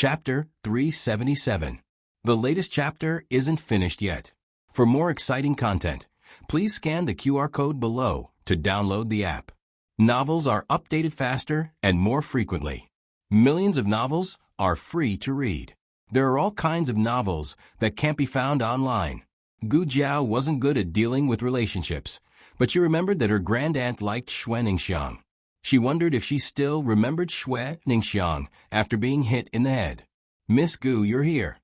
Chapter 377. The latest chapter isn't finished yet. For more exciting content, please scan the QR code below to download the app. Novels are updated faster and more frequently. Millions of novels are free to read. There are all kinds of novels that can't be found online. Gu Jiao wasn't good at dealing with relationships, but she remembered that her grandaunt liked Xue Ningxiang. She wondered if she still remembered Xue Ningxiang after being hit in the head. "Miss Gu, you're here."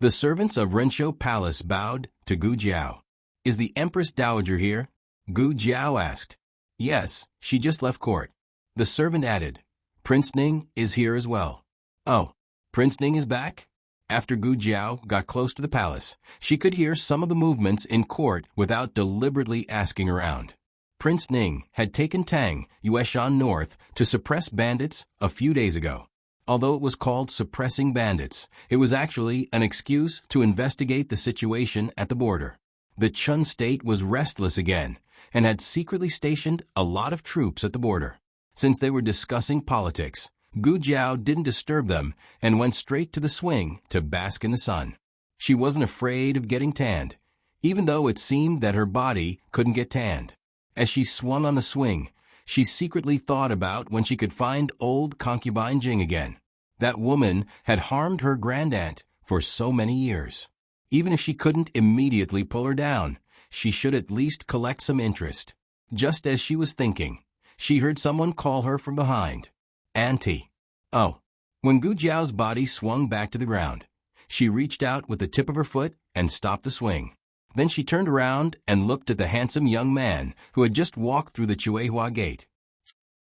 The servants of Renshou Palace bowed to Gu Jiao. "Is the Empress Dowager here?" Gu Jiao asked. "Yes, she just left court." The servant added, "Prince Ning is here as well." "Oh, Prince Ning is back?" After Gu Jiao got close to the palace, she could hear some of the movements in court without deliberately asking around. Prince Ning had taken Tang Yueshan north to suppress bandits a few days ago. Although it was called suppressing bandits, it was actually an excuse to investigate the situation at the border. The Chun state was restless again and had secretly stationed a lot of troops at the border. Since they were discussing politics, Gu Jiao didn't disturb them and went straight to the swing to bask in the sun. She wasn't afraid of getting tanned, even though it seemed that her body couldn't get tanned. As she swung on the swing, she secretly thought about when she could find old concubine Jing again. That woman had harmed her grandaunt for so many years. Even if she couldn't immediately pull her down, she should at least collect some interest. Just as she was thinking, she heard someone call her from behind. "Auntie." "Oh." When Gu Jiao's body swung back to the ground, she reached out with the tip of her foot and stopped the swing. Then she turned around and looked at the handsome young man who had just walked through the Chuehua gate.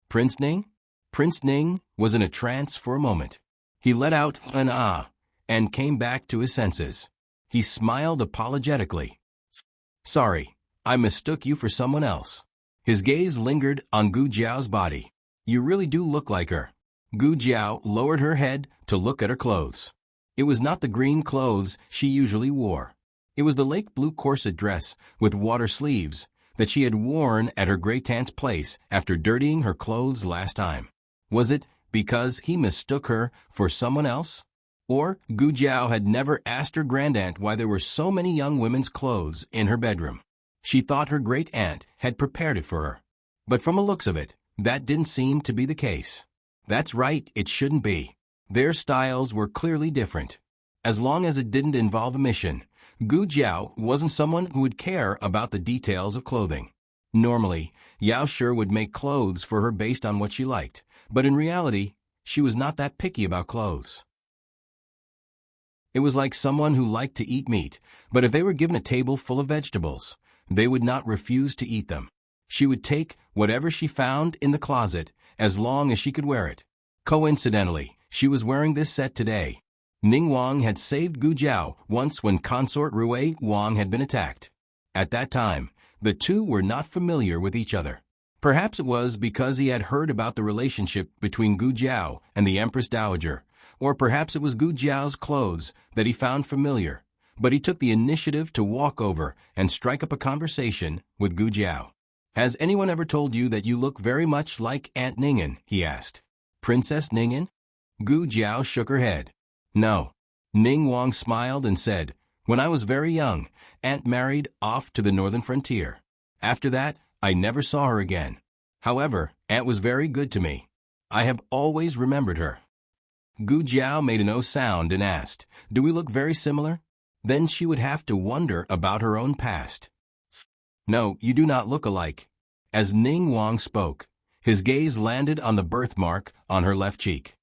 "Prince Ning?" Prince Ning was in a trance for a moment. He let out an "ah" and came back to his senses. He smiled apologetically. "Sorry, I mistook you for someone else." His gaze lingered on Gu Jiao's body. "You really do look like her." Gu Jiao lowered her head to look at her clothes. It was not the green clothes she usually wore. It was the lake blue corset dress with water sleeves that she had worn at her great-aunt's place after dirtying her clothes last time. Was it because he mistook her for someone else? Or Gu Jiao had never asked her grandaunt why there were so many young women's clothes in her bedroom. She thought her great-aunt had prepared it for her. But from the looks of it, that didn't seem to be the case. That's right, it shouldn't be. Their styles were clearly different. As long as it didn't involve a mission, Gu Jiao wasn't someone who would care about the details of clothing. Normally, Yao Shi would make clothes for her based on what she liked, but in reality, she was not that picky about clothes. It was like someone who liked to eat meat, but if they were given a table full of vegetables, they would not refuse to eat them. She would take whatever she found in the closet as long as she could wear it. Coincidentally, she was wearing this set today. Ning Wang had saved Gu Jiao once when consort Rui Wang had been attacked. At that time, the two were not familiar with each other. Perhaps it was because he had heard about the relationship between Gu Jiao and the Empress Dowager, or perhaps it was Gu Jiao's clothes that he found familiar, but he took the initiative to walk over and strike up a conversation with Gu Jiao. "Has anyone ever told you that you look very much like Aunt Ningen?" he asked. "Princess Ningen?" Gu Jiao shook her head. "No." Ning Wang smiled and said, "When I was very young, Aunt married off to the northern frontier. After that, I never saw her again. However, Aunt was very good to me. I have always remembered her." Gu Jiao made a no sound and asked, "Do we look very similar?" Then she would have to wonder about her own past. "No, you do not look alike." As Ning Wang spoke, his gaze landed on the birthmark on her left cheek.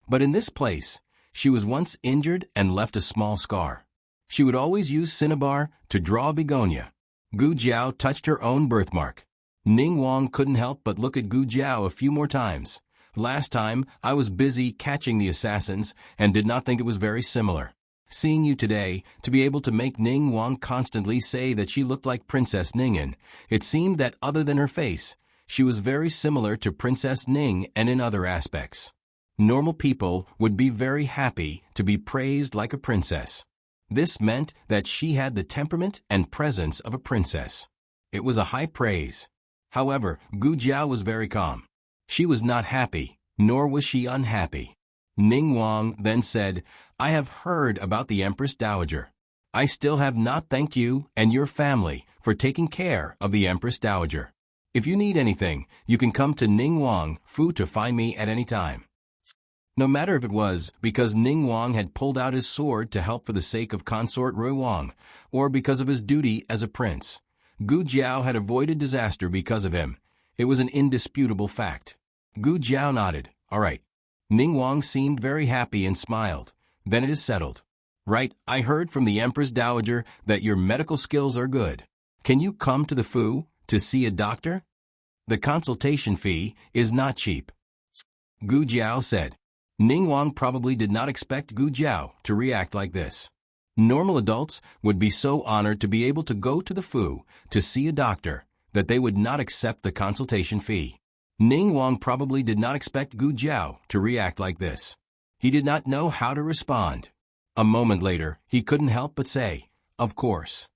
But in this place, she was once injured and left a small scar. She would always use cinnabar to draw a begonia. Gu Jiao touched her own birthmark. Ning Wang couldn't help but look at Gu Jiao a few more times. "Last time, I was busy catching the assassins and did not think it was very similar. Seeing you today, to be able to make Ning Wang constantly say that she looked like Princess Ningen, it seemed that other than her face, she was very similar to Princess Ning and in other aspects. Normal people would be very happy to be praised like a princess. This meant that she had the temperament and presence of a princess. It was a high praise. However, Gu Jiao was very calm. She was not happy, nor was she unhappy. Ning Wang then said, I have heard about the Empress Dowager. I still have not thanked you and your family for taking care of the Empress Dowager. If you need anything, you can come to Ning Wang Fu to find me at any time. No matter if it was because Ning Wang had pulled out his sword to help for the sake of consort Rui Wang, or because of his duty as a prince, Gu Jiao had avoided disaster because of him. It was an indisputable fact. Gu Jiao nodded. All right. Ning Wang seemed very happy and smiled. Then it is settled. Right, I heard from the Empress Dowager that your medical skills are good. Can you come to the Fu to see a doctor? The consultation fee is not cheap. Gu Jiao said. Ning Wang probably did not expect Gu Jiao to react like this. Normal adults would be so honored to be able to go to the Fu to see a doctor that they would not accept the consultation fee. Ning Wang probably did not expect Gu Jiao to react like this. He did not know how to respond. A moment later, he couldn't help but say, Of course.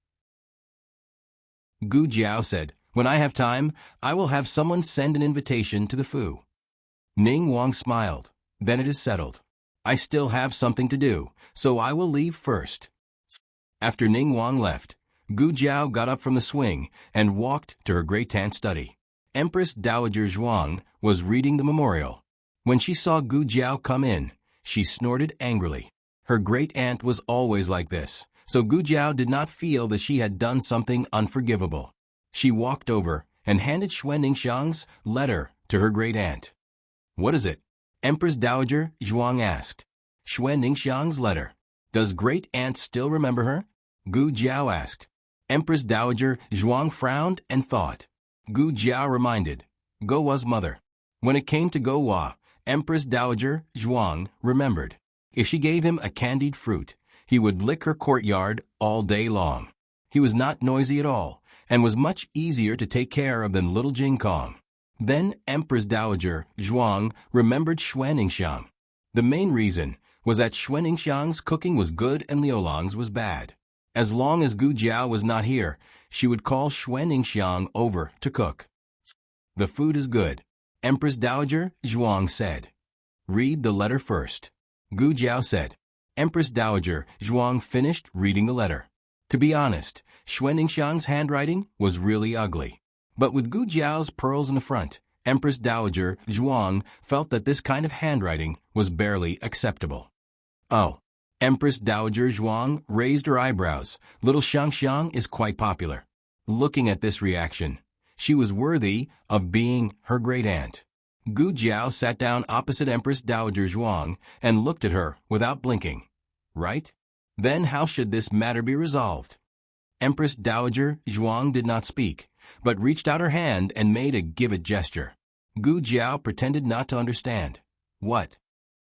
Gu Jiao said, When I have time, I will have someone send an invitation to the Fu. Ning Wang smiled. Then it is settled. I still have something to do, so I will leave first. After Ning Wang left, Gu Jiao got up from the swing and walked to her great-aunt's study. Empress Dowager Zhuang was reading the memorial. When she saw Gu Jiao come in, she snorted angrily. Her great-aunt was always like this, so Gu Jiao did not feel that she had done something unforgivable. She walked over and handed Xuan Ningxiang's letter to her great-aunt. What is it? Empress Dowager Zhuang asked. Xuan Ningxiang's letter. Does great-aunt still remember her? Gu Jiao asked. Empress Dowager Zhuang frowned and thought. Gu Jiao reminded. Go Wa's mother. When it came to Go Wa, Empress Dowager Zhuang remembered. If she gave him a candied fruit, he would lick her courtyard all day long. He was not noisy at all, and was much easier to take care of than little Jing Kong. Then Empress Dowager Zhuang remembered Xuan Ningxiang. The main reason was that Xuan Ningxiang's cooking was good and Liulong's was bad. As long as Gu Jiao was not here, she would call Xuan Ningxiang over to cook. The food is good, Empress Dowager Zhuang said. Read the letter first. Gu Jiao said. Empress Dowager Zhuang finished reading the letter. To be honest, Xuan Ningxiang's handwriting was really ugly. But with Gu Jiao's pearls in the front, Empress Dowager Zhuang felt that this kind of handwriting was barely acceptable. Oh. Empress Dowager Zhuang raised her eyebrows. Little Xiangxiang is quite popular. Looking at this reaction, she was worthy of being her great-aunt. Gu Jiao sat down opposite Empress Dowager Zhuang and looked at her without blinking. Right? Then how should this matter be resolved? Empress Dowager Zhuang did not speak, but reached out her hand and made a give-it gesture. Gu Jiao pretended not to understand. What?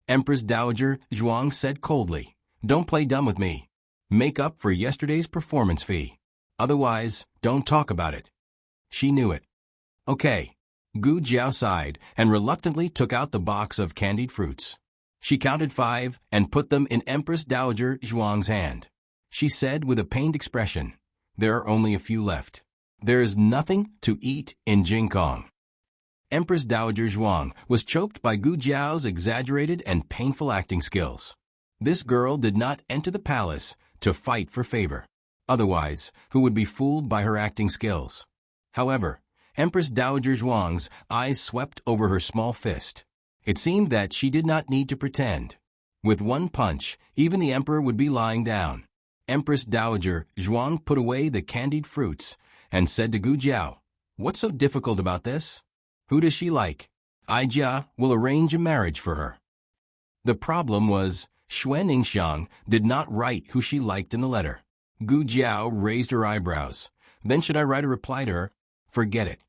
Empress Dowager Zhuang said coldly. Don't play dumb with me. Make up for yesterday's performance fee. Otherwise, don't talk about it. She knew it. Okay. Gu Jiao sighed and reluctantly took out the box of candied fruits. She counted 5 and put them in Empress Dowager Zhuang's hand. She said with a pained expression, There are only a few left. There is nothing to eat in Jingkong. Empress Dowager Zhuang was choked by Gu Jiao's exaggerated and painful acting skills. This girl did not enter the palace to fight for favor. Otherwise, who would be fooled by her acting skills? However, Empress Dowager Zhuang's eyes swept over her small fist. It seemed that she did not need to pretend. With one punch, even the emperor would be lying down. Empress Dowager Zhuang put away the candied fruits and said to Gu Jiao, What's so difficult about this? Who does she like? Jia will arrange a marriage for her. The problem was, Xuan Ningxiang did not write who she liked in the letter. Gu Jiao raised her eyebrows. Then should I write a reply to her? Forget it.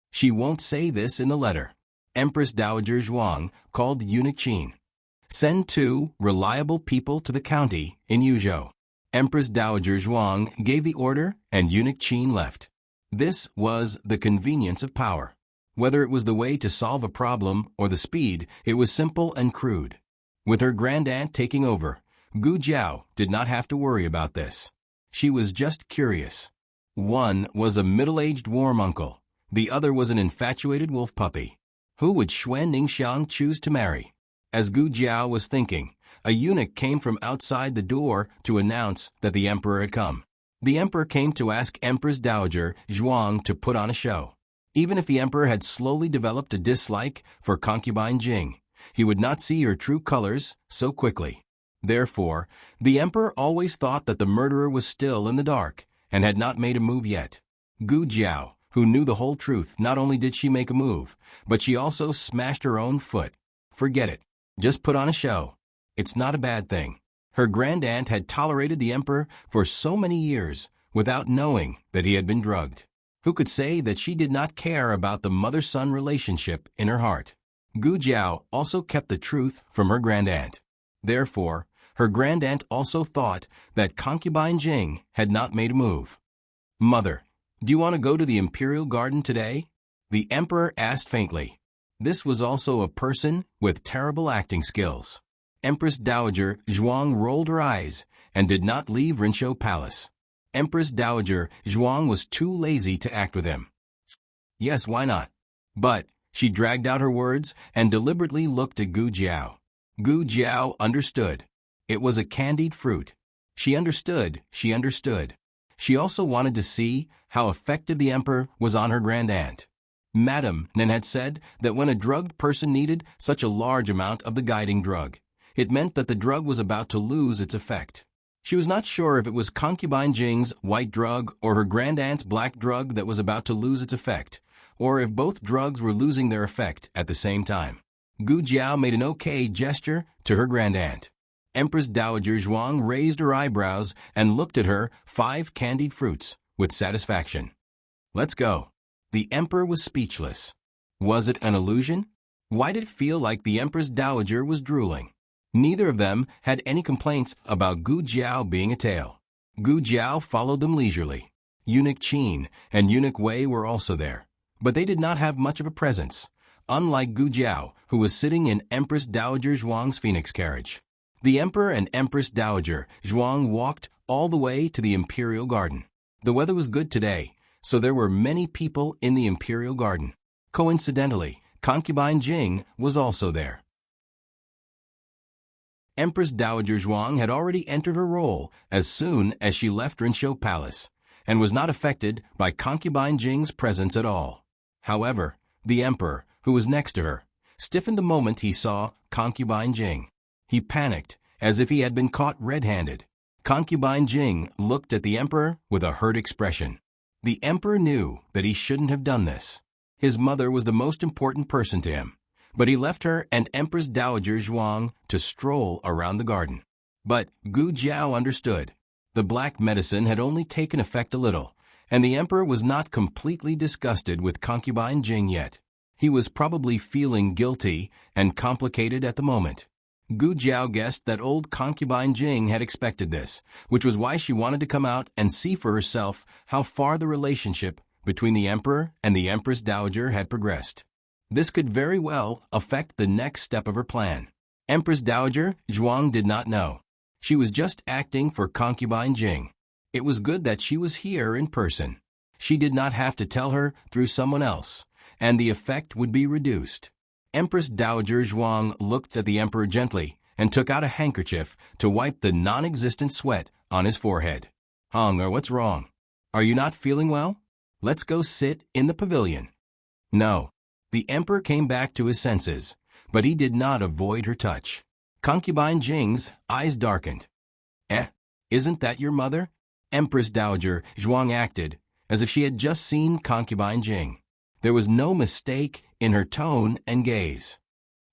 She won't say this in the letter. Empress Dowager Zhuang called Eunuch Qin. Send 2 reliable people to the county in Yuzhou. Empress Dowager Zhuang gave the order and Eunuch Qin left. This was the convenience of power. Whether it was the way to solve a problem or the speed, it was simple and crude. With her grand-aunt taking over, Gu Jiao did not have to worry about this. She was just curious. One was a middle-aged warm uncle. The other was an infatuated wolf puppy. Who would Xuan Ningxiang choose to marry? as Gu Jiao was thinking, a eunuch came from outside the door to announce that the emperor had come. The emperor came to ask Empress Dowager Zhuang to put on a show. Even if the emperor had slowly developed a dislike for concubine Jing, he would not see her true colors so quickly. Therefore, the emperor always thought that the murderer was still in the dark and had not made a move yet. Gu Jiao, who knew the whole truth, not only did she make a move, but she also smashed her own foot. Forget it. Just put on a show. It's not a bad thing. Her grand-aunt had tolerated the emperor for so many years without knowing that he had been drugged. Who could say that she did not care about the mother-son relationship in her heart? Gu Jiao also kept the truth from her grand-aunt. Therefore, her grand-aunt also thought that concubine Jing had not made a move. "Mother, do you want to go to the imperial garden today?" the emperor asked faintly. This was also a person with terrible acting skills. Empress Dowager Zhuang rolled her eyes and did not leave Rinshou Palace. Empress Dowager Zhuang was too lazy to act with him. Yes, why not? But she dragged out her words and deliberately looked at Gu Jiao. Gu Jiao understood. It was a candied fruit. She understood. She also wanted to see how effective the emperor was on her grand-aunt. Madame Nen had said that when a drugged person needed such a large amount of the guiding drug, it meant that the drug was about to lose its effect. She was not sure if it was concubine Jing's white drug or her grand-aunt's black drug that was about to lose its effect, or if both drugs were losing their effect at the same time. Gu Jiao made an okay gesture to her grand-aunt. Empress Dowager Zhuang raised her eyebrows and looked at her 5 candied fruits with satisfaction. Let's go. The emperor was speechless. Was it an illusion? Why did it feel like the Empress Dowager was drooling? Neither of them had any complaints about Gu Jiao being a tail. Gu Jiao followed them leisurely. Eunuch Qin and Eunuch Wei were also there, but they did not have much of a presence, unlike Gu Jiao, who was sitting in Empress Dowager Zhuang's phoenix carriage. The emperor and Empress Dowager Zhuang walked all the way to the imperial garden. The weather was good today, so there were many people in the imperial garden. Coincidentally, concubine Jing was also there. Empress Dowager Zhuang had already entered her role as soon as she left Rinshou Palace, and was not affected by concubine Jing's presence at all. However, the emperor, who was next to her, stiffened the moment he saw concubine Jing. He panicked, as if he had been caught red-handed. Concubine Jing looked at the emperor with a hurt expression. The emperor knew that he shouldn't have done this. His mother was the most important person to him, but he left her and Empress Dowager Zhuang to stroll around the garden. But Gu Jiao understood. The black medicine had only taken effect a little, and the emperor was not completely disgusted with concubine Jing yet. He was probably feeling guilty and complicated at the moment. Gu Jiao guessed that old concubine Jing had expected this, which was why she wanted to come out and see for herself how far the relationship between the emperor and the Empress Dowager had progressed. This could very well affect the next step of her plan. Empress Dowager Zhuang did not know. She was just acting for concubine Jing. It was good that she was here in person. She did not have to tell her through someone else, and the effect would be reduced. Empress Dowager Zhuang looked at the emperor gently and took out a handkerchief to wipe the non-existent sweat on his forehead. "Hunger, what's wrong? Are you not feeling well? Let's go sit in the pavilion." No. The emperor came back to his senses, but he did not avoid her touch. Concubine Jing's eyes darkened. Isn't that your mother?" Empress Dowager Zhuang acted as if she had just seen concubine Jing. There was no mistake in her tone and gaze.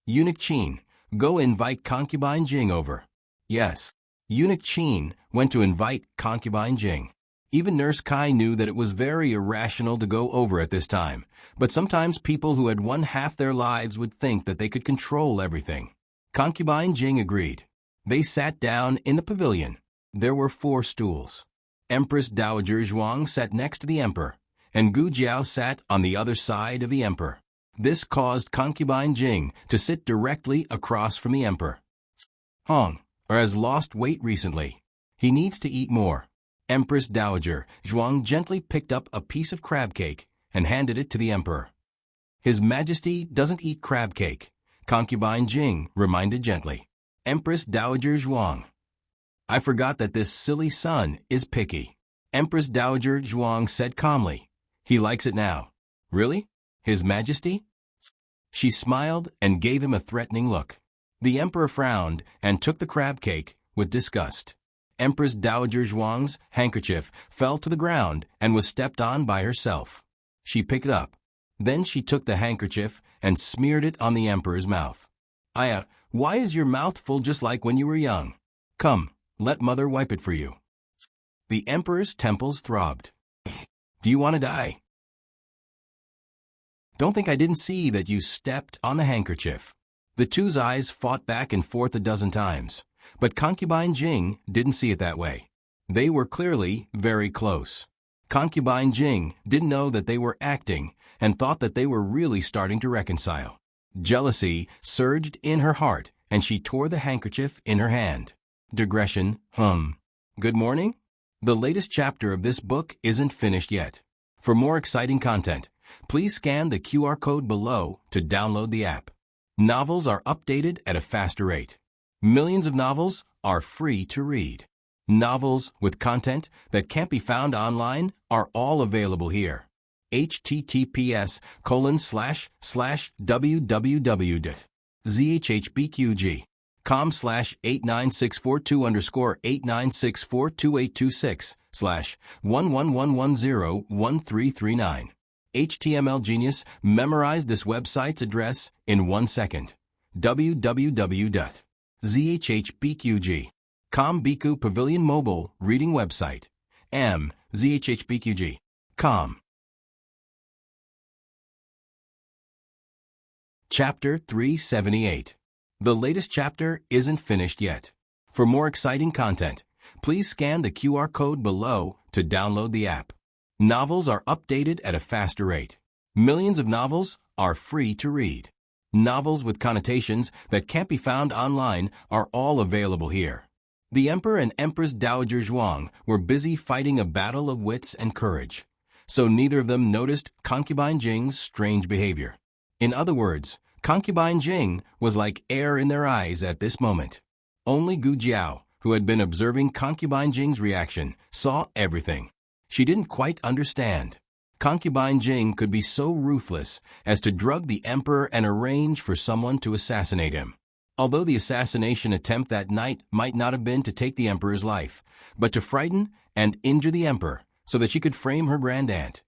"Eunuch Qin, go invite concubine Jing over." Yes. Eunuch Qin went to invite concubine Jing. Even Nurse Kai knew that it was very irrational to go over at this time, but sometimes people who had won half their lives would think that they could control everything. Concubine Jing agreed. They sat down in the pavilion. There were 4 stools. Empress Dowager Zhuang sat next to the emperor, and Gu Jiao sat on the other side of the emperor. This caused concubine Jing to sit directly across from the emperor. Hong has lost weight recently. He needs to eat more. Empress Dowager Zhuang gently picked up a piece of crab cake and handed it to the emperor. "His Majesty doesn't eat crab cake. Concubine Jing reminded gently. Empress Dowager Zhuang. I forgot that this silly son is picky. Empress Dowager Zhuang said calmly. He likes it now. Really? His Majesty? She smiled and gave him a threatening look. The emperor frowned and took the crab cake with disgust. Empress Dowager Zhuang's handkerchief fell to the ground and was stepped on by herself. She picked it up. Then she took the handkerchief and smeared it on the emperor's mouth. Why is your mouth full just like when you were young? Come, let mother wipe it for you. The emperor's temples throbbed. Do you want to die? Don't think I didn't see that you stepped on the handkerchief. The two's eyes fought back and forth a dozen times, but Concubine Jing didn't see it that way. They were clearly very close. Concubine Jing didn't know that they were acting and thought that they were really starting to reconcile. Jealousy surged in her heart and she tore the handkerchief in her hand. Digression, Good morning? The latest chapter of this book isn't finished yet. For more exciting content, please scan the QR code below to download the app. Novels are updated at a faster rate. Millions of novels are free to read. Novels with content that can't be found online are all available here. https://www.zhbqg.com/896422_89642/111101339. HTML Genius memorized this website's address in 1 second. www.zhbqg.com Biku Pavilion Mobile Reading Website. zhbqg.com. Chapter 378. The latest chapter isn't finished yet. For more exciting content, please scan the QR code below to download the app. Novels are updated at a faster rate. Millions of novels are free to read. Novels with connotations that can't be found online are all available here. The Emperor and Empress Dowager Zhuang were busy fighting a battle of wits and courage, so neither of them noticed Concubine Jing's strange behavior. In other words, Concubine Jing was like air in their eyes at this moment. Only Gu Jiao, who had been observing Concubine Jing's reaction, saw everything. She didn't quite understand. Concubine Jing could be so ruthless as to drug the emperor and arrange for someone to assassinate him. Although the assassination attempt that night might not have been to take the emperor's life, but to frighten and injure the emperor so that she could frame her grandaunt,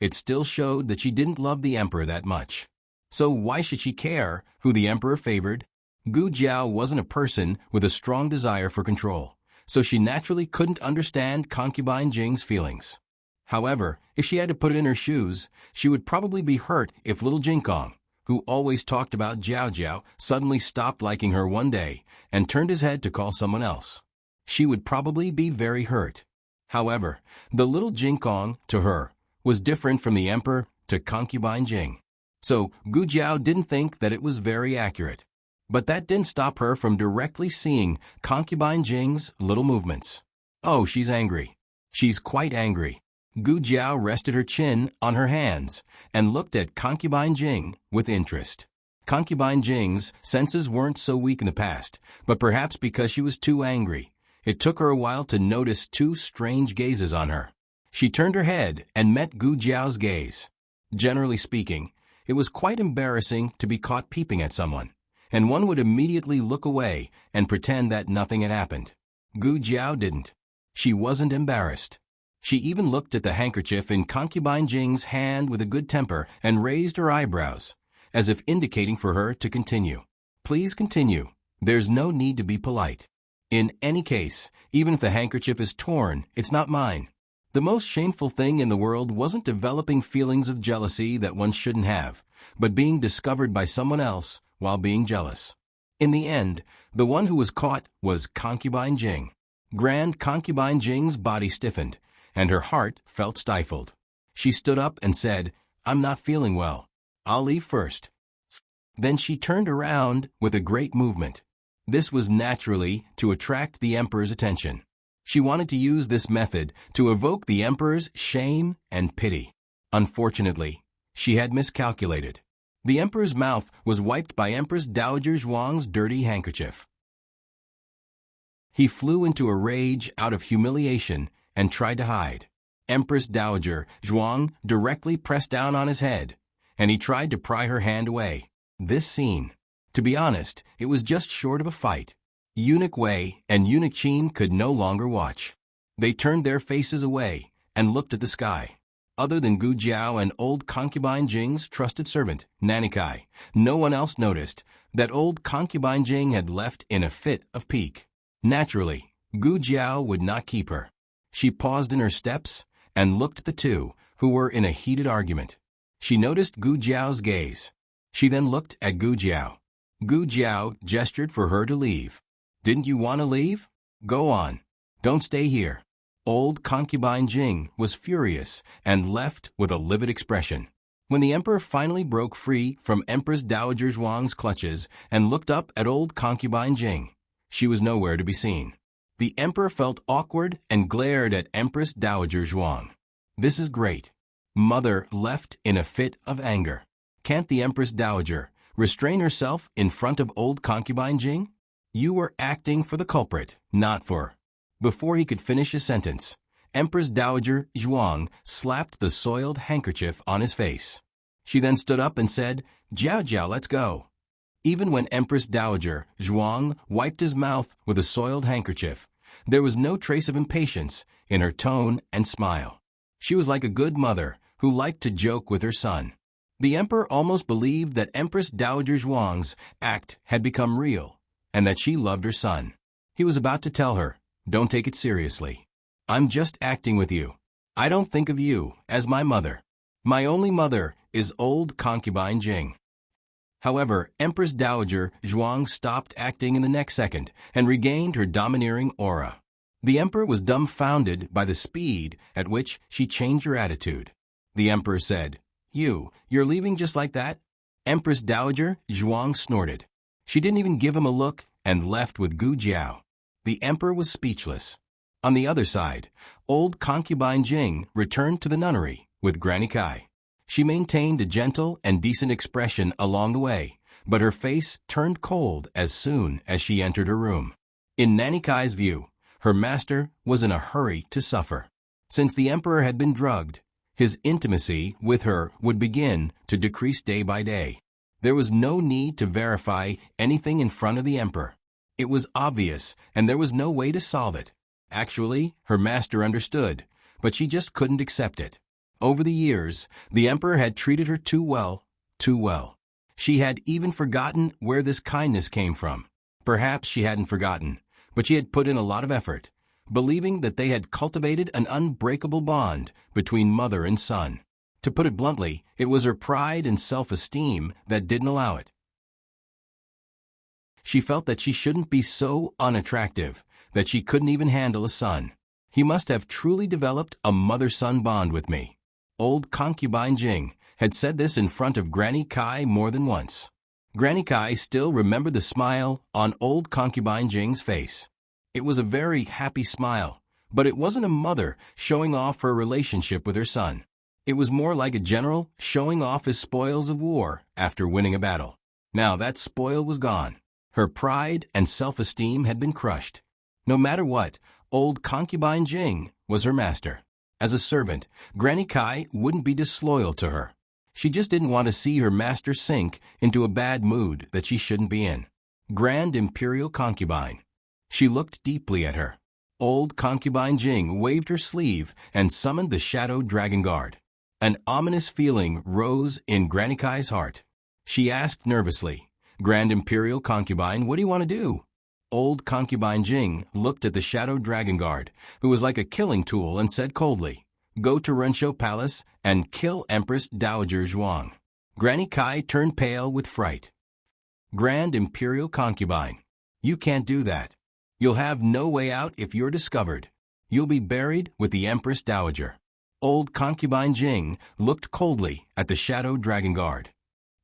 it still showed that she didn't love the emperor that much. So why should she care who the emperor favored? Gu Jiao wasn't a person with a strong desire for control, so she naturally couldn't understand Concubine Jing's feelings. However, if she had to put it in her shoes, she would probably be hurt if little Jinkong, who always talked about Jiao Jiao, suddenly stopped liking her one day and turned his head to call someone else. She would probably be very hurt. However, the little Jinkong, to her, was different from the emperor to Concubine Jing. So Gu Jiao didn't think that it was very accurate. But that didn't stop her from directly seeing Concubine Jing's little movements. Oh, she's angry. She's quite angry. Gu Jiao rested her chin on her hands and looked at Concubine Jing with interest. Concubine Jing's senses weren't so weak in the past, but perhaps because she was too angry, it took her a while to notice two strange gazes on her. She turned her head and met Gu Jiao's gaze. Generally speaking, it was quite embarrassing to be caught peeping at someone, and one would immediately look away and pretend that nothing had happened. Gu Jiao didn't. She wasn't embarrassed. She even looked at the handkerchief in Concubine Jing's hand with a good temper and raised her eyebrows, as if indicating for her to continue. Please continue. There's no need to be polite. In any case, even if the handkerchief is torn, it's not mine. The most shameful thing in the world wasn't developing feelings of jealousy that one shouldn't have, but being discovered by someone else while being jealous. In the end, the one who was caught was Concubine Jing. Grand Concubine Jing's body stiffened, and her heart felt stifled. She stood up and said, "I'm not feeling well. I'll leave first." Then she turned around with a great movement. This was naturally to attract the emperor's attention. She wanted to use this method to evoke the emperor's shame and pity. Unfortunately, she had miscalculated. The emperor's mouth was wiped by Empress Dowager Zhuang's dirty handkerchief. He flew into a rage out of humiliation and tried to hide. Empress Dowager Zhuang directly pressed down on his head, and he tried to pry her hand away. This scene, to be honest, it was just short of a fight. Eunuch Wei and Eunuch Qin could no longer watch. They turned their faces away and looked at the sky. Other than Gu Jiao and old concubine Jing's trusted servant, Nanikai, no one else noticed that old concubine Jing had left in a fit of pique. Naturally, Gu Jiao would not keep her. She paused in her steps and looked at the two, who were in a heated argument. She noticed Gu Jiao's gaze. She then looked at Gu Jiao. Gu Jiao gestured for her to leave. "Didn't you want to leave? Go on. Don't stay here." Old concubine Jing was furious and left with a livid expression. When the emperor finally broke free from Empress Dowager Zhuang's clutches and looked up at old concubine Jing, she was nowhere to be seen. The emperor felt awkward and glared at Empress Dowager Zhuang. "This is great." Mother left in a fit of anger. "Can't the Empress Dowager restrain herself in front of old concubine Jing? You were acting for the culprit, not for..." Before he could finish his sentence, Empress Dowager Zhuang slapped the soiled handkerchief on his face. She then stood up and said, "Jiao Jiao, let's go." Even when Empress Dowager Zhuang wiped his mouth with a soiled handkerchief, there was no trace of impatience in her tone and smile. She was like a good mother who liked to joke with her son. The emperor almost believed that Empress Dowager Zhuang's act had become real and that she loved her son. He was about to tell her, "Don't take it seriously. I'm just acting with you. I don't think of you as my mother. My only mother is old concubine Jing." However, Empress Dowager Zhuang stopped acting in the next second and regained her domineering aura. The emperor was dumbfounded by the speed at which she changed her attitude. The emperor said, You're leaving just like that?" Empress Dowager Zhuang snorted. She didn't even give him a look and left with Gu Jiao. The emperor was speechless. On the other side, old concubine Jing returned to the nunnery with Granny Kai. She maintained a gentle and decent expression along the way, but her face turned cold as soon as she entered her room. In Nanny Kai's view, her master was in a hurry to suffer. Since the emperor had been drugged, his intimacy with her would begin to decrease day by day. There was no need to verify anything in front of the emperor. It was obvious, and there was no way to solve it. Actually, her master understood, but she just couldn't accept it. Over the years, the emperor had treated her too well, too well. She had even forgotten where this kindness came from. Perhaps she hadn't forgotten, but she had put in a lot of effort, believing that they had cultivated an unbreakable bond between mother and son. To put it bluntly, it was her pride and self-esteem that didn't allow it. She felt that she shouldn't be so unattractive, that she couldn't even handle a son. "He must have truly developed a mother-son bond with me." Old concubine Jing had said this in front of Granny Kai more than once. Granny Kai still remembered the smile on old concubine Jing's face. It was a very happy smile, but it wasn't a mother showing off her relationship with her son. It was more like a general showing off his spoils of war after winning a battle. Now that spoil was gone. Her pride and self-esteem had been crushed. No matter what, old concubine Jing was her master. As a servant, Granny Kai wouldn't be disloyal to her. She just didn't want to see her master sink into a bad mood that she shouldn't be in. Grand Imperial Concubine. She looked deeply at her. Old concubine Jing waved her sleeve and summoned the Shadow Dragon Guard. An ominous feeling rose in Granny Kai's heart. She asked nervously, "Grand Imperial Concubine, what do you want to do?" Old concubine Jing looked at the Shadow Dragon Guard, who was like a killing tool, and said coldly, "Go to Renshou Palace and kill Empress Dowager Zhuang." Granny Kai turned pale with fright. "Grand Imperial Concubine, you can't do that. You'll have no way out if you're discovered. You'll be buried with the Empress Dowager." Old concubine Jing looked coldly at the Shadow Dragon Guard.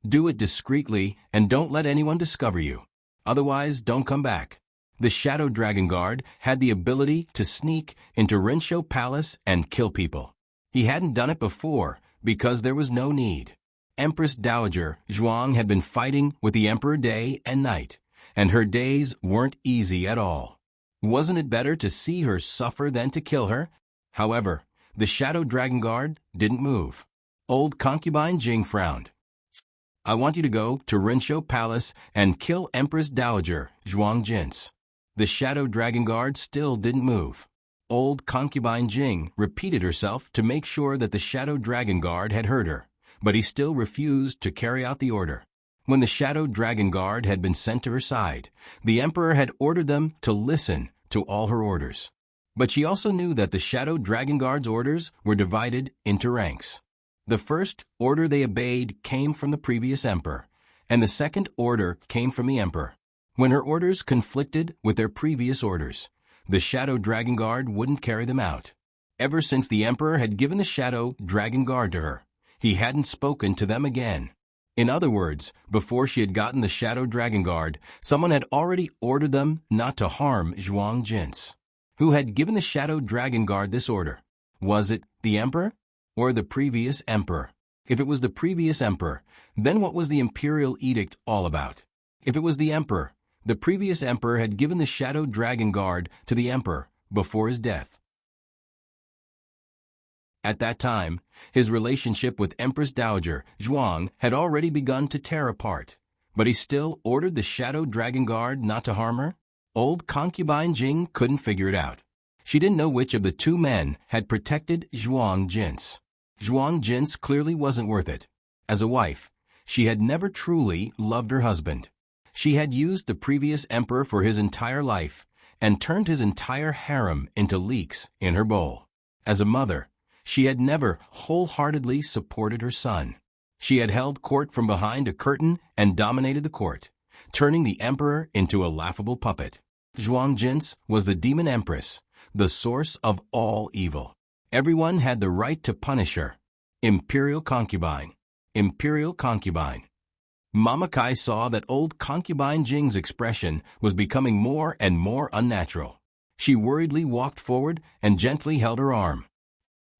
"Do it discreetly and don't let anyone discover you. Otherwise, don't come back." The Shadow Dragon Guard had the ability to sneak into Renshou Palace and kill people. He hadn't done it before because there was no need. Empress Dowager Zhuang had been fighting with the Emperor day and night, and her days weren't easy at all. Wasn't it better to see her suffer than to kill her? However, the Shadow Dragon Guard didn't move. Old concubine Jing frowned. I want you to go to Rinshou Palace and kill Empress Dowager Zhuang Jin's. The Shadow Dragon Guard still didn't move. Old concubine Jing repeated herself to make sure that the Shadow Dragon Guard had heard her, but he still refused to carry out the order. When the Shadow Dragon Guard had been sent to her side, the Emperor had ordered them to listen to all her orders. But she also knew that the Shadow Dragon Guard's orders were divided into ranks. The first order they obeyed came from the previous Emperor, and the second order came from the Emperor. When her orders conflicted with their previous orders, the Shadow Dragon Guard wouldn't carry them out. Ever since the Emperor had given the Shadow Dragon Guard to her, he hadn't spoken to them again. In other words, before she had gotten the Shadow Dragon Guard, someone had already ordered them not to harm Zhuang Jin's. Who had given the Shadow Dragon Guard this order? Was it the Emperor or the previous Emperor? If it was the previous Emperor, then what was the Imperial Edict all about? If it was the Emperor, the previous Emperor had given the Shadow Dragon Guard to the Emperor before his death. At that time, his relationship with Empress Dowager Zhuang had already begun to tear apart, but he still ordered the Shadow Dragon Guard not to harm her? Old concubine Jing couldn't figure it out. She didn't know which of the two men had protected Zhuang Jin's. Zhuang Jin's clearly wasn't worth it. As a wife, she had never truly loved her husband. She had used the previous emperor for his entire life and turned his entire harem into leeks in her bowl. As a mother, she had never wholeheartedly supported her son. She had held court from behind a curtain and dominated the court, turning the emperor into a laughable puppet. Zhuang Jin's was the demon empress, the source of all evil. Everyone had the right to punish her. Imperial concubine. Imperial concubine. Mama Kai saw that old concubine Jing's expression was becoming more and more unnatural. She worriedly walked forward and gently held her arm.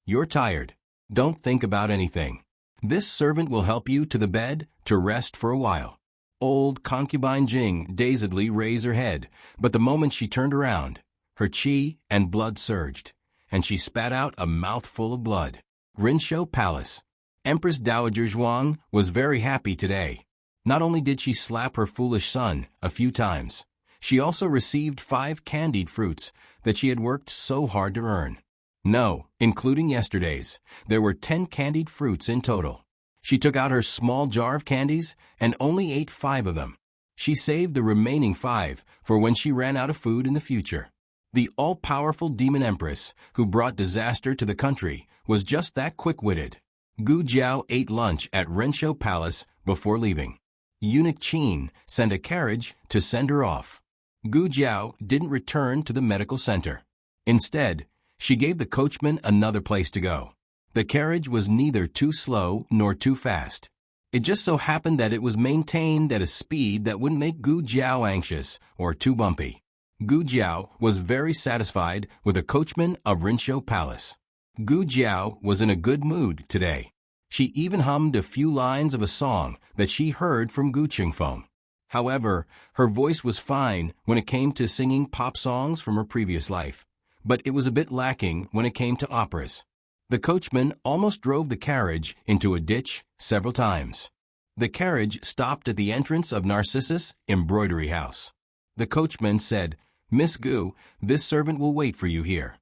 You're tired. Don't think about anything. This servant will help you to the bed to rest for a while. Old concubine Jing dazedly raised her head, but the moment she turned around, her qi and blood surged, and she spat out a mouthful of blood. Rinshou Palace. Empress Dowager Zhuang was very happy today. Not only did she slap her foolish son a few times, she also received 5 candied fruits that she had worked so hard to earn. No, including yesterday's, there were 10 candied fruits in total. She took out her small jar of candies and only ate 5 of them. She saved the remaining 5 for when she ran out of food in the future. The all-powerful demon empress who brought disaster to the country was just that quick-witted. Gu Jiao ate lunch at Rinshou Palace before leaving. Eunuch Qin sent a carriage to send her off. Gu Jiao didn't return to the medical center. Instead, she gave the coachman another place to go. The carriage was neither too slow nor too fast. It just so happened that it was maintained at a speed that wouldn't make Gu Jiao anxious or too bumpy. Gu Jiao was very satisfied with the coachman of Rinshou Palace. Gu Jiao was in a good mood today. She even hummed a few lines of a song that she heard from Gu Qingfeng. However, her voice was fine when it came to singing pop songs from her previous life, but it was a bit lacking when it came to operas. The coachman almost drove the carriage into a ditch several times. The carriage stopped at the entrance of Narcissus' embroidery house. The coachman said, "Miss Gu, this servant will wait for you here."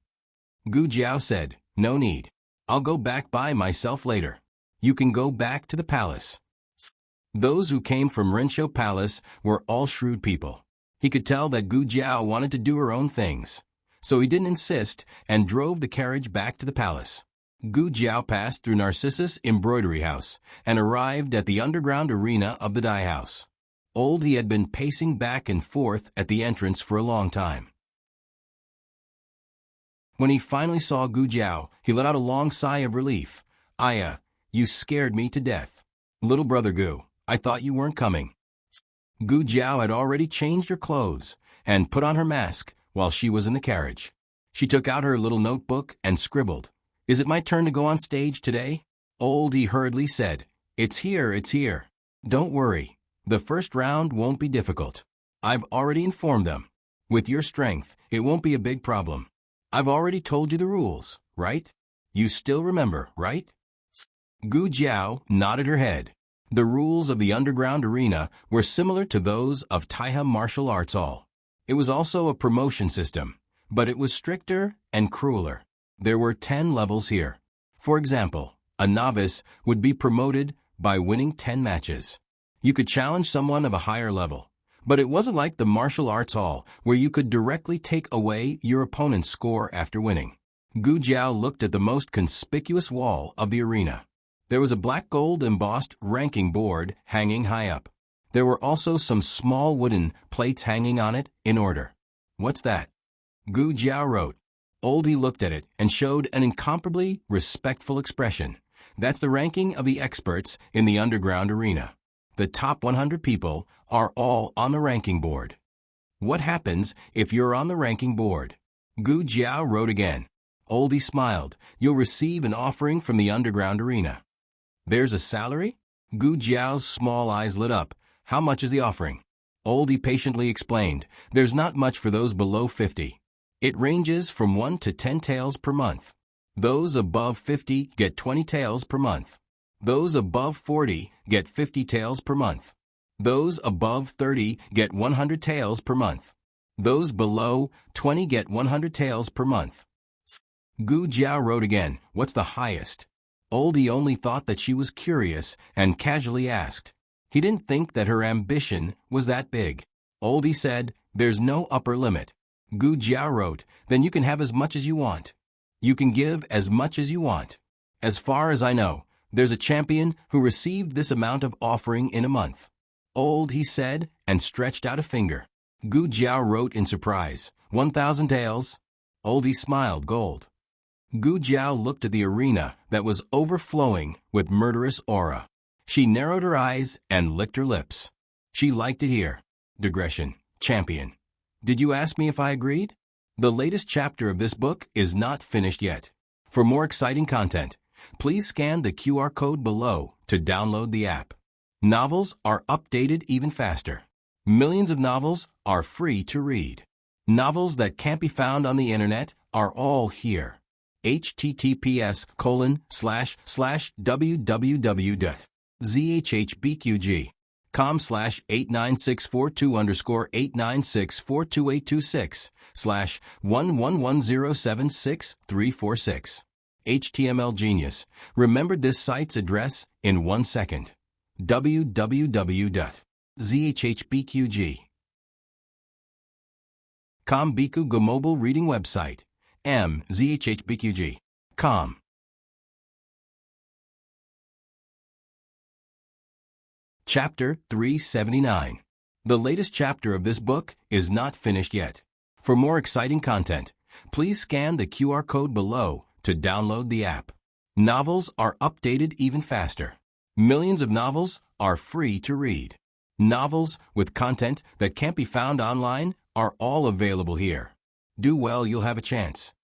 Gu Jiao said, "No need. I'll go back by myself later. You can go back to the palace." Those who came from Rinshou Palace were all shrewd people. He could tell that Gu Jiao wanted to do her own things, so he didn't insist and drove the carriage back to the palace. Gu Jiao passed through Narcissus' embroidery house and arrived at the underground arena of the dye house. He had been pacing back and forth at the entrance for a long time. When he finally saw Gu Jiao, he let out a long sigh of relief. "Aya, you scared me to death. Little brother Gu, I thought you weren't coming." Gu Jiao had already changed her clothes and put on her mask while she was in the carriage. She took out her little notebook and scribbled, "Is it my turn to go on stage today?" He hurriedly said, It's here, it's here. Don't worry. The first round won't be difficult. I've already informed them. With your strength, it won't be a big problem. I've already told you the rules, right? You still remember, right? Gu Jiao nodded her head. The rules of the underground arena were similar to those of Taiha Martial Arts Hall. It was also a promotion system, but it was stricter and crueler. There were 10 levels here. For example, a novice would be promoted by winning 10 matches. You could challenge someone of a higher level, but it wasn't like the martial arts hall where you could directly take away your opponent's score after winning. Gu Jiao looked at the most conspicuous wall of the arena. There was a black gold embossed ranking board hanging high up. There were also some small wooden plates hanging on it in order. What's that? Gu Jiao wrote. Oldie looked at it and showed an incomparably respectful expression. That's the ranking of the experts in the underground arena. The top 100 people are all on the ranking board. What happens if you're on the ranking board? Gu Jiao wrote again. Oldie smiled. You'll receive an offering from the underground arena. There's a salary? Gu Jiao's small eyes lit up. How much is the offering? Oldie patiently explained. There's not much for those below 50. It ranges from 1 to 10 taels per month. Those above 50 get 20 taels per month. Those above 40 get 50 taels per month. Those above 30 get 100 taels per month. Those below 20 get 100 taels per month. Gu Jiao wrote again. What's the highest? Oldie only thought that she was curious and casually asked. He didn't think that her ambition was that big. Oldie said, there's no upper limit. Gu Jiao wrote, then you can have as much as you want. You can give as much as you want. As far as I know, there's a champion who received this amount of offering in a month. Old, he said, and stretched out a finger. Gu Jiao wrote in surprise, 1,000 taels. Oldie smiled gold. Gu Jiao looked at the arena that was overflowing with murderous aura. She narrowed her eyes and licked her lips. She liked it here. Digression. Champion. Did you ask me if I agreed? The latest chapter of this book is not finished yet. For more exciting content, please scan the QR code below to download the app. Novels are updated even faster. Millions of novels are free to read. Novels that can't be found on the internet are all here. https://www.zhbqg.com/89642_8964286/111076346. HTML Genius remembered this site's address in 1 second. www.zhbqg.com Biku mobile reading website. zhbqg.com. Chapter 379. The latest chapter of this book is not finished yet. For more exciting content, please scan the QR code below to download the app. Novels are updated even faster. Millions of novels are free to read. Novels with content that can't be found online are all available here. Do well, you'll have a chance.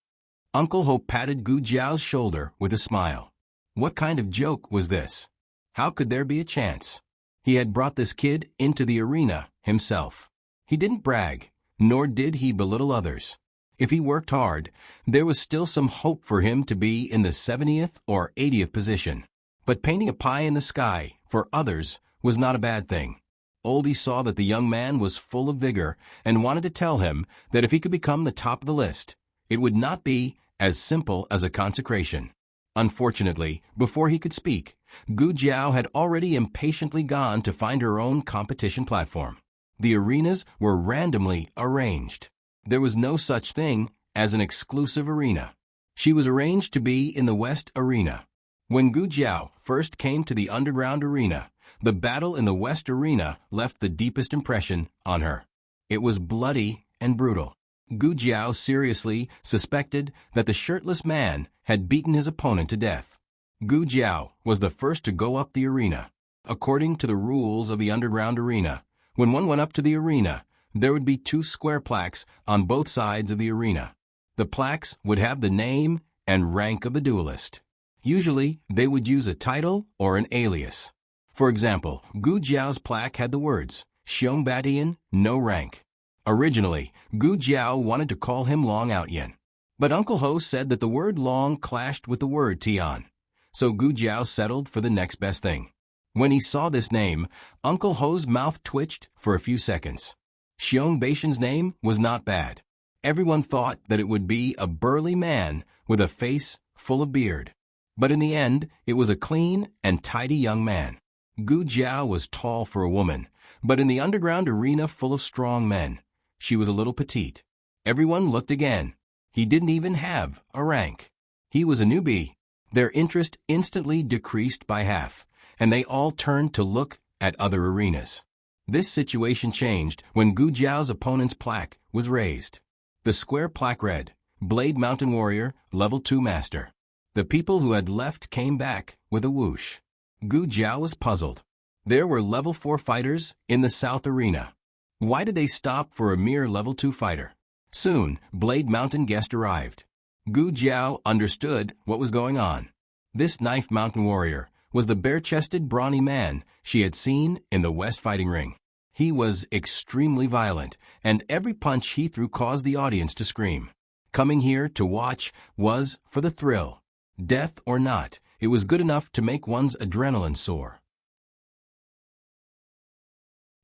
Uncle Ho patted Gu Jiao's shoulder with a smile. What kind of joke was this? How could there be a chance? He had brought this kid into the arena himself. He didn't brag, nor did he belittle others. If he worked hard, there was still some hope for him to be in the 70th or 80th position. But painting a pie in the sky for others was not a bad thing. Oldie saw that the young man was full of vigor and wanted to tell him that if he could become the top of the list, it would not be as simple as a consecration. Unfortunately, before he could speak, Gu Jiao had already impatiently gone to find her own competition platform. The arenas were randomly arranged. There was no such thing as an exclusive arena. She was arranged to be in the West Arena. When Gu Jiao first came to the underground arena, the battle in the West Arena left the deepest impression on her. It was bloody and brutal. Gu Jiao seriously suspected that the shirtless man had beaten his opponent to death. Gu Jiao was the first to go up the arena. According to the rules of the underground arena, when one went up to the arena, there would be 2 square plaques on both sides of the arena. The plaques would have the name and rank of the duelist. Usually, they would use a title or an alias. For example, Gu Jiao's plaque had the words, Xiong Batian, no rank. Originally, Gu Jiao wanted to call him Long Outyen. But Uncle Ho said that the word long clashed with the word Tian. So Gu Jiao settled for the next best thing. When he saw this name, Uncle Ho's mouth twitched for a few seconds. Xiong Batian's name was not bad. Everyone thought that it would be a burly man with a face full of beard. But in the end, it was a clean and tidy young man. Gu Jiao was tall for a woman, but in the underground arena full of strong men, she was a little petite. Everyone looked again. He didn't even have a rank. He was a newbie. Their interest instantly decreased by half, and they all turned to look at other arenas. This situation changed when Gu Jiao's opponent's plaque was raised. The square plaque read, Blade Mountain Warrior, Level 2 Master. The people who had left came back with a whoosh. Gu Jiao was puzzled. There were Level 4 fighters in the South Arena. Why did they stop for a mere Level 2 fighter? Soon, Blade Mountain guest arrived. Gu Jiao understood what was going on. This Knife Mountain warrior was the bare-chested, brawny man she had seen in the West fighting ring. He was extremely violent, and every punch he threw caused the audience to scream. Coming here to watch was for the thrill. Death or not, it was good enough to make one's adrenaline soar.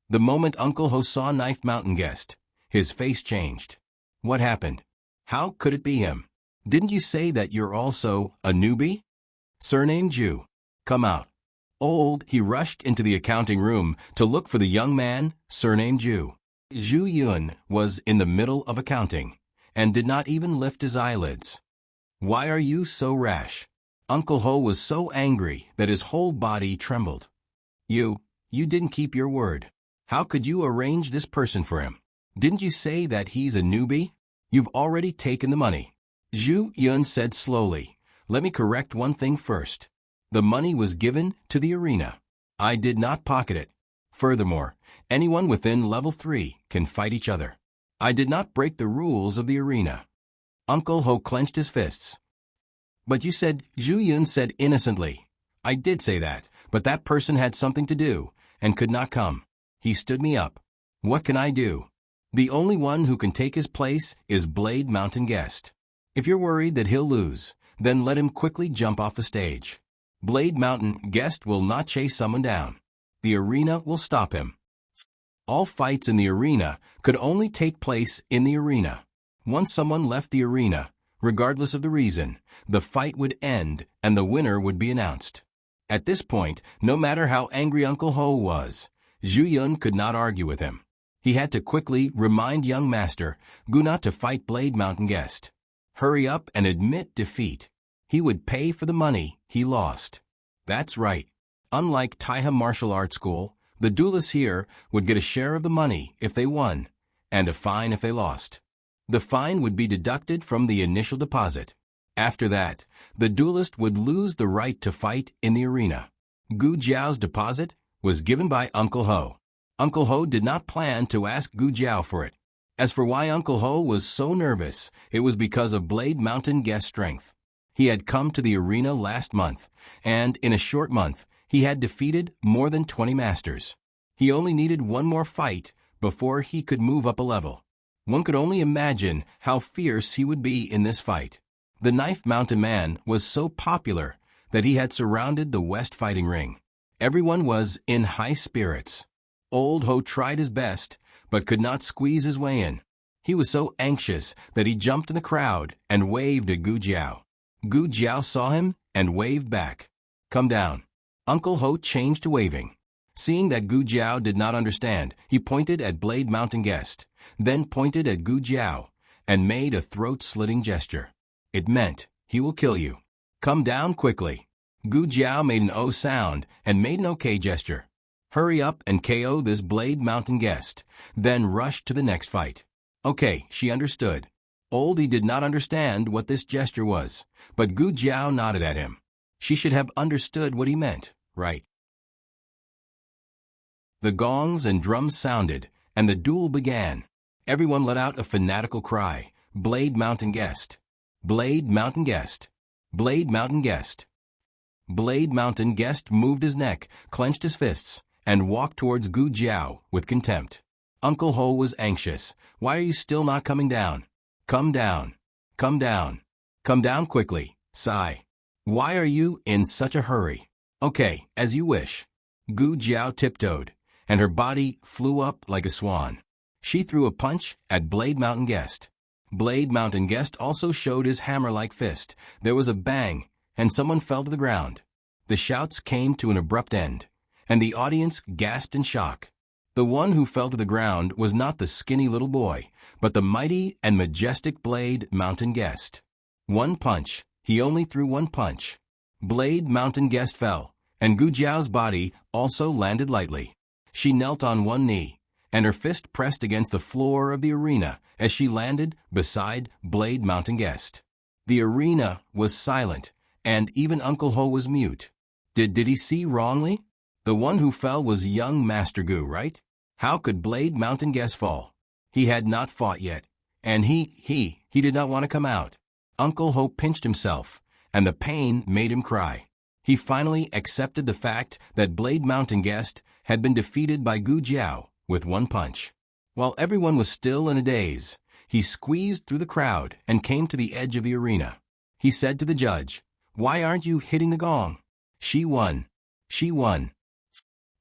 The moment Uncle Ho saw Knife Mountain guest, his face changed. What happened? How could it be him? Didn't you say that you're also a newbie? Surname Ju. Come out. Old, he rushed into the accounting room to look for the young man, surnamed Ju. Zhu Yun was in the middle of accounting, and did not even lift his eyelids. Why are you so rash? Uncle Ho was so angry that his whole body trembled. You didn't keep your word. How could you arrange this person for him? Didn't you say that he's a newbie? You've already taken the money. Zhu Yun said slowly, Let me correct one thing first. The money was given to the arena. I did not pocket it. Furthermore, anyone within Level 3 can fight each other. I did not break the rules of the arena. Uncle Ho clenched his fists. But you said, Zhu Yun said innocently. I did say that, but that person had something to do, and could not come. He stood me up. What can I do? The only one who can take his place is Blade Mountain Guest. If you're worried that he'll lose, then let him quickly jump off the stage. Blade Mountain Guest will not chase someone down. The arena will stop him. All fights in the arena could only take place in the arena. Once someone left the arena, regardless of the reason, the fight would end and the winner would be announced. At this point, no matter how angry Uncle Ho was, Zhu Yun could not argue with him. He had to quickly remind young master Gu not to fight Blade Mountain Guest. Hurry up and admit defeat. He would pay for the money he lost. That's right. Unlike Taiha Martial Arts School, the duelists here would get a share of the money if they won, and a fine if they lost. The fine would be deducted from the initial deposit. After that, the duelist would lose the right to fight in the arena. Gu Jiao's deposit was given by Uncle Ho. Uncle Ho did not plan to ask Gu Jiao for it. As for why Uncle Ho was so nervous, it was because of Blade Mountain Guest's strength. He had come to the arena last month, and in a short month, he had defeated more than 20 masters. He only needed one more fight before he could move up a level. One could only imagine how fierce he would be in this fight. The Knife Mountain Man was so popular that he had surrounded the West fighting ring. Everyone was in high spirits. Old Ho tried his best, but could not squeeze his way in. He was so anxious that he jumped in the crowd and waved at Gu Jiao. Gu Jiao saw him and waved back. Come down. Uncle Ho changed to waving. Seeing that Gu Jiao did not understand, he pointed at Blade Mountain Guest, then pointed at Gu Jiao, and made a throat-slitting gesture. It meant, he will kill you. Come down quickly. Gu Jiao made an O sound and made an OK gesture. Hurry up and KO this Blade Mountain Guest, then rush to the next fight. Okay, she understood. Oldie did not understand what this gesture was, but Gu Jiao nodded at him. She should have understood what he meant, right? The gongs and drums sounded, and the duel began. Everyone let out a fanatical cry, Blade Mountain Guest. Blade Mountain Guest. Blade Mountain Guest. Blade Mountain Guest moved his neck, clenched his fists, and walked towards Gu Jiao with contempt. Uncle Ho was anxious. Why are you still not coming down? Come down. Come down. Come down quickly. Sigh. Why are you in such a hurry? Okay, as you wish. Gu Jiao tiptoed, and her body flew up like a swan. She threw a punch at Blade Mountain Guest. Blade Mountain Guest also showed his hammer-like fist. There was a bang, and someone fell to the ground. The shouts came to an abrupt end, and the audience gasped in shock. The one who fell to the ground was not the skinny little boy, but the mighty and majestic Blade Mountain Guest. One punch. He only threw one punch. Blade Mountain Guest fell, and Gu Jiao's body also landed lightly. She knelt on one knee, and her fist pressed against the floor of the arena as she landed beside Blade Mountain Guest. The arena was silent, and even Uncle Ho was mute. Did he see wrongly? The one who fell was young Master Gu, right? How could Blade Mountain Guest fall? He had not fought yet, and he did not want to come out. Uncle Ho pinched himself, and the pain made him cry. He finally accepted the fact that Blade Mountain Guest had been defeated by Gu Jiao with one punch. While everyone was still in a daze, he squeezed through the crowd and came to the edge of the arena. He said to the judge, "Why aren't you hitting the gong? She won. She won."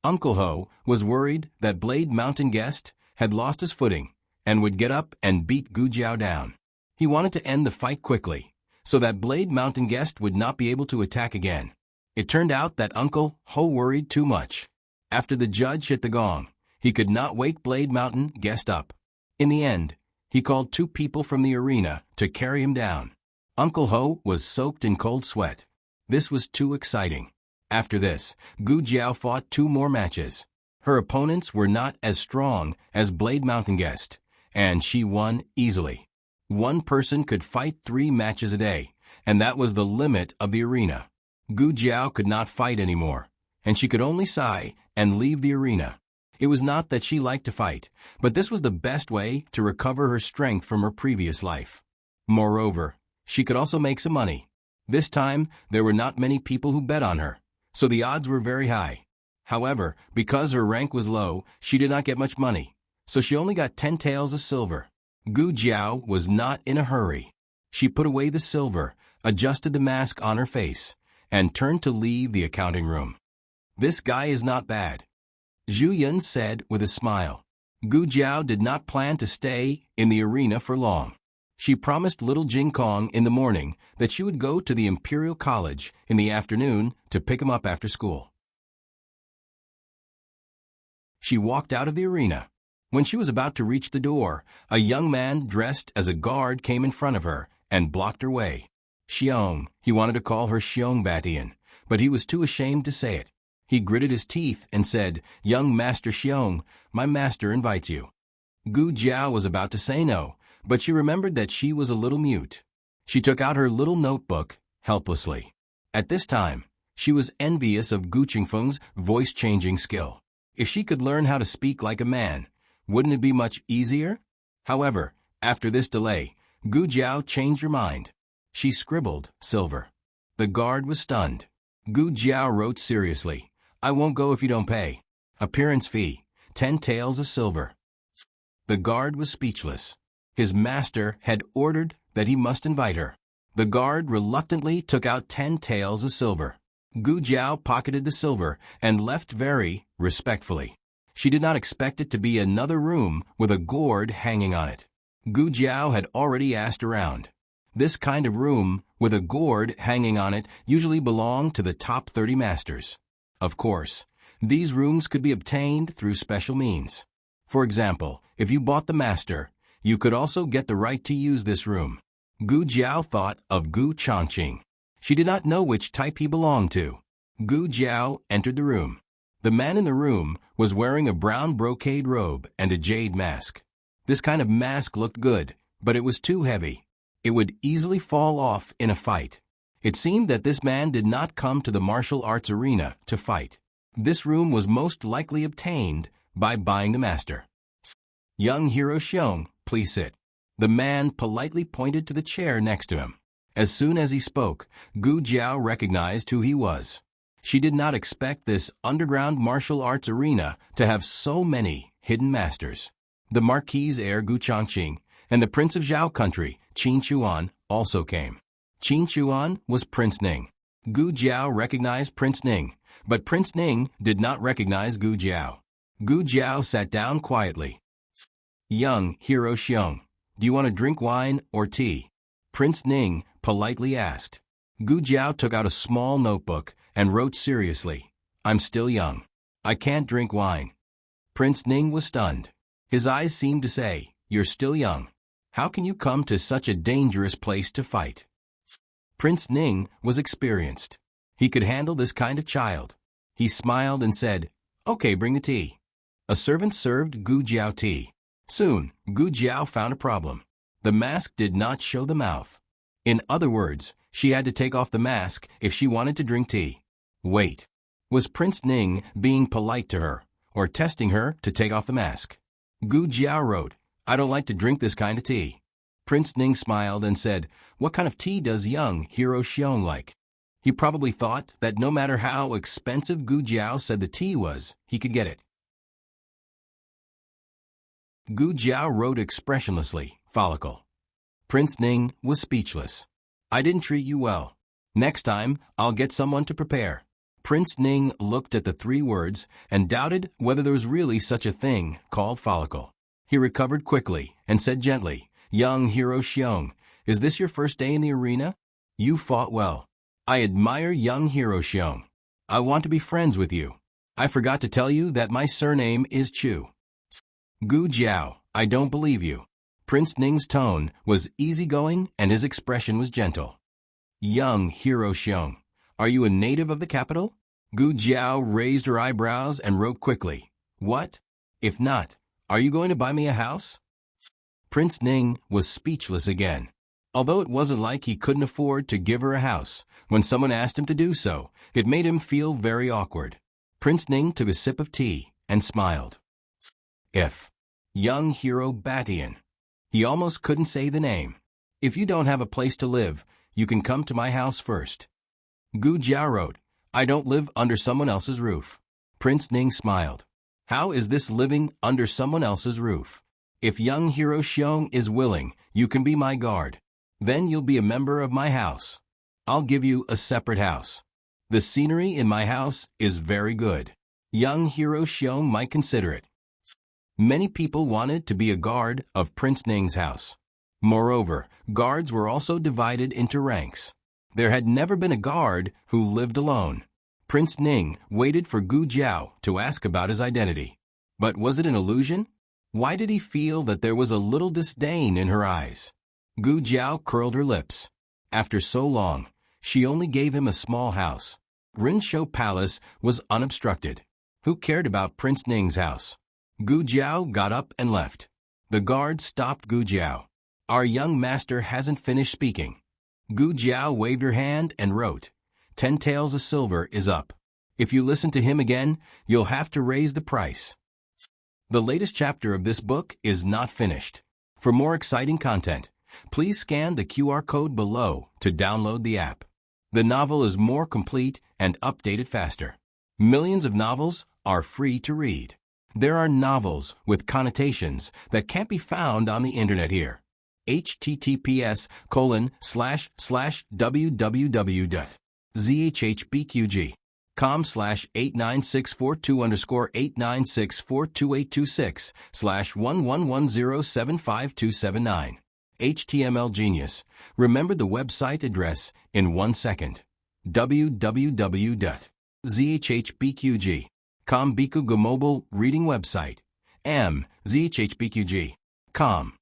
Uncle Ho was worried that Blade Mountain Guest had lost his footing and would get up and beat Gu Jiao down. He wanted to end the fight quickly, so that Blade Mountain Guest would not be able to attack again. It turned out that Uncle Ho worried too much. After the judge hit the gong, he could not wake Blade Mountain Guest up. In the end, he called 2 people from the arena to carry him down. Uncle Ho was soaked in cold sweat. This was too exciting. After this, Gu Jiao fought 2 more matches. Her opponents were not as strong as Blade Mountain Guest, and she won easily. One person could fight 3 matches a day, and that was the limit of the arena. Gu Jiao could not fight anymore, and she could only sigh and leave the arena. It was not that she liked to fight, but this was the best way to recover her strength from her previous life. Moreover, she could also make some money. This time, there were not many people who bet on her, so the odds were very high. However, because her rank was low, she did not get much money, so she only got 10 taels of silver. Gu Jiao was not in a hurry. She put away the silver, adjusted the mask on her face, and turned to leave the accounting room. "This guy is not bad," Zhu Yun said with a smile. Gu Jiao did not plan to stay in the arena for long. She promised little Jing Kong in the morning that she would go to the Imperial College in the afternoon to pick him up after school. She walked out of the arena. When she was about to reach the door, a young man dressed as a guard came in front of her and blocked her way. Xiong, he wanted to call her Xiong Batian, but he was too ashamed to say it. He gritted his teeth and said, "Young Master Xiong, my master invites you." Gu Jiao was about to say no, but she remembered that she was a little mute. She took out her little notebook helplessly. At this time, she was envious of Gu Qingfeng's voice-changing skill. If she could learn how to speak like a man, wouldn't it be much easier? However, after this delay, Gu Jiao changed her mind. She scribbled, "silver." The guard was stunned. Gu Jiao wrote seriously, "I won't go if you don't pay. Appearance fee, 10 taels of silver." The guard was speechless. His master had ordered that he must invite her. The guard reluctantly took out 10 taels of silver. Gu Jiao pocketed the silver and left very respectfully. She did not expect it to be another room with a gourd hanging on it. Gu Jiao had already asked around. This kind of room with a gourd hanging on it usually belonged to the top 30 masters. Of course, these rooms could be obtained through special means. For example, if you bought the master, you could also get the right to use this room. Gu Jiao thought of Gu Changqing. She did not know which type he belonged to. Gu Jiao entered the room. The man in the room was wearing a brown brocade robe and a jade mask. This kind of mask looked good, but it was too heavy. It would easily fall off in a fight. It seemed that this man did not come to the martial arts arena to fight. This room was most likely obtained by buying the master. "Young Hero Xiong, please sit." The man politely pointed to the chair next to him. As soon as he spoke, Gu Jiao recognized who he was. She did not expect this underground martial arts arena to have so many hidden masters. The Marquis heir Gu Chongqing and the Prince of Zhao country, Qin Chuan, also came. Qin Chuan was Prince Ning. Gu Jiao recognized Prince Ning, but Prince Ning did not recognize Gu Jiao. Gu Jiao sat down quietly. Young hero Xiong, do you want to drink wine or tea? Prince Ning politely asked. Gu Jiao took out a small notebook and wrote seriously, I'm still young. I can't drink wine. Prince Ning was stunned. His eyes seemed to say, you're still young. How can you come to such a dangerous place to fight? Prince Ning was experienced. He could handle this kind of child. He smiled and said, okay, bring the tea. A servant served Gu Jiao tea. Soon, Gu Jiao found a problem. The mask did not show the mouth. In other words, she had to take off the mask if she wanted to drink tea. Wait. Was Prince Ning being polite to her, or testing her to take off the mask? Gu Jiao wrote, I don't like to drink this kind of tea. Prince Ning smiled and said, what kind of tea does young hero Xiong like? He probably thought that no matter how expensive Gu Jiao said the tea was, he could get it. Gu Jiao wrote expressionlessly, follicle. Prince Ning was speechless. I didn't treat you well. Next time, I'll get someone to prepare. Prince Ning looked at the 3 words and doubted whether there was really such a thing called follicle. He recovered quickly and said gently, young hero Xiong, is this your first day in the arena? You fought well. I admire young hero Xiong. I want to be friends with you. I forgot to tell you that my surname is Chu. Gu Jiao, I don't believe you. Prince Ning's tone was easygoing and his expression was gentle. Young hero Xiong, are you a native of the capital? Gu Jiao raised her eyebrows and wrote quickly. What? If not, are you going to buy me a house? Prince Ning was speechless again. Although it wasn't like he couldn't afford to give her a house, when someone asked him to do so, it made him feel very awkward. Prince Ning took a sip of tea and smiled. If. Young hero Batian. He almost couldn't say the name. If you don't have a place to live, you can come to my house first. Gu Jiao wrote, I don't live under someone else's roof. Prince Ning smiled. How is this living under someone else's roof? If young hero Xiong is willing, you can be my guard. Then you'll be a member of my house. I'll give you a separate house. The scenery in my house is very good. Young hero Xiong might consider it. Many people wanted to be a guard of Prince Ning's house. Moreover, guards were also divided into ranks. There had never been a guard who lived alone. Prince Ning waited for Gu Jiao to ask about his identity. But was it an illusion? Why did he feel that there was a little disdain in her eyes? Gu Jiao curled her lips. After so long, she only gave him a small house. Rinshou Palace was unobstructed. Who cared about Prince Ning's house? Gu Jiao got up and left. The guard stopped Gu Jiao. Our young master hasn't finished speaking. Gu Jiao waved her hand and wrote, 10 taels of silver is up. If you listen to him again, you'll have to raise the price. The latest chapter of this book is not finished. For more exciting content, please scan the QR code below to download the app. The novel is more complete and updated faster. Millions of novels are free to read. There are novels with connotations that can't be found on the internet here. https://www.zhbqg.com/89642_8964286/111075279. HTML Genius. Remember the website address in 1 second. www.zhbqg.com Bikuga mobile reading website. zhbqg.com.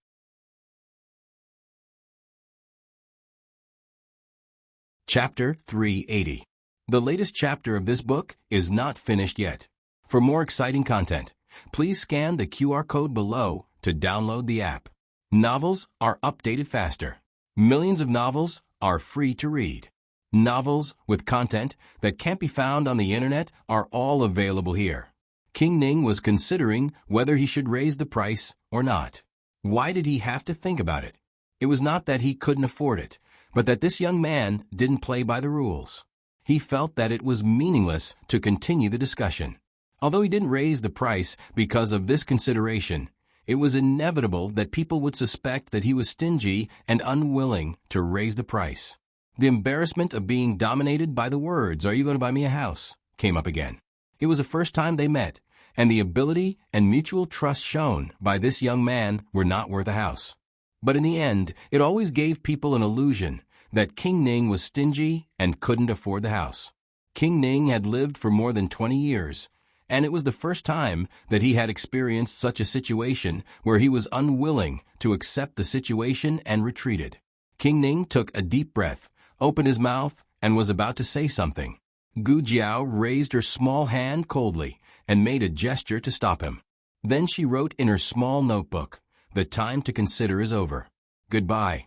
Chapter 380. The latest chapter of this book is not finished yet. For more exciting content, please scan the QR code below to download the app. Novels are updated faster. Millions of novels are free to read. Novels with content that can't be found on the internet are all available here. King Ning was considering whether he should raise the price or not. Why did he have to think about it? It was not that he couldn't afford it, but that this young man didn't play by the rules. He felt that it was meaningless to continue the discussion. Although he didn't raise the price because of this consideration, it was inevitable that people would suspect that he was stingy and unwilling to raise the price. The embarrassment of being dominated by the words, "Are you going to buy me a house?" came up again. It was the first time they met, and the ability and mutual trust shown by this young man were not worth a house. But in the end, it always gave people an illusion that King Ning was stingy and couldn't afford the house. King Ning had lived for more than 20 years, and it was the first time that he had experienced such a situation where he was unwilling to accept the situation and retreated. King Ning took a deep breath, opened his mouth, and was about to say something. Gu Jiao raised her small hand coldly and made a gesture to stop him. Then she wrote in her small notebook, "The time to consider is over. Goodbye."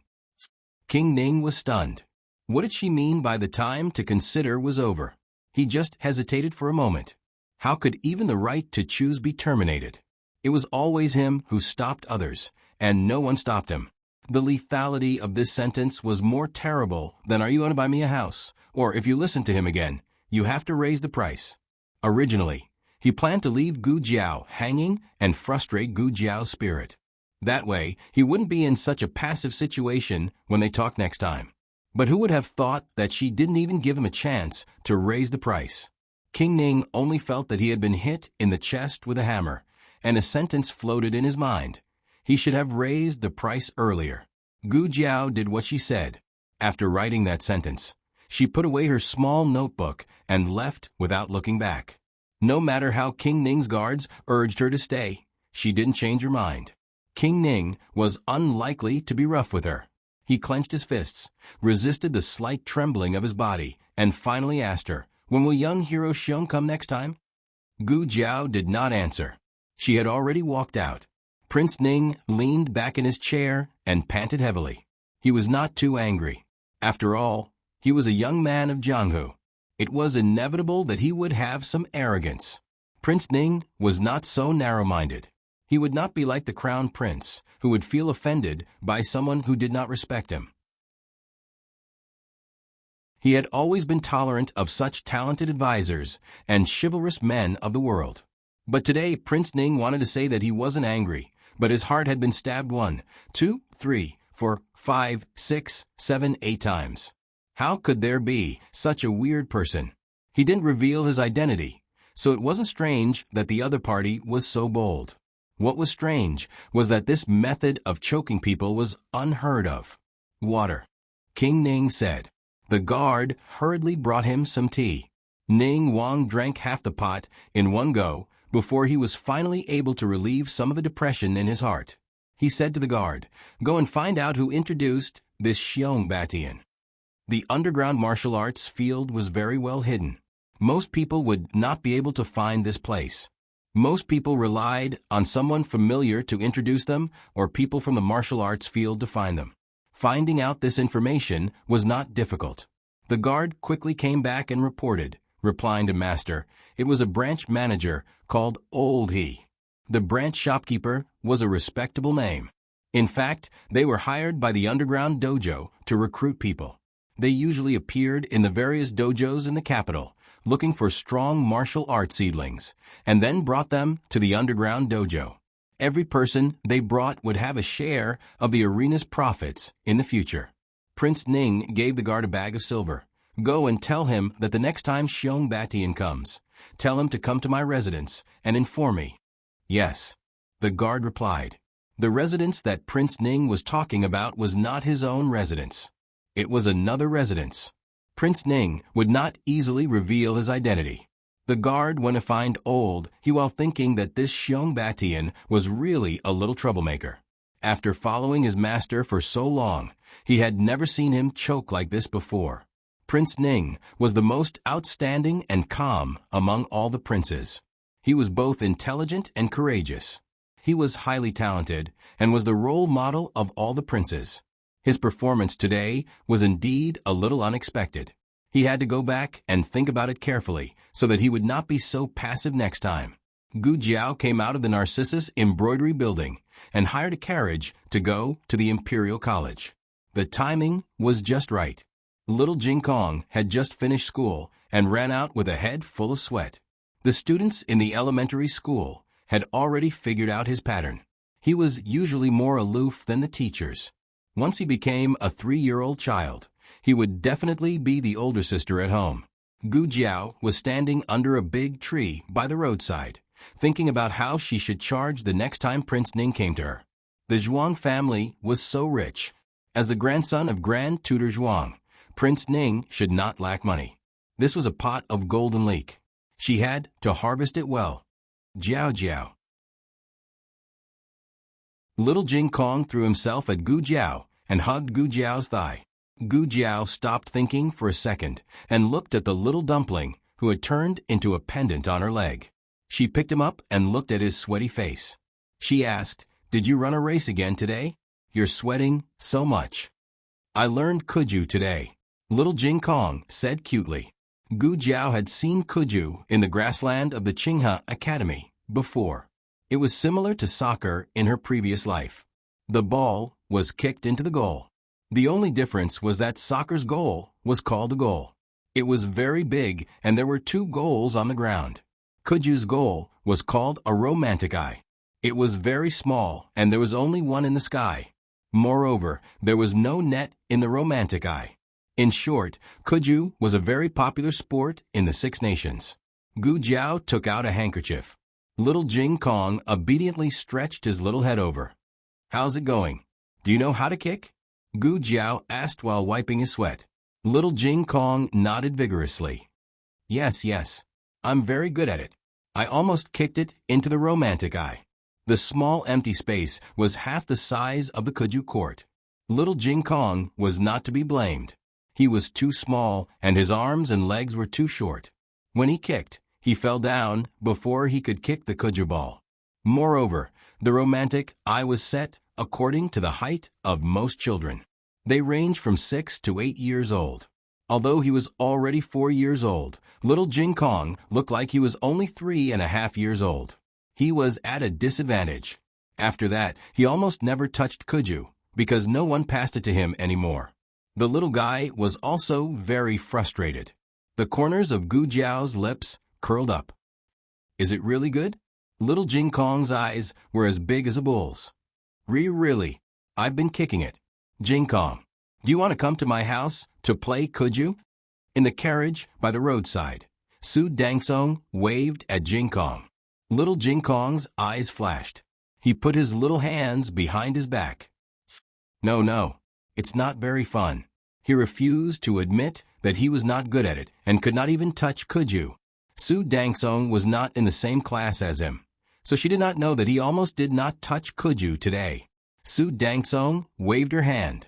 King Ning was stunned. What did she mean by the time to consider was over? He just hesitated for a moment. How could even the right to choose be terminated? It was always him who stopped others, and no one stopped him. The lethality of this sentence was more terrible than "Are you going to buy me a house?" or "If you listen to him again, you have to raise the price." Originally, he planned to leave Gu Jiao hanging and frustrate Gu Jiao's spirit. That way, he wouldn't be in such a passive situation when they talked next time. But who would have thought that she didn't even give him a chance to raise the price? King Ning only felt that he had been hit in the chest with a hammer, and a sentence floated in his mind. He should have raised the price earlier. Gu Jiao did what she said. After writing that sentence, she put away her small notebook and left without looking back. No matter how King Ning's guards urged her to stay, she didn't change her mind. King Ning was unlikely to be rough with her. He clenched his fists, resisted the slight trembling of his body, and finally asked her, "When will young hero Xiong come next time?" Gu Jiao did not answer. She had already walked out. Prince Ning leaned back in his chair and panted heavily. He was not too angry. After all, he was a young man of Jianghu. It was inevitable that he would have some arrogance. Prince Ning was not so narrow-minded. He would not be like the crown prince, who would feel offended by someone who did not respect him. He had always been tolerant of such talented advisors and chivalrous men of the world. But today Prince Ning wanted to say that he wasn't angry, but his heart had been stabbed 1, 2, 3, 4, 5, 6, 7, 8 times. How could there be such a weird person? He didn't reveal his identity, so it wasn't strange that the other party was so bold. What was strange was that this method of choking people was unheard of. "Water," King Ning said. The guard hurriedly brought him some tea. Ning Wang drank half the pot in one go before he was finally able to relieve some of the depression in his heart. He said to the guard, "Go and find out who introduced this Xiong Batian." The underground martial arts field was very well hidden. Most people would not be able to find this place. Most people relied on someone familiar to introduce them or people from the martial arts field to find them. Finding out this information was not difficult. The guard quickly came back and reported, replying to Master, it was a branch manager called Old He. The branch shopkeeper was a respectable name. In fact, they were hired by the underground dojo to recruit people. They usually appeared in the various dojos in the capital, looking for strong martial arts seedlings, and then brought them to the underground dojo. Every person they brought would have a share of the arena's profits in the future. Prince Ning gave the guard a bag of silver. "Go and tell him that the next time Xiong Batian comes, tell him to come to my residence and inform me." "Yes," the guard replied. The residence that Prince Ning was talking about was not his own residence. It was another residence. Prince Ning would not easily reveal his identity. The guard went to find Old He while thinking that this Xiong Batian was really a little troublemaker. After following his master for so long, he had never seen him choke like this before. Prince Ning was the most outstanding and calm among all the princes. He was both intelligent and courageous. He was highly talented and was the role model of all the princes. His performance today was indeed a little unexpected. He had to go back and think about it carefully so that he would not be so passive next time. Gu Jiao came out of the Narcissus Embroidery Building and hired a carriage to go to the Imperial College. The timing was just right. Little Jing Kong had just finished school and ran out with a head full of sweat. The students in the elementary school had already figured out his pattern. He was usually more aloof than the teachers. Once he became a 3-year-old child, he would definitely be the older sister at home. Gu Jiao was standing under a big tree by the roadside, thinking about how she should charge the next time Prince Ning came to her. The Zhuang family was so rich. As the grandson of Grand Tutor Zhuang, Prince Ning should not lack money. This was a pot of golden leek. She had to harvest it well. Jiao Jiao. Little Jing Kong threw himself at Gu Jiao and hugged Gu Jiao's thigh. Gu Jiao stopped thinking for a second and looked at the little dumpling who had turned into a pendant on her leg. She picked him up and looked at his sweaty face. She asked, "Did you run a race again today? You're sweating so much." "I learned Kuju today," Little Jing Kong said cutely. Gu Jiao had seen Kuju in the grassland of the Qinghe Academy before. It was similar to soccer in her previous life. The ball was kicked into the goal. The only difference was that soccer's goal was called a goal. It was very big and there were 2 goals on the ground. Kuju's goal was called a romantic eye. It was very small and there was only one in the sky. Moreover, there was no net in the romantic eye. In short, Kuju was a very popular sport in the 6 nations. Gu Jiao took out a handkerchief. Little Jing Kong obediently stretched his little head over. "How's it going? Do you know how to kick?" Gu Jiao asked while wiping his sweat. Little Jing Kong nodded vigorously. Yes, I'm very good at it. I almost kicked it into the romantic eye." The small empty space was half the size of the Kuju court. Little Jing Kong was not to be blamed. He was too small and his arms and legs were too short. When he kicked, he fell down before he could kick the Kuju ball. Moreover, the romantic eye was set according to the height of most children. They range from 6 to 8 years old. Although he was already 4 years old, Little Jing Kong looked like he was only 3.5 years old. He was at a disadvantage. After that, he almost never touched Kuju, because no one passed it to him anymore. The little guy was also very frustrated. The corners of Gu Jiao's lips curled up. "Is it really good?" Little Jing Kong's eyes were as big as a bull's. Really, I've been kicking it. Jing Kong, do you want to come to my house to play Kuju?" In the carriage by the roadside, Su Dangsong waved at Jing Kong. Little Jing Kong's eyes flashed. He put his little hands behind his back. No, it's not very fun. He refused to admit that he was not good at it and could not even touch Kuju. Su Dangsong was not in the same class as him, so she did not know that he almost did not touch Kuju today. Su Dangsong waved her hand.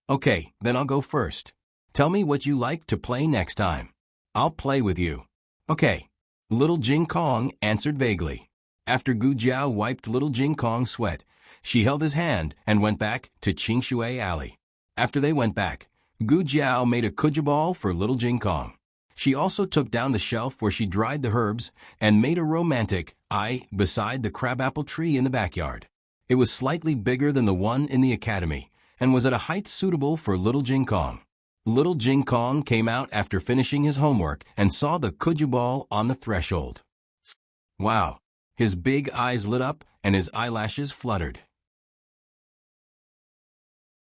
"Okay, then I'll go first. Tell me what you like to play next time. I'll play with you." "Okay," Little Jing Kong answered vaguely. After Gu Jiao wiped Little Jing Kong's sweat, she held his hand and went back to Qingshui Alley. After they went back, Gu Jiao made a Kuju ball for Little Jing Kong. She also took down the shelf where she dried the herbs and made a romantic eye beside the crabapple tree in the backyard. It was slightly bigger than the one in the academy and was at a height suitable for Little Jing Kong. Little Jing Kong came out after finishing his homework and saw the Kuju ball on the threshold. Wow! His big eyes lit up and his eyelashes fluttered.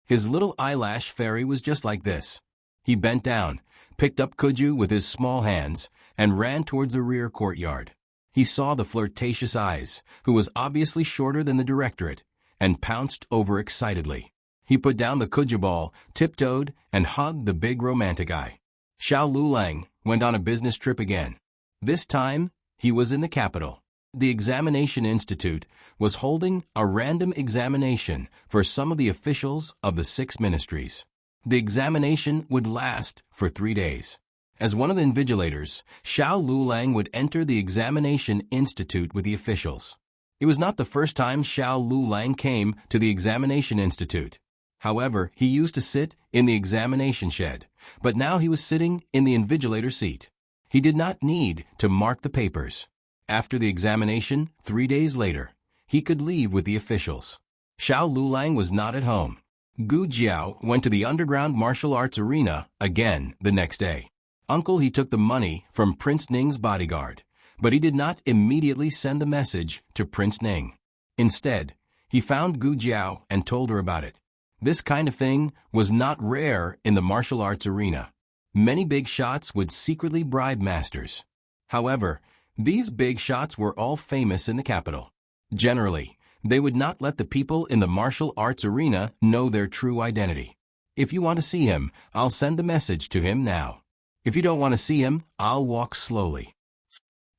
His little eyelash fairy was just like this. He bent down, picked up Kuju with his small hands, and ran towards the rear courtyard. He saw the flirtatious eyes, who was obviously shorter than the directorate, and pounced over excitedly. He put down the Kuju ball, tiptoed, and hugged the big romantic eye. Xiao Lulang went on a business trip again. This time, he was in the capital. The Examination Institute was holding a random examination for some of the officials of the 6 ministries. The examination would last for 3 days. As one of the invigilators, Xiao Lulang would enter the Examination Institute with the officials. It was not the first time Xiao Lulang came to the Examination Institute. However, he used to sit in the examination shed, but now he was sitting in the invigilator seat. He did not need to mark the papers. After the examination, 3 days later, he could leave with the officials. Xiao Lulang was not at home. Gu Jiao went to the underground martial arts arena again the next day. He took the money from Prince Ning's bodyguard, but he did not immediately send the message to Prince Ning. Instead, he found Gu Jiao and told her about it. This kind of thing was not rare in the martial arts arena. Many big shots would secretly bribe masters. However, these big shots were all famous in the capital. Generally, they would not let the people in the martial arts arena know their true identity. If you want to see him, I'll send the message to him now. If you don't want to see him, I'll walk slowly.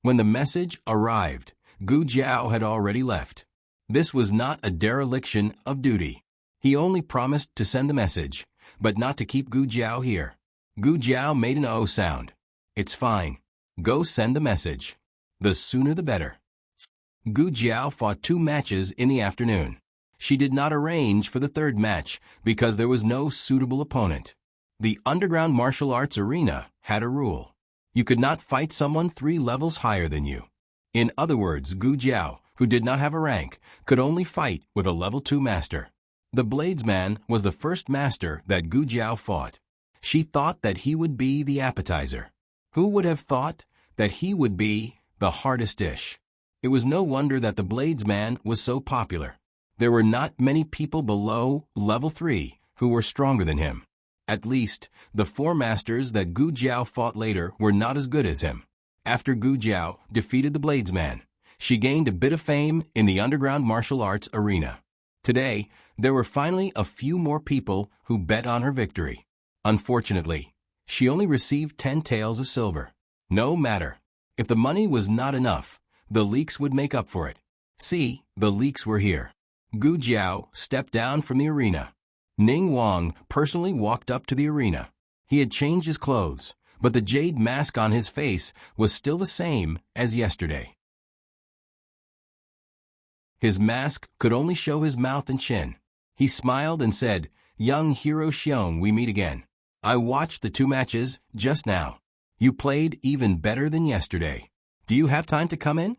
When the message arrived, Gu Jiao had already left. This was not a dereliction of duty. He only promised to send the message, but not to keep Gu Jiao here. Gu Jiao made an O sound. It's fine. Go send the message. The sooner the better. Gu Jiao fought 2 matches in the afternoon. She did not arrange for the 3rd match because there was no suitable opponent. The underground martial arts arena had a rule. You could not fight someone 3 levels higher than you. In other words, Gu Jiao, who did not have a rank, could only fight with a level 2 master. The Bladesman was the first master that Gu Jiao fought. She thought that he would be the appetizer. Who would have thought that he would be the hardest dish? It was no wonder that the Bladesman was so popular. There were not many people below level 3 who were stronger than him. At least, the 4 masters that Gu Jiao fought later were not as good as him. After Gu Jiao defeated the Bladesman, she gained a bit of fame in the underground martial arts arena. Today, there were finally a few more people who bet on her victory. Unfortunately, she only received 10 taels of silver. No matter. If the money was not enough, the leeks would make up for it. See, the leeks were here. Gu Jiao stepped down from the arena. Ning Wang personally walked up to the arena. He had changed his clothes, but the jade mask on his face was still the same as yesterday. His mask could only show his mouth and chin. He smiled and said, "Young Hero Xiong, we meet again. I watched the 2 matches just now. You played even better than yesterday. Do you have time to come in?"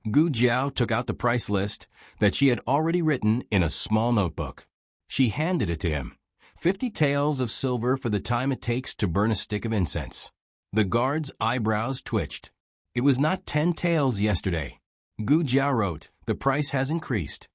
Gu Jiao took out the price list that she had already written in a small notebook. She handed it to him. 50 taels of silver for the time it takes to burn a stick of incense. The guard's eyebrows twitched. It was not 10 taels yesterday. Gu Jiao wrote, "The price has increased."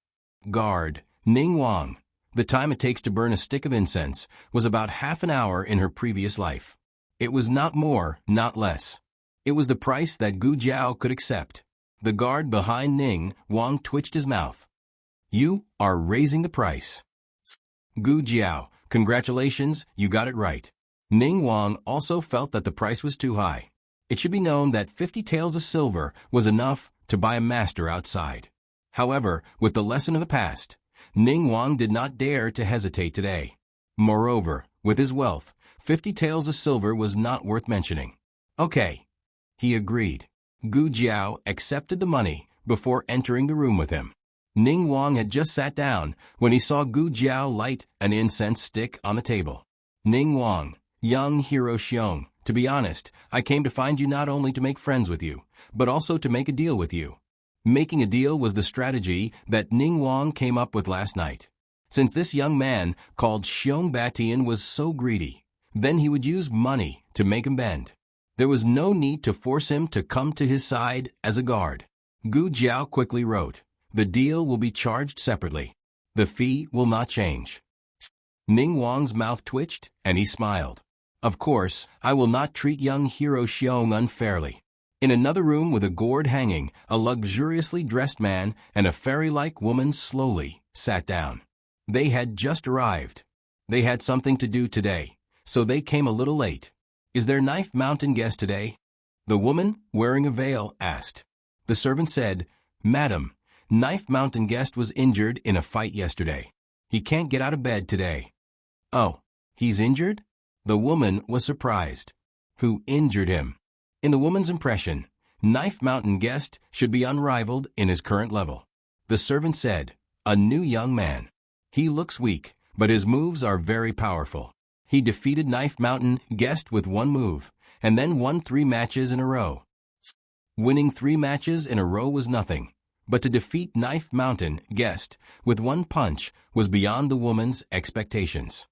Guard, Ning Wang. The time it takes to burn a stick of incense was about half an hour in her previous life. It was not more, not less. It was the price that Gu Jiao could accept. The guard behind Ning Wang twitched his mouth. "You are raising the price." Gu Jiao, congratulations, you got it right. Ning Wang also felt that the price was too high. It should be known that 50 taels of silver was enough to buy a master outside. However, with the lesson of the past, Ning Wang did not dare to hesitate today. Moreover, with his wealth, 50 taels of silver was not worth mentioning. Okay. He agreed. Gu Jiao accepted the money before entering the room with him. Ning Wang had just sat down when he saw Gu Jiao light an incense stick on the table. "Ning Wang, young Hero Xiong, to be honest, I came to find you not only to make friends with you, but also to make a deal with you." Making a deal was the strategy that Ning Wang came up with last night. Since this young man called Xiong Batian was so greedy, then he would use money to make him bend. There was no need to force him to come to his side as a guard. Gu Jiao quickly wrote, "The deal will be charged separately. The fee will not change." Ning Wang's mouth twitched, and he smiled. "Of course, I will not treat young Hero Xiong unfairly." In another room with a gourd hanging, a luxuriously dressed man and a fairy-like woman slowly sat down. They had just arrived. They had something to do today, so they came a little late. "Is there Knife Mountain guest today?" The woman, wearing a veil, asked. The servant said, "Madam, Knife Mountain guest was injured in a fight yesterday. He can't get out of bed today." "Oh, he's injured?" The woman was surprised. Who injured him? In the woman's impression, Knife Mountain guest should be unrivaled in his current level. The servant said, "A new young man. He looks weak, but his moves are very powerful. He defeated Knife Mountain guest with 1 move, and then won 3 matches in a row." Winning 3 matches in a row was nothing. But to defeat Knife Mountain, guest, with one punch, was beyond the woman's expectations.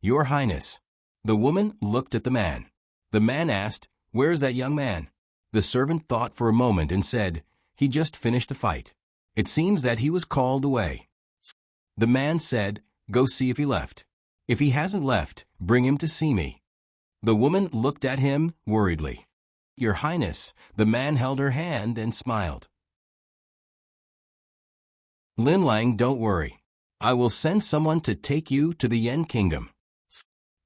"Your Highness." The woman looked at the man. The man asked, "Where's that young man?" The servant thought for a moment and said, "He just finished the fight. It seems that he was called away." The man said, "Go see if he left. If he hasn't left, bring him to see me." The woman looked at him worriedly. "Your Highness." The man held her hand and smiled. "Lin Lang, don't worry. I will send someone to take you to the Yen Kingdom."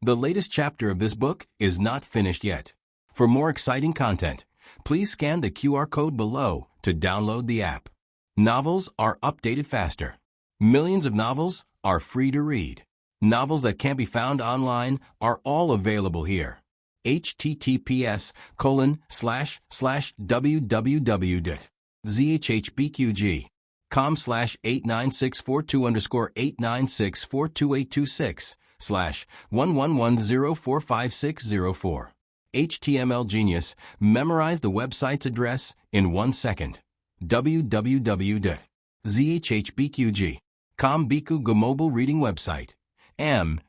The latest chapter of this book is not finished yet. For more exciting content, please scan the QR code below to download the app. Novels are updated faster. Millions of novels are free to read. Novels that can't be found online are all available here. https://www.zhbqg.com/89642_8964226/111045604. HTML Genius, memorize the website's address in 1 second. www.zhbqg.com Biku Go mobile reading website.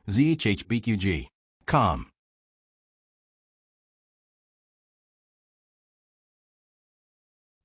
zhbqg.com.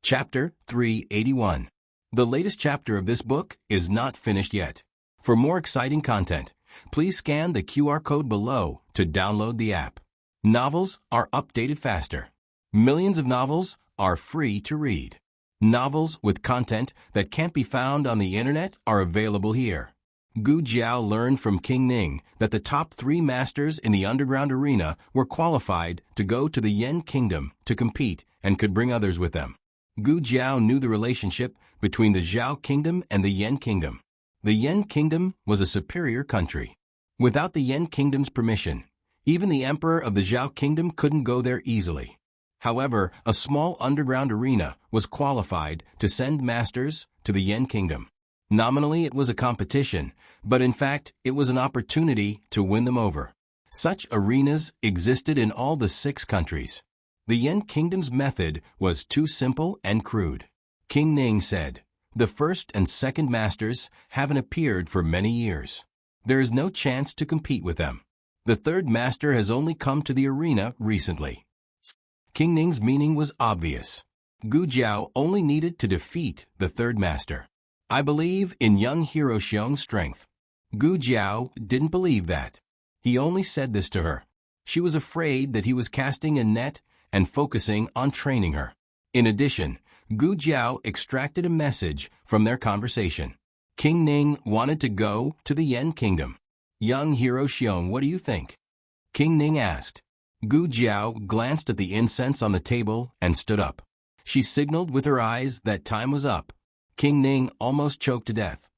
Chapter 381. The latest chapter of this book is not finished yet. For more exciting content, please scan the QR code below to download the app. Novels are updated faster. Millions of novels are free to read. Novels with content that can't be found on the internet are available here. Gu Jiao learned from King Ning that the top 3 masters in the underground arena were qualified to go to the Yen Kingdom to compete and could bring others with them. Gu Jiao knew the relationship between the Zhao Kingdom and the Yen Kingdom. The Yen Kingdom was a superior country. Without the Yen Kingdom's permission, even the emperor of the Zhao Kingdom couldn't go there easily. However, a small underground arena was qualified to send masters to the Yen Kingdom. Nominally, it was a competition, but in fact, it was an opportunity to win them over. Such arenas existed in all the 6 countries. The Yen Kingdom's method was too simple and crude. King Ning said, "The first and second masters haven't appeared for many years. There is no chance to compete with them. The third master has only come to the arena recently." King Ning's meaning was obvious. Gu Jiao only needed to defeat the third master. "I believe in young hero Xiong's strength." Gu Jiao didn't believe that. He only said this to her. She was afraid that he was casting a net and focusing on training her. In addition, Gu Jiao extracted a message from their conversation. King Ning wanted to go to the Yen Kingdom. "Young hero Xiong, what do you think?" King Ning asked. Gu Jiao glanced at the incense on the table and stood up. She signaled with her eyes that time was up. King Ning almost choked to death.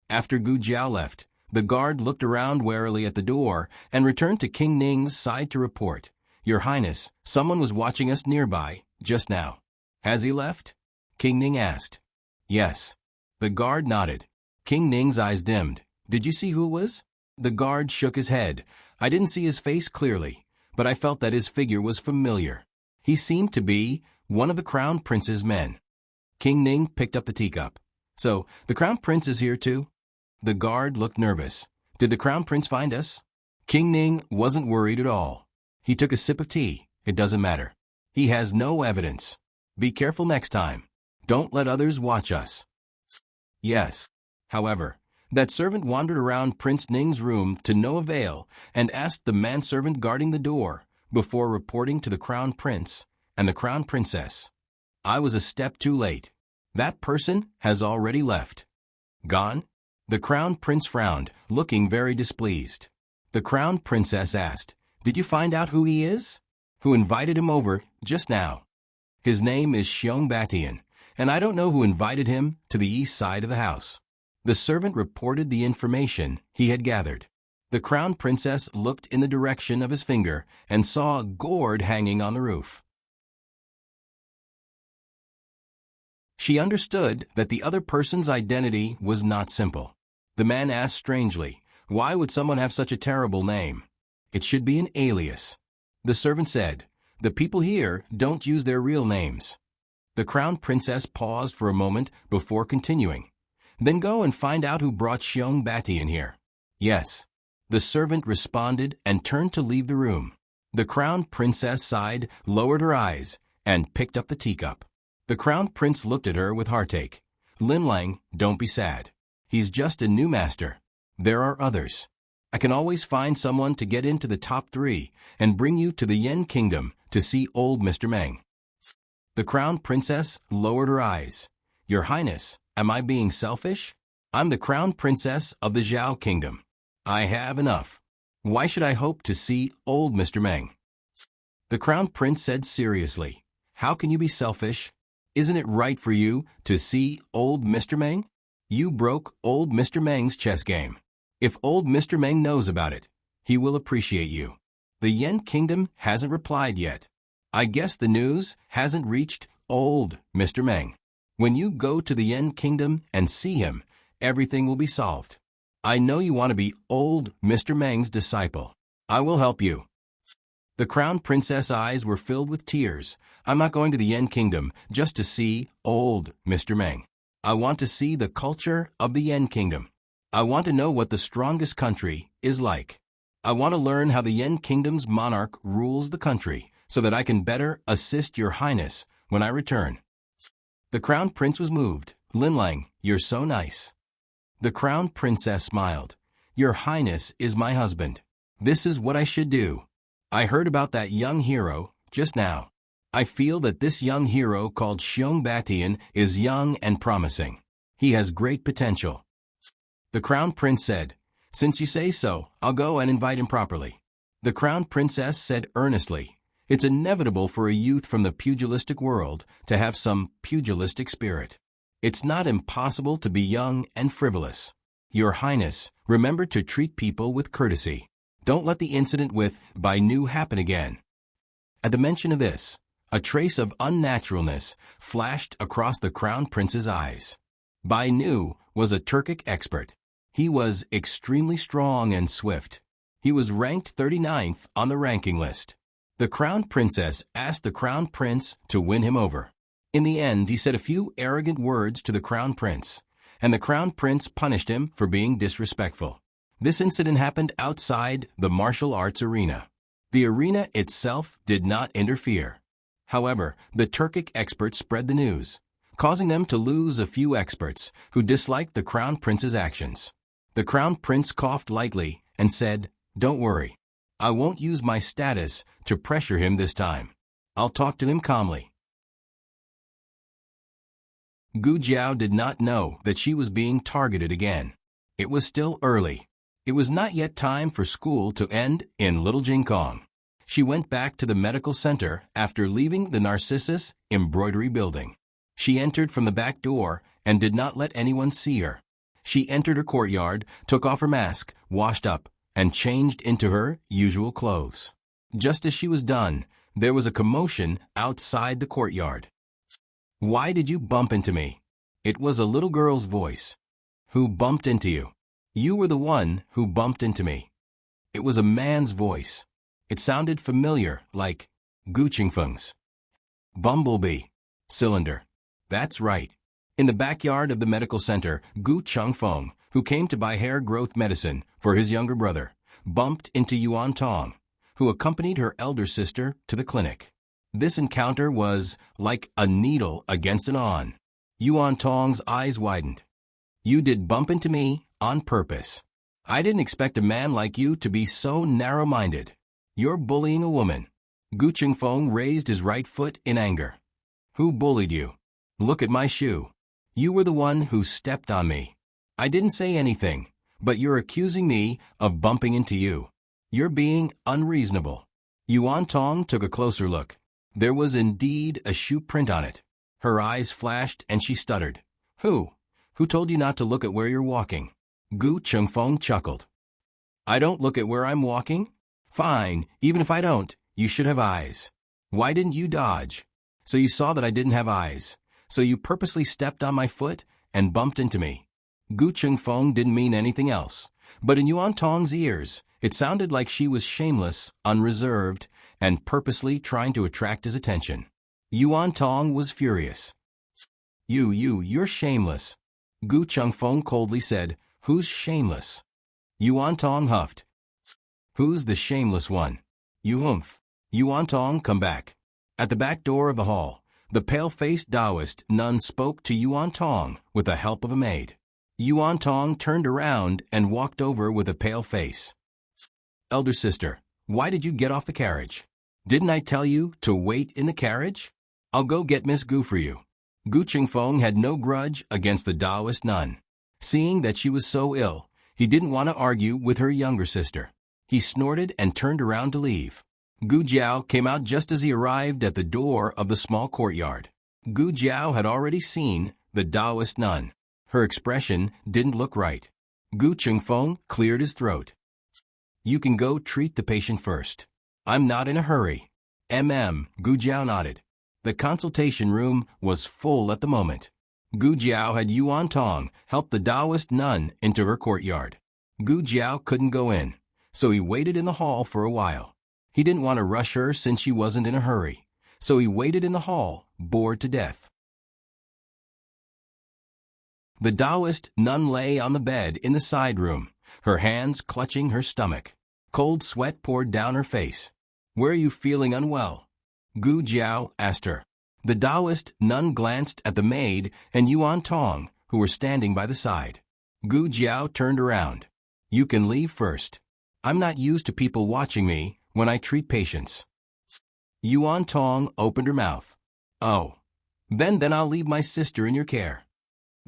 After Gu Jiao left, the guard looked around warily at the door and returned to King Ning's side to report, "Your Highness, someone was watching us nearby, just now." "Has he left?" King Ning asked. "Yes." The guard nodded. King Ning's eyes dimmed. "Did you see who it was?" The guard shook his head. "I didn't see his face clearly, but I felt that his figure was familiar. He seemed to be one of the Crown Prince's men." King Ning picked up the teacup. "So, the Crown Prince is here too?" The guard looked nervous. "Did the Crown Prince find us?" King Ning wasn't worried at all. He took a sip of tea. "It doesn't matter. He has no evidence. Be careful next time. Don't let others watch us." "Yes." However, that servant wandered around Prince Ning's room to no avail and asked the manservant guarding the door before reporting to the Crown Prince and the Crown Princess. "I was a step too late. That person has already left." "Gone?" The Crown Prince frowned, looking very displeased. The Crown Princess asked, "Did you find out who he is? Who invited him over just now?" "His name is Xiong Batian, and I don't know who invited him to the east side of the house." The servant reported the information he had gathered. The Crown Princess looked in the direction of his finger and saw a gourd hanging on the roof. She understood that the other person's identity was not simple. The man asked strangely, "Why would someone have such a terrible name? It should be an alias." The servant said, "The people here don't use their real names." The crown princess paused for a moment before continuing. Then go and find out who brought Xiong Bati in here. Yes. The servant responded and turned to leave the room. The crown princess sighed, lowered her eyes, and picked up the teacup. The crown prince looked at her with heartache. Lin Lang, don't be sad. He's just a new master. There are others. I can always find someone to get into the top 3 and bring you to the Yen Kingdom to see old Mr. Meng. The crown princess lowered her eyes. Your Highness, am I being selfish? I'm the crown princess of the Zhao Kingdom. I have enough. Why should I hope to see old Mr. Meng? The crown prince said seriously. How can you be selfish? Isn't it right for you to see old Mr. Meng? You broke old Mr. Meng's chess game. If old Mr. Meng knows about it, he will appreciate you. The Yen Kingdom hasn't replied yet. I guess the news hasn't reached old Mr. Meng. When you go to the Yen Kingdom and see him, everything will be solved. I know you want to be old Mr. Meng's disciple. I will help you. The crown princess' eyes were filled with tears. I'm not going to the Yen Kingdom just to see old Mr. Meng. I want to see the culture of the Yen Kingdom. I want to know what the strongest country is like. I want to learn how the Yen Kingdom's monarch rules the country so that I can better assist your Highness when I return. The crown prince was moved. Lin Lang, you're so nice. The crown princess smiled. Your Highness is my husband. This is what I should do. I heard about that young hero just now. I feel that this young hero called Xiong Batian is young and promising. He has great potential. The crown prince said, Since you say so, I'll go and invite him properly. The crown princess said earnestly, It's inevitable for a youth from the pugilistic world to have some pugilistic spirit. It's not impossible to be young and frivolous. Your Highness, remember to treat people with courtesy. Don't let the incident with Bai Nu happen again. At the mention of this, a trace of unnaturalness flashed across the crown prince's eyes. Bai Nu was a Turkic expert. He was extremely strong and swift. He was ranked 39th on the ranking list. The crown princess asked the crown prince to win him over. In the end, he said a few arrogant words to the crown prince, and the crown prince punished him for being disrespectful. This incident happened outside the martial arts arena. The arena itself did not interfere. However, the Turkic experts spread the news, causing them to lose a few experts who disliked the crown prince's actions. The crown prince coughed lightly and said, Don't worry. I won't use my status to pressure him this time. I'll talk to him calmly. Gu Jiao did not know that she was being targeted again. It was still early. It was not yet time for school to end in Little Jingkong. She went back to the medical center after leaving the Narcissus Embroidery Building. She entered from the back door and did not let anyone see her. She entered her courtyard, took off her mask, washed up, and changed into her usual clothes. Just as she was done, there was a commotion outside the courtyard. Why did you bump into me? It was a little girl's voice. Who bumped into you? You were the one who bumped into me. It was a man's voice. It sounded familiar, like Gu Qingfeng's. Bumblebee. Cylinder. That's right. In the backyard of the medical center, Gu Chengfeng, who came to buy hair growth medicine for his younger brother, bumped into Yuan Tong, who accompanied her elder sister to the clinic. This encounter was like a needle against an awn. Yuan Tong's eyes widened. You did bump into me on purpose. I didn't expect a man like you to be so narrow-minded. You're bullying a woman. Gu Qingfeng raised his right foot in anger. Who bullied you? Look at my shoe. You were the one who stepped on me. I didn't say anything, but you're accusing me of bumping into you. You're being unreasonable. Yuan Tong took a closer look. There was indeed a shoe print on it. Her eyes flashed and she stuttered. Who? Who told you not to look at where you're walking? Gu Chengfeng chuckled. I don't look at where I'm walking? Fine, even if I don't, you should have eyes. Why didn't you dodge? So you saw that I didn't have eyes. So you purposely stepped on my foot and bumped into me. Gu Chengfeng didn't mean anything else, but in Yuan Tong's ears, it sounded like she was shameless, unreserved, and purposely trying to attract his attention. Yuan Tong was furious. You're shameless. Gu Chengfeng coldly said, "Who's shameless?" Yuan Tong huffed. "Who's the shameless one?" "You humph." Yuan Tong, come back. At the back door of the hall, the pale-faced Taoist nun spoke to Yuan Tong with the help of a maid. Yuan Tong turned around and walked over with a pale face. "Elder sister, why did you get off the carriage? Didn't I tell you to wait in the carriage? I'll go get Miss Gu for you." Gu Chengfeng had no grudge against the Taoist nun. Seeing that she was so ill, he didn't want to argue with her younger sister. He snorted and turned around to leave. Gu Jiao came out just as he arrived at the door of the small courtyard. Gu Jiao had already seen the Taoist nun. Her expression didn't look right. Gu Chengfeng cleared his throat. "You can go treat the patient first. I'm not in a hurry." Gu Jiao nodded. The consultation room was full at the moment. Gu Jiao had Yuan Tong help the Taoist nun into her courtyard. Gu Jiao couldn't go in, so he waited in the hall for a while. He didn't want to rush her since she wasn't in a hurry, so he waited in the hall, bored to death. The Taoist nun lay on the bed in the side room, her hands clutching her stomach. Cold sweat poured down her face. "Where are you feeling unwell?" Gu Jiao asked her. The Taoist nun glanced at the maid and Yuan Tong, who were standing by the side. Gu Jiao turned around. "You can leave first. I'm not used to people watching me when I treat patients." Yuan Tong opened her mouth. "Oh. Then I'll leave my sister in your care."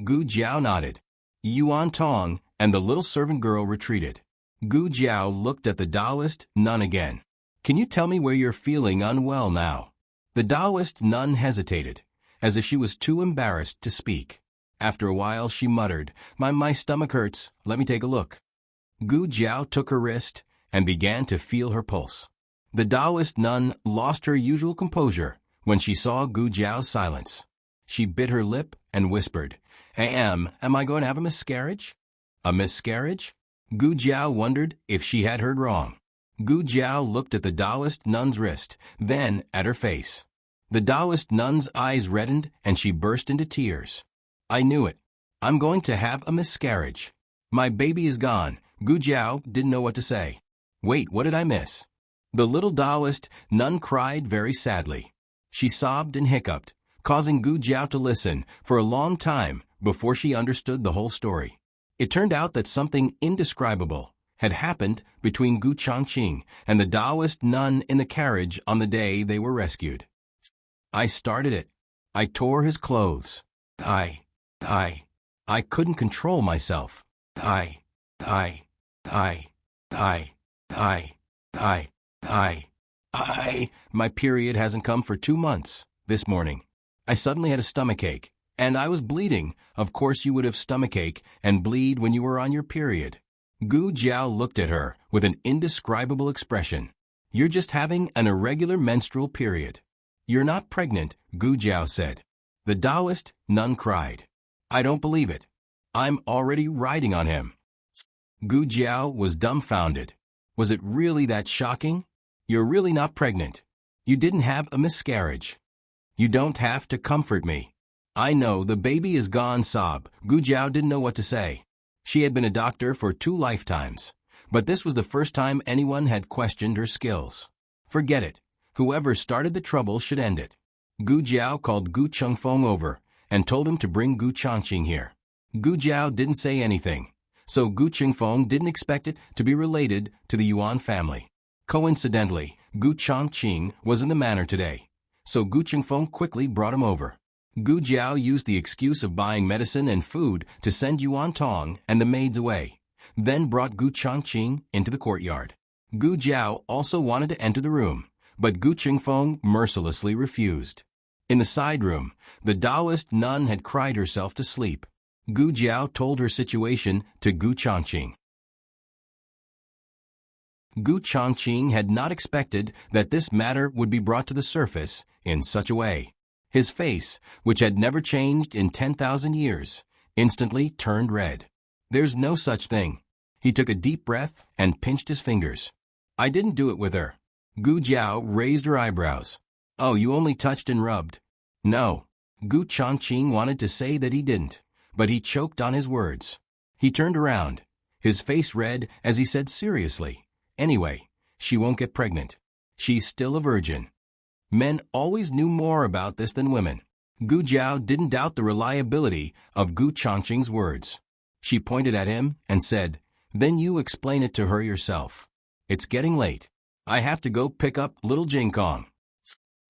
Gu Jiao nodded. Yuan Tong and the little servant girl retreated. Gu Jiao looked at the Taoist nun again. "Can you tell me where you're feeling unwell now?" The Taoist nun hesitated, as if she was too embarrassed to speak. After a while she muttered, My stomach hurts. Let me take a look." Gu Jiao took her wrist and began to feel her pulse. The Taoist nun lost her usual composure when she saw Gu Jiao's silence. She bit her lip and whispered, Am I going to have a miscarriage?" "A miscarriage?" Gu Jiao wondered if she had heard wrong. Gu Jiao looked at the Taoist nun's wrist, then at her face. The Taoist nun's eyes reddened and she burst into tears. "I knew it. I'm going to have a miscarriage. My baby is gone." Gu Jiao didn't know what to say. "Wait, what did I miss?" The little Taoist nun cried very sadly. She sobbed and hiccuped, causing Gu Jiao to listen for a long time before she understood the whole story. It turned out that something indescribable had happened between Gu Changqing and the Taoist nun in the carriage on the day they were rescued. "I started it. I tore his clothes. I couldn't control myself. My period hasn't come for 2 months. This morning, I suddenly had a stomachache, and I was bleeding. Of course you would have stomachache and bleed when you were on your period." Gu Jiao looked at her with an indescribable expression. "You're just having an irregular menstrual period. You're not pregnant," Gu Jiao said. The Taoist nun cried. "I don't believe it. I'm already riding on him." Gu Jiao was dumbfounded. Was it really that shocking? "You're really not pregnant. You didn't have a miscarriage. You don't have to comfort me. I know the baby is gone," sob. Gu Jiao didn't know what to say. She had been a doctor for 2 lifetimes, but this was the first time anyone had questioned her skills. Forget it. Whoever started the trouble should end it. Gu Jiao called Gu Chengfeng over and told him to bring Gu Changqing here. Gu Jiao didn't say anything, so Gu Chengfeng didn't expect it to be related to the Yuan family. Coincidentally, Gu Changqing was in the manor today, so Gu Chengfeng quickly brought him over. Gu Jiao used the excuse of buying medicine and food to send Yuan Tong and the maids away, then brought Gu Changqing into the courtyard. Gu Jiao also wanted to enter the room, but Gu Chengfeng mercilessly refused. In the side room, the Taoist nun had cried herself to sleep. Gu Jiao told her situation to Gu Changqing. Gu Changqing had not expected that this matter would be brought to the surface in such a way. His face, which had never changed in 10,000 years, instantly turned red. "There's no such thing." He took a deep breath and pinched his fingers. "I didn't do it with her." Gu Jiao raised her eyebrows. Oh, you only touched and rubbed. No. Gu Changqing wanted to say that he didn't, but he choked on his words. He turned around, his face red as he said seriously, "Anyway, she won't get pregnant. She's still a virgin." Men always knew more about this than women. Gu Jiao didn't doubt the reliability of Gu Changqing's words. She pointed at him and said, "Then you explain it to her yourself. It's getting late. I have to go pick up little Jingkong."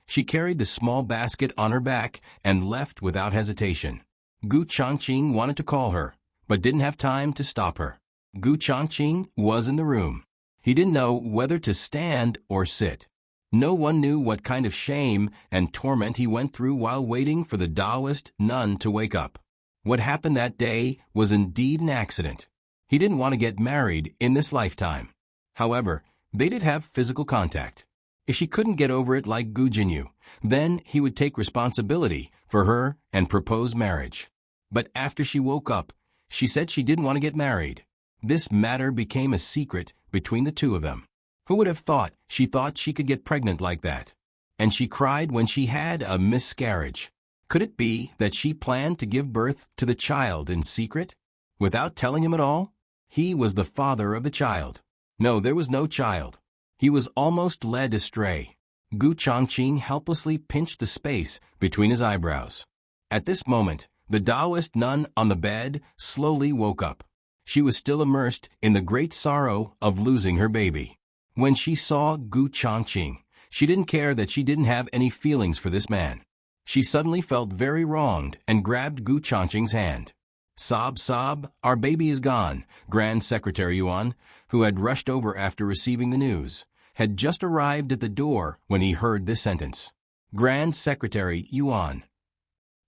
She carried the small basket on her back and left without hesitation. Gu Changqing wanted to call her, but didn't have time to stop her. Gu Changqing was in the room. He didn't know whether to stand or sit. No one knew what kind of shame and torment he went through while waiting for the Taoist nun to wake up. What happened that day was indeed an accident. He didn't want to get married in this lifetime. However, they did have physical contact. If she couldn't get over it like Gu Jinyu, then he would take responsibility for her and propose marriage. But after she woke up, she said she didn't want to get married. This matter became a secret between the two of them. Who would have thought she thought she could get pregnant like that? And she cried when she had a miscarriage. Could it be that she planned to give birth to the child in secret, without telling him at all? He was the father of the child. No, there was no child. He was almost led astray. Gu Changqing helplessly pinched the space between his eyebrows. At this moment, the Taoist nun on the bed slowly woke up. She was still immersed in the great sorrow of losing her baby. When she saw Gu Changqing, she didn't care that she didn't have any feelings for this man. She suddenly felt very wronged and grabbed Gu Changqing's hand. "Sob, sob, our baby is gone," Grand Secretary Yuan, who had rushed over after receiving the news, had just arrived at the door when he heard this sentence. Grand Secretary Yuan.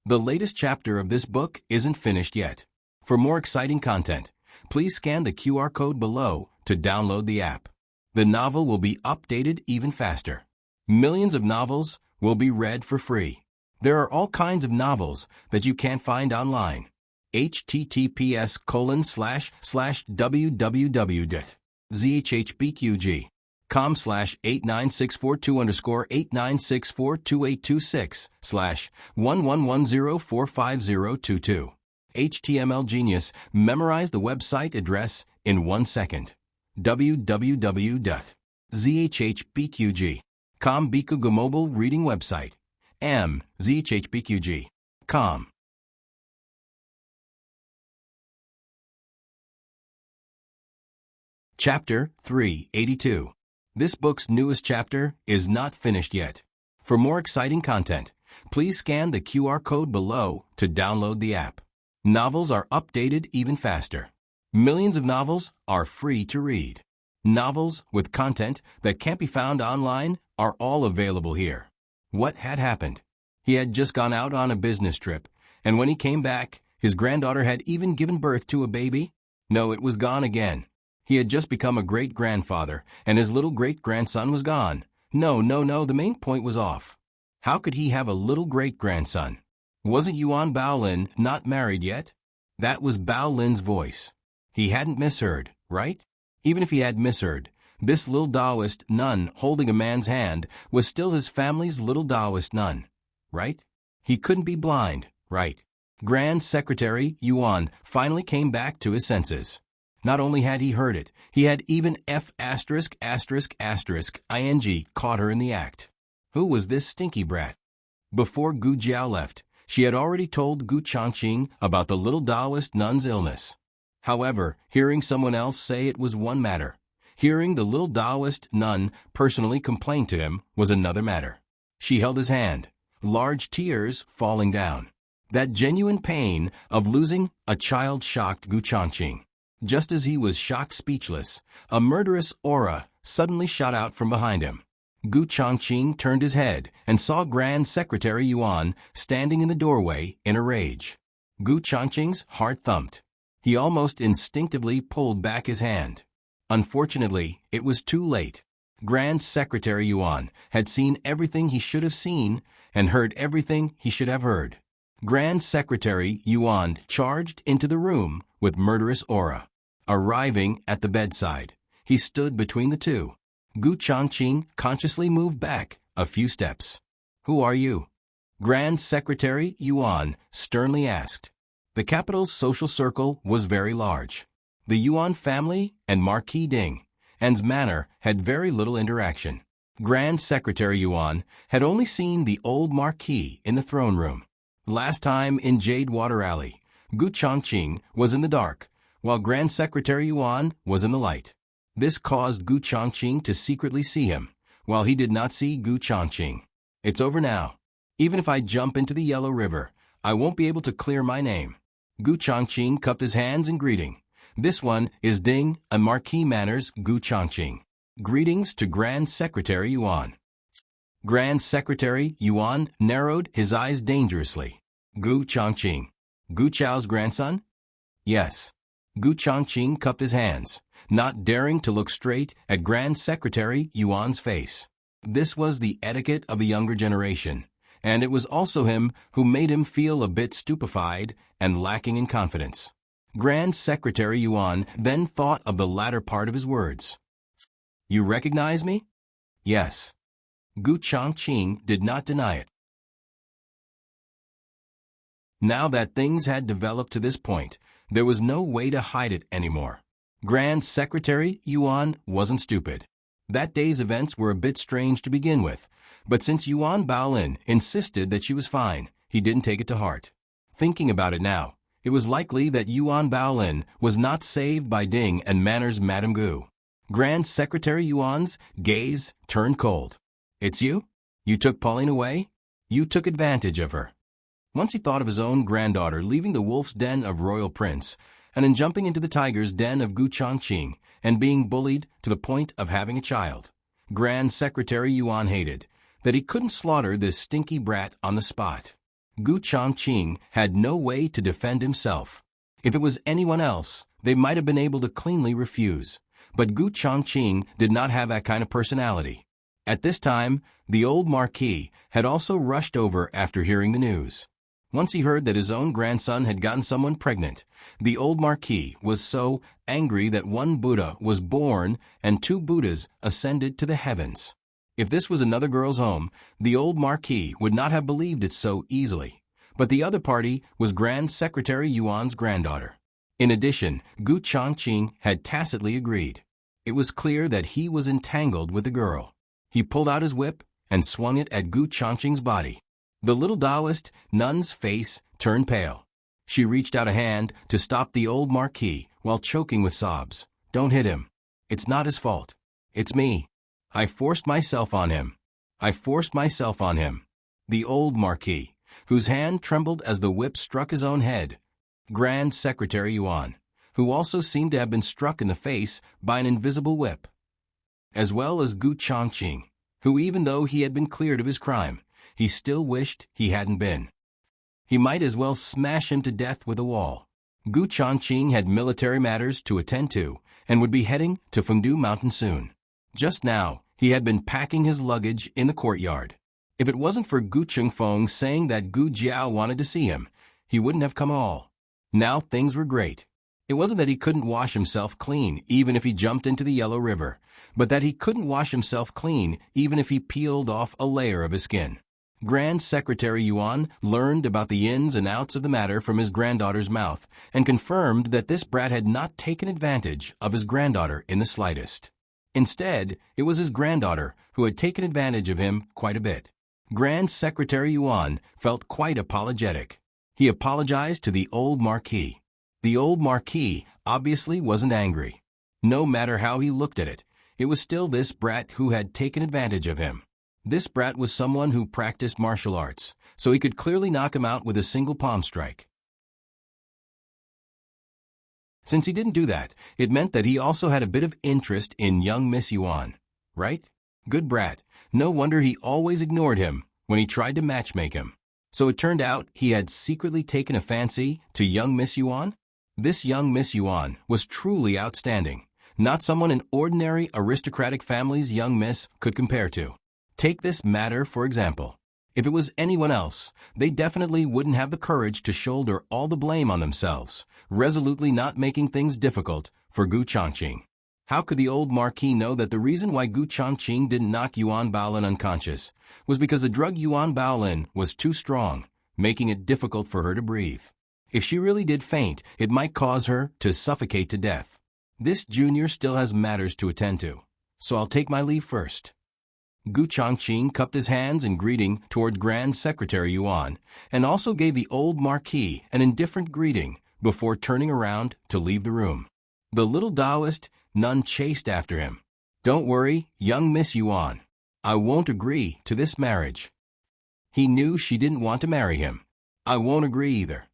The latest chapter of this book isn't finished yet. For more exciting content, please scan the QR code below to download the app. The novel will be updated even faster. Millions of novels will be read for free. There are all kinds of novels that you can't find online. https://www.zhbqg.com/8964_89642826/111045022. HTML Genius memorize the website address in 1 second. www.zhbqg.com Bikuga mobile reading website. zhbqg.com. Chapter 382. This book's newest chapter is not finished yet. For more exciting content, please scan the QR code below to download the app. Novels are updated even faster. Millions of novels are free to read. Novels with content that can't be found online are all available here. What had happened? He had just gone out on a business trip, and when he came back, his granddaughter had even given birth to a baby? No, it was gone again. He had just become a great-grandfather, and his little great-grandson was gone. No, the main point was off. How could he have a little great-grandson? Wasn't Yuan Baolin not married yet? That was Baolin's voice. He hadn't misheard, right? Even if he had misheard, this little Taoist nun holding a man's hand was still his family's little Taoist nun, right? He couldn't be blind, right? Grand Secretary Yuan finally came back to his senses. Not only had he heard it, he had even ing caught her in the act. Who was this stinky brat? Before Gu Jiao left, she had already told Gu Changqing about the little Taoist nun's illness. However, hearing someone else say it was one matter. Hearing the little Taoist nun personally complain to him was another matter. She held his hand, large tears falling down. That genuine pain of losing a child shocked Gu Changqing. Just as he was shocked speechless, a murderous aura suddenly shot out from behind him. Gu Changqing turned his head and saw Grand Secretary Yuan standing in the doorway in a rage. Gu Changqing's heart thumped. He almost instinctively pulled back his hand. Unfortunately, it was too late. Grand Secretary Yuan had seen everything he should have seen and heard everything he should have heard. Grand Secretary Yuan charged into the room with murderous aura. Arriving at the bedside, he stood between the two. Gu Changqing consciously moved back a few steps. Who are you? Grand Secretary Yuan sternly asked. The capital's social circle was very large. The Yuan family and Marquis Ding and's manor had very little interaction. Grand Secretary Yuan had only seen the old Marquis in the throne room. Last time in Jade Water Alley, Gu Chongqing was in the dark, while Grand Secretary Yuan was in the light. This caused Gu Chongqing to secretly see him, while he did not see Gu Chongqing. It's over now. Even if I jump into the Yellow River, I won't be able to clear my name. Gu Chongqing cupped his hands in greeting. This one is Ding, a Marquis Manor's Gu Chongqing. Greetings to Grand Secretary Yuan. Grand Secretary Yuan narrowed his eyes dangerously. Gu Chongqing. Gu Chao's grandson? Yes. Gu Chongqing cupped his hands, not daring to look straight at Grand Secretary Yuan's face. This was the etiquette of the younger generation, and it was also him who made him feel a bit stupefied and lacking in confidence. Grand Secretary Yuan then thought of the latter part of his words. You recognize me? Yes. Gu Chongqing did not deny it. Now that things had developed to this point, there was no way to hide it anymore. Grand Secretary Yuan wasn't stupid. That day's events were a bit strange to begin with, but since Yuan Baolin insisted that she was fine, he didn't take it to heart. Thinking about it now, it was likely that Yuan Baolin was not saved by Ding and Manor's Madame Gu. Grand Secretary Yuan's gaze turned cold. It's you? You took Pauline away? You took advantage of her. Once he thought of his own granddaughter leaving the wolf's den of Royal Prince and in jumping into the tiger's den of Gu Chongqing and being bullied to the point of having a child. Grand Secretary Yuan hated that he couldn't slaughter this stinky brat on the spot. Gu Chongqing had no way to defend himself. If it was anyone else, they might have been able to cleanly refuse. But Gu Chongqing did not have that kind of personality. At this time, the old Marquis had also rushed over after hearing the news. Once he heard that his own grandson had gotten someone pregnant, the old Marquis was so angry that one Buddha was born and 2 Buddhas ascended to the heavens. If this was another girl's home, the old Marquis would not have believed it so easily. But the other party was Grand Secretary Yuan's granddaughter. In addition, Gu Chongqing had tacitly agreed. It was clear that he was entangled with the girl. He pulled out his whip and swung it at Gu Chongqing's body. The little Taoist nun's face turned pale. She reached out a hand to stop the old Marquis while choking with sobs. Don't hit him. It's not his fault. It's me. I forced myself on him. I forced myself on him. The old Marquis, whose hand trembled as the whip struck his own head. Grand Secretary Yuan, who also seemed to have been struck in the face by an invisible whip. As well as Gu Chongqing, who even though he had been cleared of his crime, he still wished he hadn't been. He might as well smash him to death with a wall. Gu Chongqing had military matters to attend to and would be heading to Fengdu Mountain soon. Just now, he had been packing his luggage in the courtyard. If it wasn't for Gu Chengfeng saying that Gu Jiao wanted to see him, he wouldn't have come at all. Now things were great. It wasn't that he couldn't wash himself clean even if he jumped into the Yellow River, but that he couldn't wash himself clean even if he peeled off a layer of his skin. Grand Secretary Yuan learned about the ins and outs of the matter from his granddaughter's mouth and confirmed that this brat had not taken advantage of his granddaughter in the slightest. Instead, it was his granddaughter who had taken advantage of him quite a bit. Grand Secretary Yuan felt quite apologetic. He apologized to the old Marquis. The old Marquis obviously wasn't angry. No matter how he looked at it, it was still this brat who had taken advantage of him. This brat was someone who practiced martial arts, so he could clearly knock him out with a single palm strike. Since he didn't do that, it meant that he also had a bit of interest in young Miss Yuan. Right? Good brat. No wonder he always ignored him when he tried to matchmake him. So it turned out he had secretly taken a fancy to young Miss Yuan? This young Miss Yuan was truly outstanding. Not someone an ordinary aristocratic family's young miss could compare to. Take this matter for example. If it was anyone else, they definitely wouldn't have the courage to shoulder all the blame on themselves, resolutely not making things difficult for Gu Chongqing. How could the old Marquis know that the reason why Gu Chongqing didn't knock Yuan Baolin unconscious was because the drug Yuan Baolin was too strong, making it difficult for her to breathe. If she really did faint, it might cause her to suffocate to death. This junior still has matters to attend to, so I'll take my leave first. Gu Chongqing cupped his hands in greeting toward Grand Secretary Yuan, and also gave the old Marquis an indifferent greeting before turning around to leave the room. The little Taoist nun chased after him. Don't worry, young Miss Yuan. I won't agree to this marriage. He knew she didn't want to marry him. I won't agree either.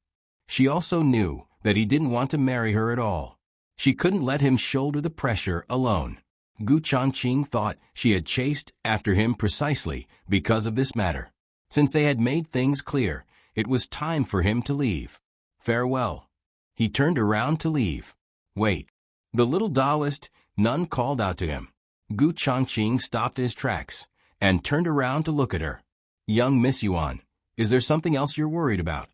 She also knew that he didn't want to marry her at all. She couldn't let him shoulder the pressure alone. Gu Chongqing thought she had chased after him precisely because of this matter. Since they had made things clear, it was time for him to leave. Farewell. He turned around to leave. Wait. The little Taoist nun called out to him. Gu Chongqing stopped in his tracks and turned around to look at her. Young Miss Yuan, is there something else you're worried about?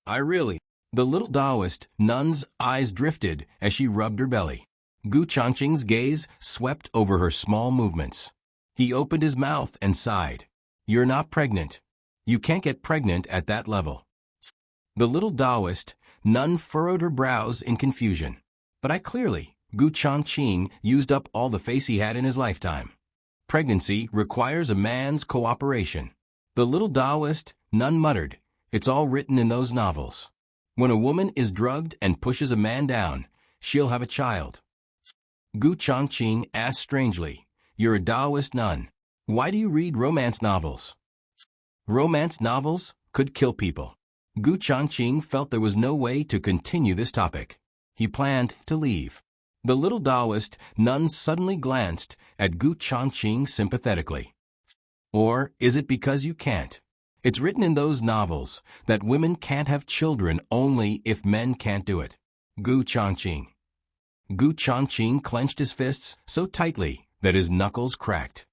I really. The little Taoist nun's eyes drifted as she rubbed her belly. Gu Chongqing's gaze swept over her small movements. He opened his mouth and sighed. You're not pregnant. You can't get pregnant at that level. The little Taoist nun furrowed her brows in confusion. But Gu Chongqing used up all the face he had in his lifetime. Pregnancy requires a man's cooperation. The little Taoist nun muttered, it's all written in those novels. When a woman is drugged and pushes a man down, she'll have a child. Gu Chongqing asked strangely, you're a Taoist nun. Why do you read romance novels? Romance novels could kill people. Gu Chongqing felt there was no way to continue this topic. He planned to leave. The little Taoist nun suddenly glanced at Gu Chongqing sympathetically. Or is it because you can't? It's written in those novels that women can't have children only if men can't do it. Gu Chongqing. Gu Chongqing clenched his fists so tightly that his knuckles cracked.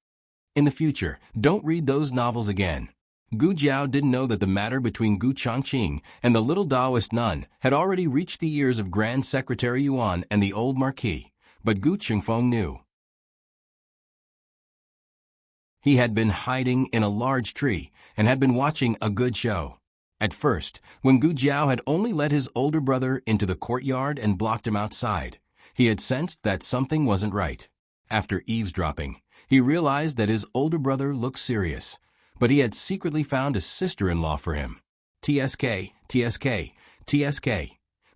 In the future, don't read those novels again. Gu Jiao didn't know that the matter between Gu Chongqing and the little Taoist nun had already reached the ears of Grand Secretary Yuan and the old Marquis, but Gu Chengfeng knew. He had been hiding in a large tree and had been watching a good show. At first, when Gu Jiao had only let his older brother into the courtyard and blocked him outside, he had sensed that something wasn't right. After eavesdropping, he realized that his older brother looked serious, but he had secretly found a sister-in-law for him. TSK, TSK, TSK.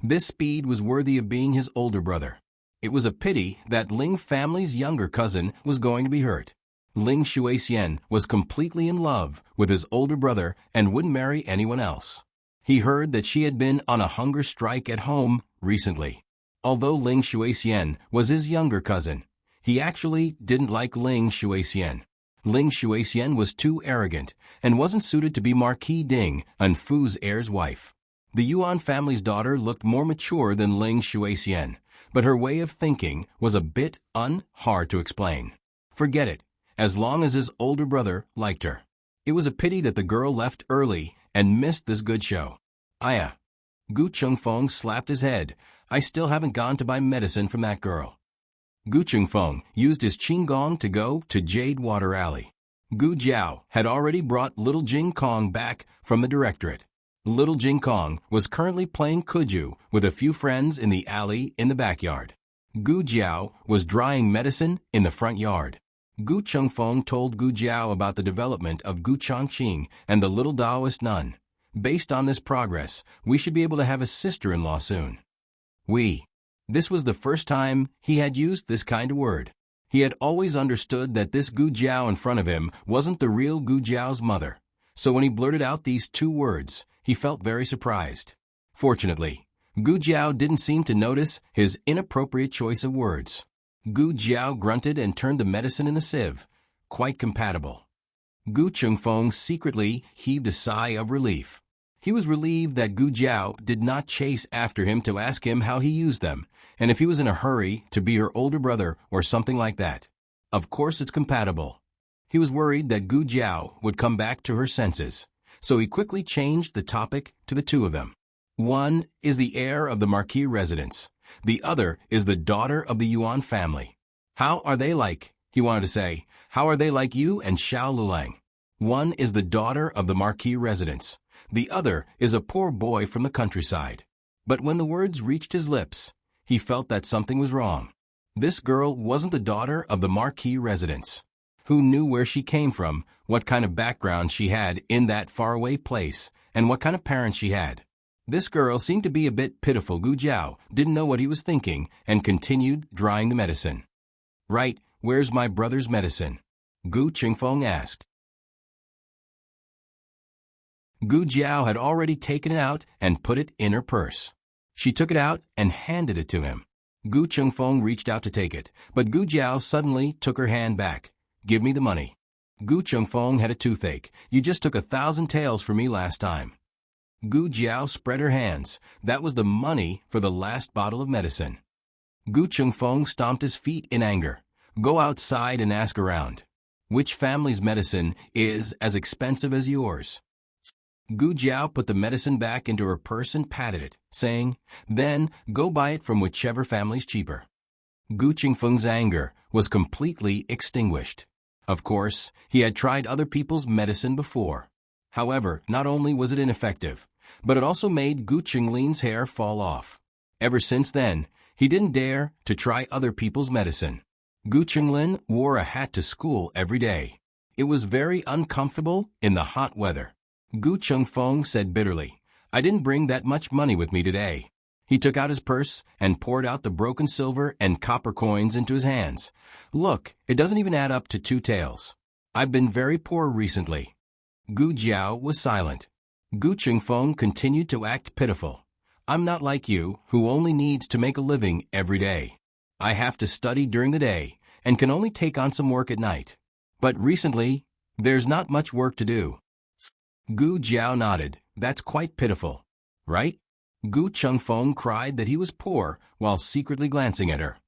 This speed was worthy of being his older brother. It was a pity that Ling family's younger cousin was going to be hurt. Ling Shuixian was completely in love with his older brother and wouldn't marry anyone else. He heard that she had been on a hunger strike at home recently. Although Ling Shuixian was his younger cousin, he actually didn't like Ling Shuixian. Ling Shuixian was too arrogant and wasn't suited to be Marquis Ding, An Fu's heir's wife. The Yuan family's daughter looked more mature than Ling Shuixian, but her way of thinking was a bit hard to explain. Forget it. As long as his older brother liked her. It was a pity that the girl left early and missed this good show. Aya. Gu Chengfeng slapped his head. I still haven't gone to buy medicine from that girl. Gu Chengfeng used his qinggong to go to Jade Water Alley. Gu Jiao had already brought little Jing Kong back from the directorate. Little Jing Kong was currently playing kuju with a few friends in the alley in the backyard. Gu Jiao was drying medicine in the front yard. Gu Chengfeng told Gu Jiao about the development of Gu Chongqing and the little Taoist nun. Based on this progress, we should be able to have a sister-in-law soon. This was the first time he had used this kind of word. He had always understood that this Gu Jiao in front of him wasn't the real Gu Jiao's mother. So when he blurted out these two words, he felt very surprised. Fortunately, Gu Jiao didn't seem to notice his inappropriate choice of words. Gu Jiao grunted and turned the medicine in the sieve. Quite compatible. Gu Chengfeng secretly heaved a sigh of relief. He was relieved that Gu Jiao did not chase after him to ask him how he used them, and if he was in a hurry to be her older brother or something like that. Of course it's compatible. He was worried that Gu Jiao would come back to her senses, so he quickly changed the topic to the two of them. One is the heir of the marquis residence. The other is the daughter of the Yuan family. How are they like, he wanted to say, how are they like you and Xiao Lulang? One is the daughter of the marquis residence. The other is a poor boy from the countryside. But when the words reached his lips, he felt that something was wrong. This girl wasn't the daughter of the marquis residence. Who knew where she came from, what kind of background she had in that faraway place, and what kind of parents she had? This girl seemed to be a bit pitiful. Gu Jiao didn't know what he was thinking and continued drying the medicine. Right, where's my brother's medicine? Gu Qingfeng asked. Gu Jiao had already taken it out and put it in her purse. She took it out and handed it to him. Gu Qingfeng reached out to take it, but Gu Jiao suddenly took her hand back. Give me the money. Gu Qingfeng had a toothache. You just took 1,000 taels from me last time. Gu Jiao spread her hands. That was the money for the last bottle of medicine. Gu Qingfeng stomped his feet in anger. Go outside and ask around. Which family's medicine is as expensive as yours? Gu Jiao put the medicine back into her purse and patted it, saying, then go buy it from whichever family's cheaper. Gu Qingfeng's anger was completely extinguished. Of course, he had tried other people's medicine before. However, not only was it ineffective, but it also made Gu Qinglin's hair fall off. Ever since then, he didn't dare to try other people's medicine. Gu Qinglin wore a hat to school every day. It was very uncomfortable in the hot weather. Gu Qingfeng said bitterly, I didn't bring that much money with me today. He took out his purse and poured out the broken silver and copper coins into his hands. Look, it doesn't even add up to 2 taels. I've been very poor recently. Gu Jiao was silent. Gu Qingfeng continued to act pitiful. I'm not like you, who only needs to make a living every day. I have to study during the day and can only take on some work at night. But recently, there's not much work to do. Gu Jiao nodded. That's quite pitiful, right? Gu Qingfeng cried that he was poor while secretly glancing at her.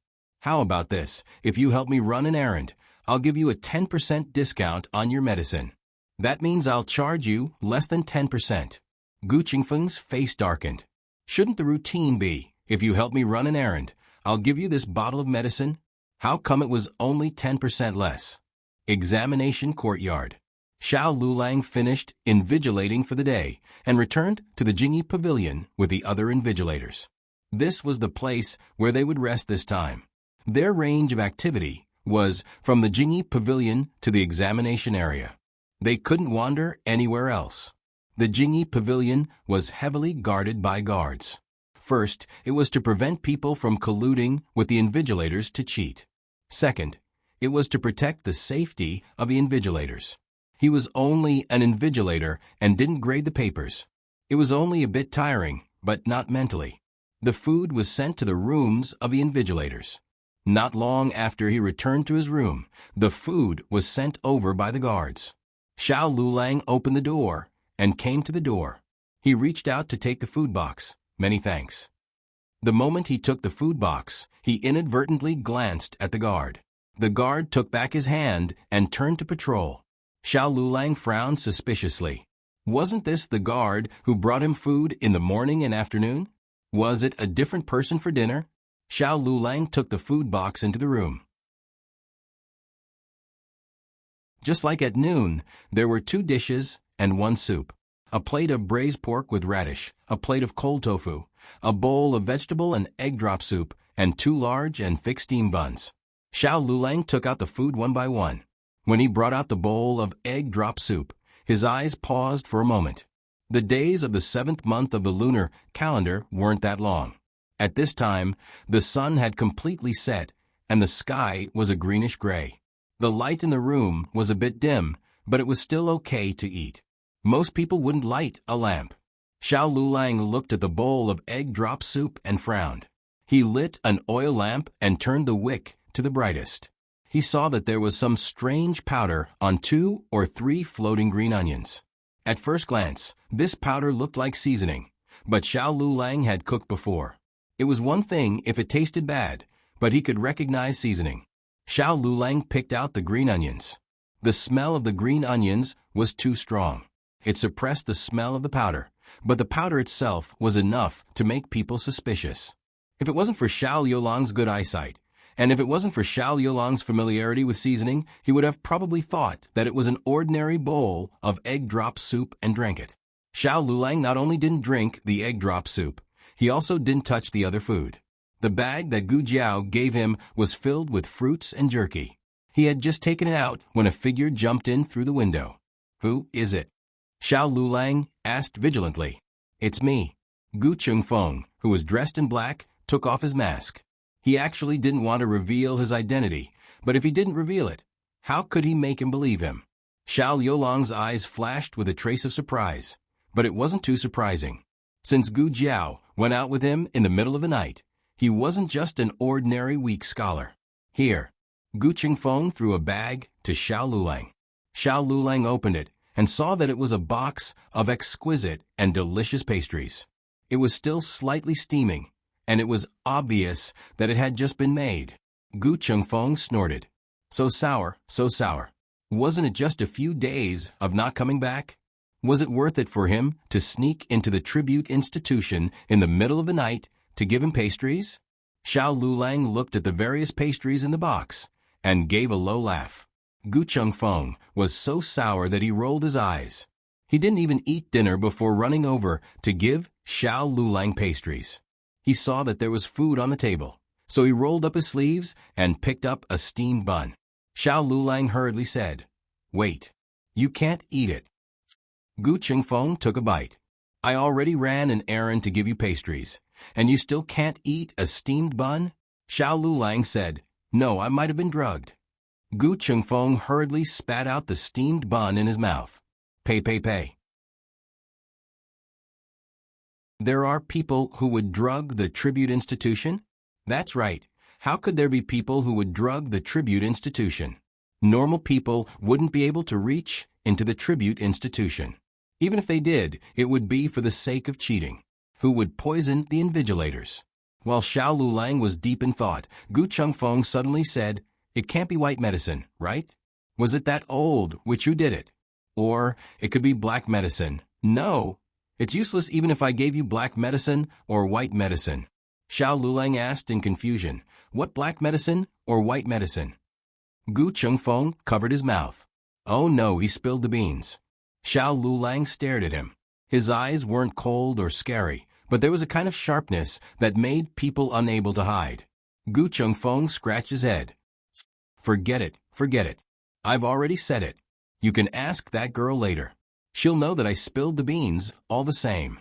How about this? If you help me run an errand, I'll give you a 10% discount on your medicine. That means I'll charge you less than 10%. Gu Qingfeng's face darkened. Shouldn't the routine be, if you help me run an errand, I'll give you this bottle of medicine? How come it was only 10% less? Examination courtyard. Xiao Lulang finished invigilating for the day and returned to the Jingyi Pavilion with the other invigilators. This was the place where they would rest this time. Their range of activity was from the Jingyi Pavilion to the examination area. They couldn't wander anywhere else. The Jingyi Pavilion was heavily guarded by guards. First, it was to prevent people from colluding with the invigilators to cheat. Second, it was to protect the safety of the invigilators. He was only an invigilator and didn't grade the papers. It was only a bit tiring, but not mentally. The food was sent to the rooms of the invigilators. Not long after he returned to his room, the food was sent over by the guards. Xiao Lulang opened the door and came to the door. He reached out to take the food box. Many thanks. The moment he took the food box, he inadvertently glanced at the guard. The guard took back his hand and turned to patrol. Xiao Lulang frowned suspiciously. Wasn't this the guard who brought him food in the morning and afternoon? Was it a different person for dinner? Xiao Lulang took the food box into the room. Just like at noon, there were 2 dishes and 1 soup. A plate of braised pork with radish, a plate of cold tofu, a bowl of vegetable and egg drop soup, and 2 large and thick steam buns. Xiao Lulang took out the food one by one. When he brought out the bowl of egg drop soup, his eyes paused for a moment. The days of the 7th month of the lunar calendar weren't that long. At this time, the sun had completely set, and the sky was a greenish gray. The light in the room was a bit dim, but it was still okay to eat. Most people wouldn't light a lamp. Xiao Lulang looked at the bowl of egg drop soup and frowned. He lit an oil lamp and turned the wick to the brightest. He saw that there was some strange powder on 2 or 3 floating green onions. At first glance, this powder looked like seasoning, but Xiao Lulang had cooked before. It was one thing if it tasted bad, but he could recognize seasoning. Xiao Lulang picked out the green onions. The smell of the green onions was too strong. It suppressed the smell of the powder, but the powder itself was enough to make people suspicious. If it wasn't for Xiao Liulang's good eyesight, and if it wasn't for Xiao Liulang's familiarity with seasoning, he would have probably thought that it was an ordinary bowl of egg drop soup and drank it. Xiao Liulang not only didn't drink the egg drop soup, he also didn't touch the other food. The bag that Gu Jiao gave him was filled with fruits and jerky. He had just taken it out when a figure jumped in through the window. "Who is it?" Xiao Liulang asked vigilantly. "It's me." Gu Chengfeng, who was dressed in black, took off his mask. He actually didn't want to reveal his identity, but if he didn't reveal it, how could he make him believe him? Xiao Liulang's eyes flashed with a trace of surprise, but it wasn't too surprising. Since Gu Jiao went out with him in the middle of the night, he wasn't just an ordinary weak scholar. "Here." Gu Chengfeng threw a bag to Xiao Liulang. Xiao Liulang opened it and saw that it was a box of exquisite and delicious pastries. It was still slightly steaming, and it was obvious that it had just been made. Gu Chengfeng snorted. So sour, so sour. Wasn't it just a few days of not coming back? Was it worth it for him to sneak into the tribute institution in the middle of the night to give him pastries? Xiao Liulang looked at the various pastries in the box and gave a low laugh. Gu Chengfeng was so sour that he rolled his eyes. He didn't even eat dinner before running over to give Xiao Liulang pastries. He saw that there was food on the table, so he rolled up his sleeves and picked up a steamed bun. Xiao Liulang hurriedly said, "Wait, you can't eat it." Gu Chengfeng took a bite. "I already ran an errand to give you pastries, and you still can't eat a steamed bun?" Xiao Liulang said, "No, I might have been drugged." Gu Chengfeng hurriedly spat out the steamed bun in his mouth. Pay. There are people who would drug the tribute institution? That's right. How could there be people who would drug the tribute institution? Normal people wouldn't be able to reach into the tribute institution. Even if they did, it would be for the sake of cheating. Who would poison the invigilators? While Xiao Liulang was deep in thought, Gu Chengfeng suddenly said, "It can't be white medicine, right? Was it that old which you did it? Or it could be black medicine. No, it's useless even if I gave you black medicine or white medicine." Xiao Liulang asked in confusion, "What black medicine or white medicine?" Gu Chengfeng covered his mouth. "Oh no, he spilled the beans." Xiao Liulang stared at him. His eyes weren't cold or scary, but there was a kind of sharpness that made people unable to hide. Gu Chengfeng scratched his head. Forget it. I've already said it. You can ask that girl later. She'll know that I spilled the beans all the same."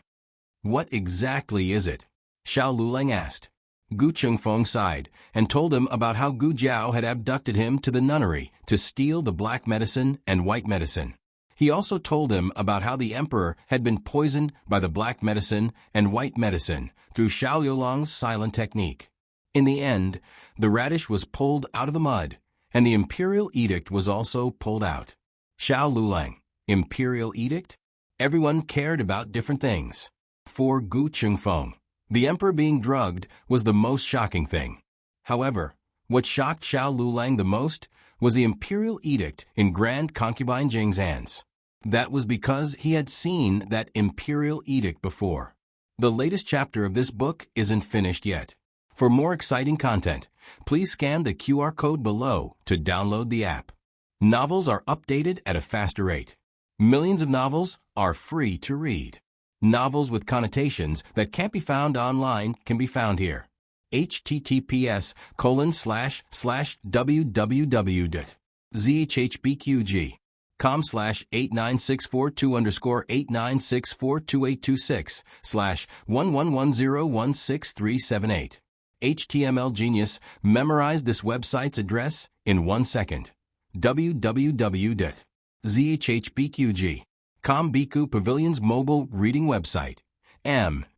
"What exactly is it?" Xiao Liulang asked. Gu Chengfeng sighed and told him about how Gu Jiao had abducted him to the nunnery to steal the black medicine and white medicine. He also told him about how the emperor had been poisoned by the black medicine and white medicine through Xiao Liulang's silent technique. In the end, the radish was pulled out of the mud, and the imperial edict was also pulled out. Xiao Liulang, imperial edict? Everyone cared about different things. For Gu Chengfeng, the emperor being drugged was the most shocking thing. However, what shocked Xiao Liulang the most was the imperial edict in Grand Concubine Jing's hands. That was because he had seen that imperial edict before. The latest chapter of this book isn't finished yet. For more exciting content, please scan the QR code below to download the app. Novels are updated at a faster rate. Millions of novels are free to read. Novels with connotations that can't be found online can be found here. https://www.zhbqg.com/8964-2_89642826/1110163778. HTML Genius memorized this website's address in 1 second. www.zhbqg.com Biku Pavilion's mobile reading website.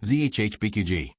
zhbqg.com.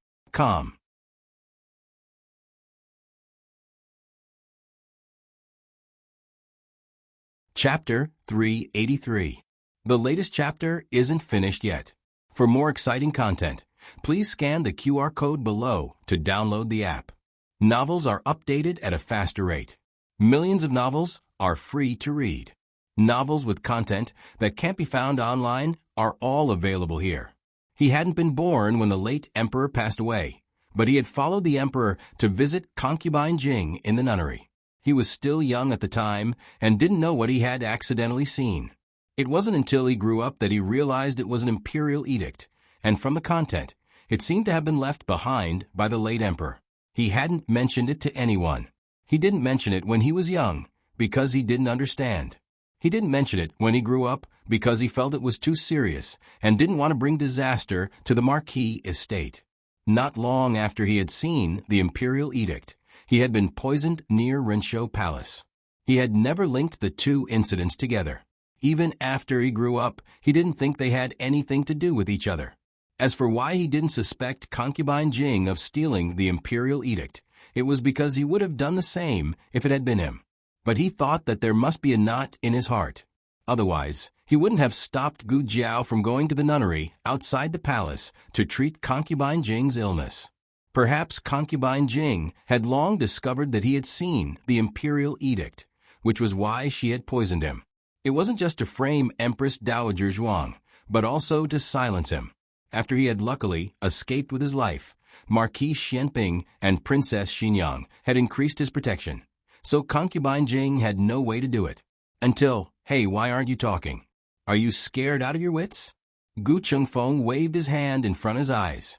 Chapter 383. The latest chapter isn't finished yet. For more exciting content, please scan the QR code below to download the app. Novels are updated at a faster rate. Millions of novels are free to read. Novels with content that can't be found online are all available here. He hadn't been born when the late emperor passed away, but he had followed the emperor to visit concubine Jing in the nunnery. He was still young at the time and didn't know what he had accidentally seen. It wasn't until he grew up that he realized it was an imperial edict, and from the content, it seemed to have been left behind by the late emperor. He hadn't mentioned it to anyone. He didn't mention it when he was young because he didn't understand. He didn't mention it when he grew up because he felt it was too serious and didn't want to bring disaster to the Marquis estate. Not long after he had seen the imperial edict, he had been poisoned near Rinshou Palace. He had never linked the two incidents together. Even after he grew up, he didn't think they had anything to do with each other. As for why he didn't suspect concubine Jing of stealing the imperial edict, it was because he would have done the same if it had been him. But he thought that there must be a knot in his heart. Otherwise, he wouldn't have stopped Gu Jiao from going to the nunnery outside the palace to treat concubine Jing's illness. Perhaps concubine Jing had long discovered that he had seen the imperial edict, which was why she had poisoned him. It wasn't just to frame Empress Dowager Zhuang, but also to silence him. After he had luckily escaped with his life, Marquis Xianping and Princess Xinyang had increased his protection, so concubine Jing had no way to do it. Until, hey, why aren't you talking? Are you scared out of your wits? Gu Chengfeng waved his hand in front of his eyes.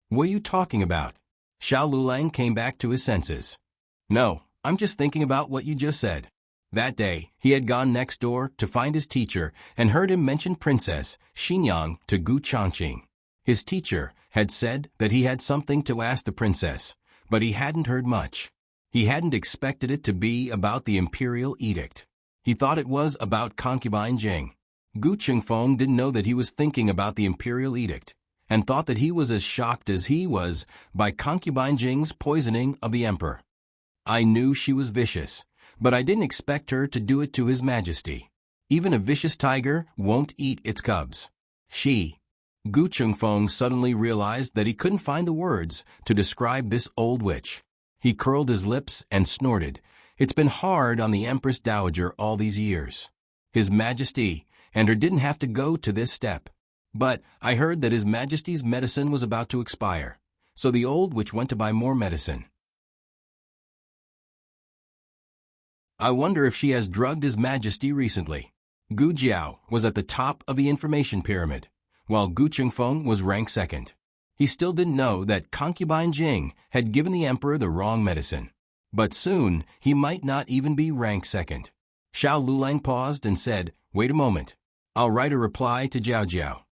What are you talking about? Xiao Lulang came back to his senses. No, I'm just thinking about what you just said. That day, he had gone next door to find his teacher and heard him mention Princess Xinyang to Gu Changqing. His teacher had said that he had something to ask the princess, but he hadn't heard much. He hadn't expected it to be about the imperial edict. He thought it was about concubine Jing. Gu Chengfeng didn't know that he was thinking about the imperial edict, and thought that he was as shocked as he was by concubine Jing's poisoning of the emperor. I knew she was vicious, but I didn't expect her to do it to His Majesty. Even a vicious tiger won't eat its cubs. Gu Chengfeng suddenly realized that he couldn't find the words to describe this old witch. He curled his lips and snorted. It's been hard on the Empress Dowager all these years. His Majesty and her didn't have to go to this step. But I heard that His Majesty's medicine was about to expire, so the old witch went to buy more medicine. I wonder if she has drugged His Majesty recently. Gu Jiao was at the top of the information pyramid, while Gu Chengfeng was ranked second. He still didn't know that concubine Jing had given the emperor the wrong medicine. But soon, he might not even be ranked second. Xiao Lulang paused and said, "Wait a moment. I'll write a reply to Jiao Jiao."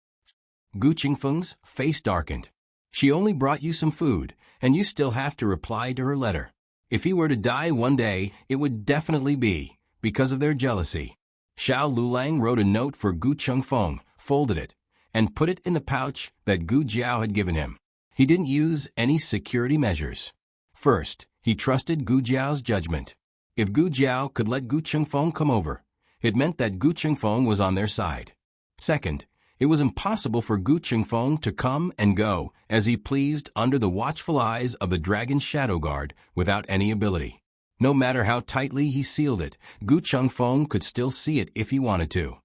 Gu Chengfeng's face darkened. She only brought you some food, and you still have to reply to her letter. If he were to die one day, it would definitely be because of their jealousy. Xiao Lulang wrote a note for Gu Chengfeng, folded it, and put it in the pouch that Gu Jiao had given him. He didn't use any security measures. First, he trusted Gu Jiao's judgment. If Gu Jiao could let Gu Chengfeng come over, it meant that Gu Chengfeng was on their side. Second, it was impossible for Gu Chengfeng to come and go as he pleased under the watchful eyes of the dragon shadow guard without any ability. No matter how tightly he sealed it, Gu Chengfeng could still see it if he wanted to.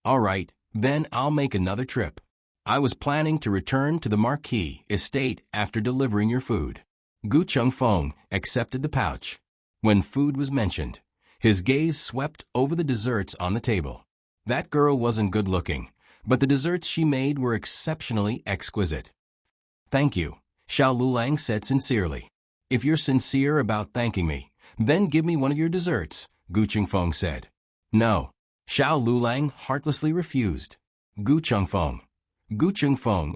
All right, then I'll make another trip. I was planning to return to the Marquis estate after delivering your food. Gu Chengfeng accepted the pouch. When food was mentioned, his gaze swept over the desserts on the table. That girl wasn't good looking, but the desserts she made were exceptionally exquisite. Thank you, Xiao Lulang said sincerely. If you're sincere about thanking me, then give me one of your desserts, Gu Chengfeng said. No. Xiao Lulang heartlessly refused. Gu Chengfeng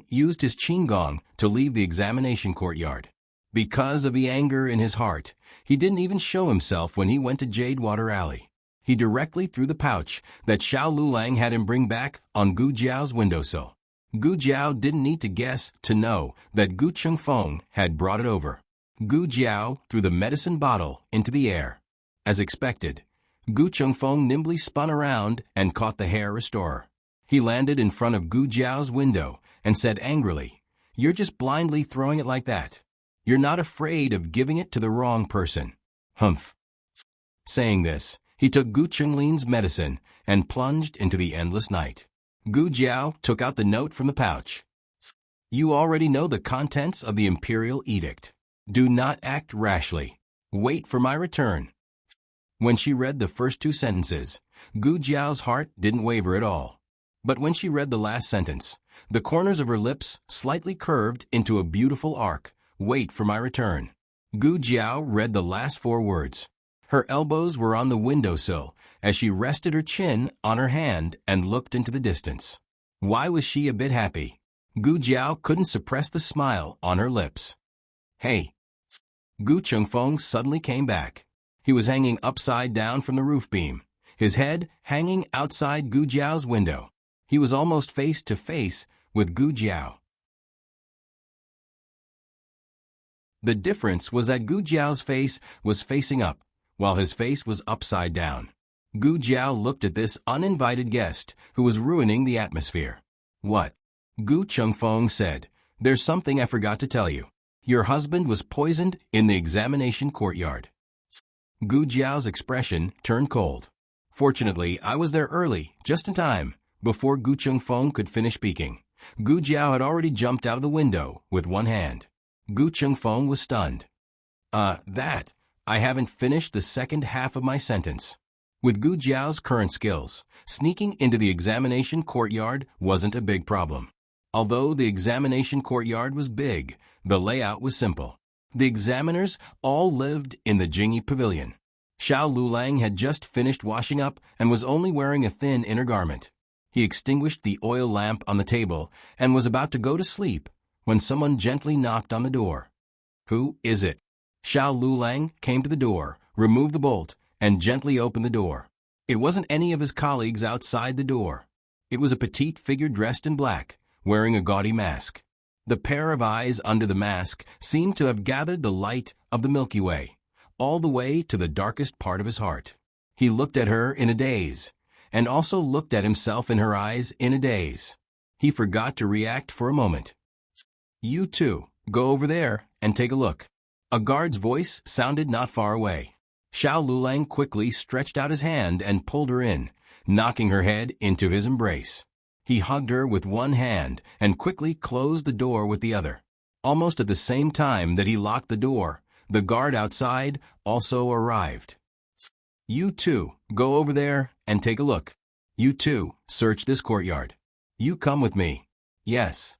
used his qinggong to leave the examination courtyard. Because of the anger in his heart, he didn't even show himself when he went to Jadewater Alley. He directly threw the pouch that Xiao Lulang had him bring back on Gu Jiao's windowsill. Gu Jiao didn't need to guess to know that Gu Chengfeng had brought it over. Gu Jiao threw the medicine bottle into the air. As expected, Gu Chengfeng nimbly spun around and caught the hair restorer. He landed in front of Gu Jiao's window and said angrily, "You're just blindly throwing it like that. You're not afraid of giving it to the wrong person." Humph. Saying this, he took Gu Chengling's medicine and plunged into the endless night. Gu Jiao took out the note from the pouch. You already know the contents of the imperial edict. Do not act rashly. Wait for my return. When she read the first two sentences, Gu Jiao's heart didn't waver at all. But when she read the last sentence, the corners of her lips slightly curved into a beautiful arc. Wait for my return. Gu Jiao read the last four words. Her elbows were on the windowsill as she rested her chin on her hand and looked into the distance. Why was she a bit happy? Gu Jiao couldn't suppress the smile on her lips. Hey! Gu Chengfeng suddenly came back. He was hanging upside down from the roof beam, his head hanging outside Gu Jiao's window. He was almost face to face with Gu Jiao. The difference was that Gu Jiao's face was facing up, while his face was upside down. Gu Jiao looked at this uninvited guest who was ruining the atmosphere. What? Gu Chengfeng said, There's something I forgot to tell you. Your husband was poisoned in the examination courtyard. Gu Jiao's expression turned cold. Fortunately, I was there early, just in time. Before Gu Chengfeng could finish speaking, Gu Jiao had already jumped out of the window with one hand. Gu Chengfeng was stunned. I haven't finished the second half of my sentence. With Gu Jiao's current skills, sneaking into the examination courtyard wasn't a big problem. Although the examination courtyard was big, the layout was simple. The examiners all lived in the Jingyi Pavilion. Xiao Lulang had just finished washing up and was only wearing a thin inner garment. He extinguished the oil lamp on the table and was about to go to sleep when someone gently knocked on the door. Who is it? Xiao Lulang came to the door, removed the bolt, and gently opened the door. It wasn't any of his colleagues outside the door. It was a petite figure dressed in black, wearing a gaudy mask. The pair of eyes under the mask seemed to have gathered the light of the Milky Way, all the way to the darkest part of his heart. He looked at her in a daze, and also looked at himself in her eyes in a daze. He forgot to react for a moment. You two, go over there and take a look. A guard's voice sounded not far away. Xiao Lulang quickly stretched out his hand and pulled her in, knocking her head into his embrace. He hugged her with one hand and quickly closed the door with the other. Almost at the same time that he locked the door, the guard outside also arrived. You two, go over there and take a look. You two, search this courtyard. You come with me. Yes.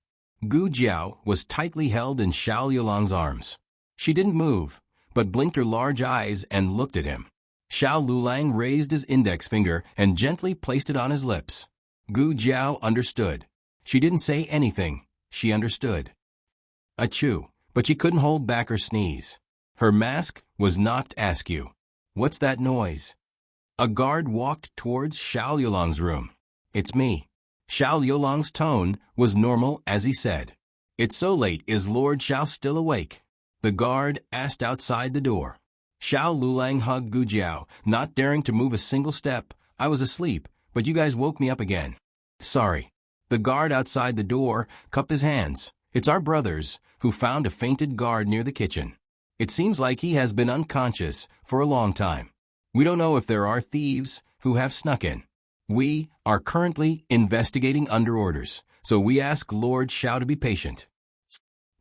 Gu Jiao was tightly held in Xiao Yulang's arms. She didn't move, but blinked her large eyes and looked at him. Xiao Lulang raised his index finger and gently placed it on his lips. Gu Jiao understood. She didn't say anything. She understood. Achoo, but she couldn't hold back her sneeze. Her mask was knocked askew. What's that noise? A guard walked towards Xiao Yulang's room. It's me. Xiao Yulang's tone was normal as he said. It's so late, is Lord Xiao still awake? The guard asked outside the door. Xiao Lulang hugged Gu Jiao, not daring to move a single step. I was asleep, but you guys woke me up again. Sorry. The guard outside the door cupped his hands. It's our brothers, who found a fainted guard near the kitchen. It seems like he has been unconscious for a long time. We don't know if there are thieves who have snuck in. We are currently investigating under orders, so we ask Lord Xiao to be patient.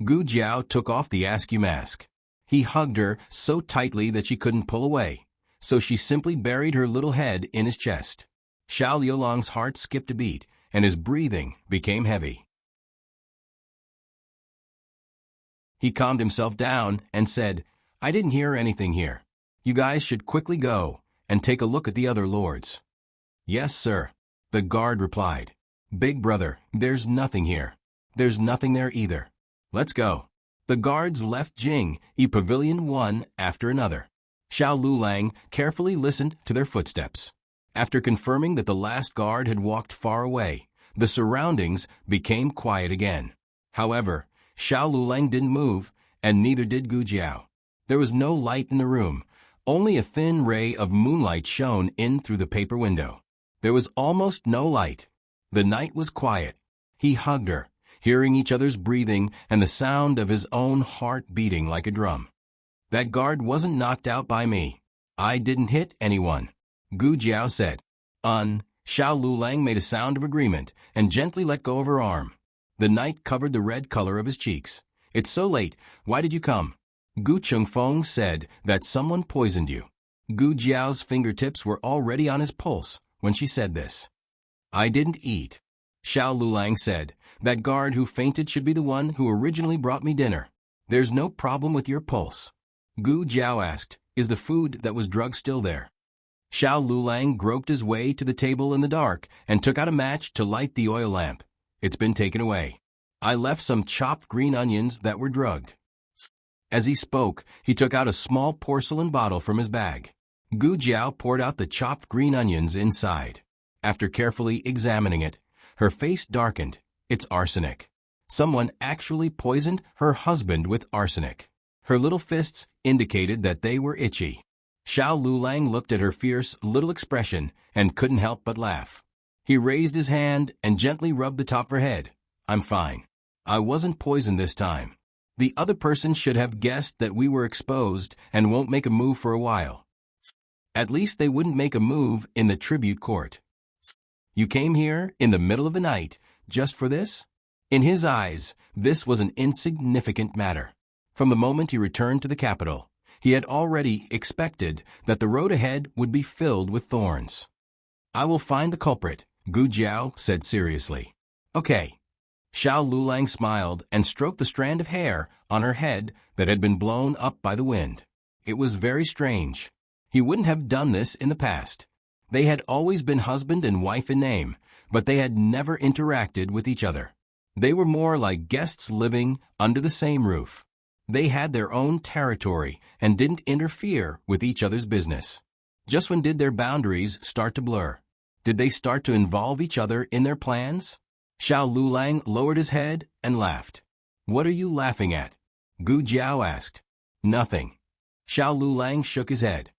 Gu Jiao took off the askew mask. He hugged her so tightly that she couldn't pull away, so she simply buried her little head in his chest. Xiao Yulang's heart skipped a beat, and his breathing became heavy. He calmed himself down and said, I didn't hear anything here. You guys should quickly go and take a look at the other lords. Yes, sir, the guard replied. Big brother, there's nothing here. There's nothing there either. Let's go. The guards left Jingyi Pavilion one after another. Xiao Lulang carefully listened to their footsteps. After confirming that the last guard had walked far away, the surroundings became quiet again. However, Xiao Lulang didn't move, and neither did Gu Jiao. There was no light in the room. Only a thin ray of moonlight shone in through the paper window. There was almost no light. The night was quiet. He hugged her, hearing each other's breathing and the sound of his own heart beating like a drum. That guard wasn't knocked out by me. I didn't hit anyone, Gu Jiao said. Xiao Lulang made a sound of agreement and gently let go of her arm. The night covered the red color of his cheeks. It's so late. Why did you come? Gu Chengfeng said that someone poisoned you. Gu Jiao's fingertips were already on his pulse when she said this. I didn't eat. Xiao Lulang said, that guard who fainted should be the one who originally brought me dinner. There's no problem with your pulse. Gu Jiao asked, is the food that was drugged still there? Xiao Lulang groped his way to the table in the dark and took out a match to light the oil lamp. It's been taken away. I left some chopped green onions that were drugged. As he spoke, he took out a small porcelain bottle from his bag. Gu Jiao poured out the chopped green onions inside. After carefully examining it, her face darkened. It's arsenic. Someone actually poisoned her husband with arsenic. Her little fists indicated that they were itchy. Xiao Lulang looked at her fierce little expression and couldn't help but laugh. He raised his hand and gently rubbed the top of her head. I'm fine. I wasn't poisoned this time. The other person should have guessed that we were exposed and won't make a move for a while. At least they wouldn't make a move in the tribute court. You came here in the middle of the night just for this? In his eyes, this was an insignificant matter. From the moment he returned to the capital, he had already expected that the road ahead would be filled with thorns. I will find the culprit, Gu Jiao said seriously. Okay. Xiao Lulang smiled and stroked the strand of hair on her head that had been blown up by the wind. It was very strange. He wouldn't have done this in the past. They had always been husband and wife in name, but they had never interacted with each other. They were more like guests living under the same roof. They had their own territory and didn't interfere with each other's business. Just when did their boundaries start to blur? Did they start to involve each other in their plans? Xiao Lulang lowered his head and laughed. What are you laughing at? Gu Jiao asked. Nothing. Xiao Lulang shook his head.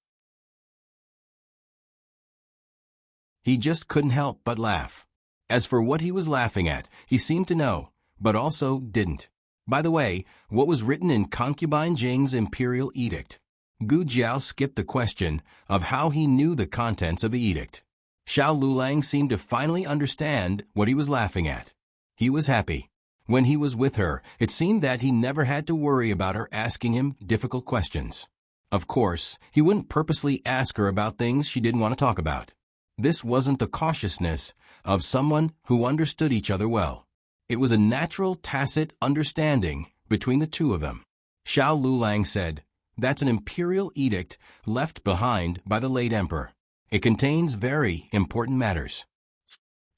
He just couldn't help but laugh. As for what he was laughing at, he seemed to know, but also didn't. By the way, what was written in Concubine Jing's imperial edict? Gu Jiao skipped the question of how he knew the contents of the edict. Xiao Lulang seemed to finally understand what he was laughing at. He was happy. When he was with her, it seemed that he never had to worry about her asking him difficult questions. Of course, he wouldn't purposely ask her about things she didn't want to talk about. This wasn't the cautiousness of someone who understood each other well. It was a natural tacit understanding between the two of them. Xiao Lulang said, that's an imperial edict left behind by the late emperor. It contains very important matters.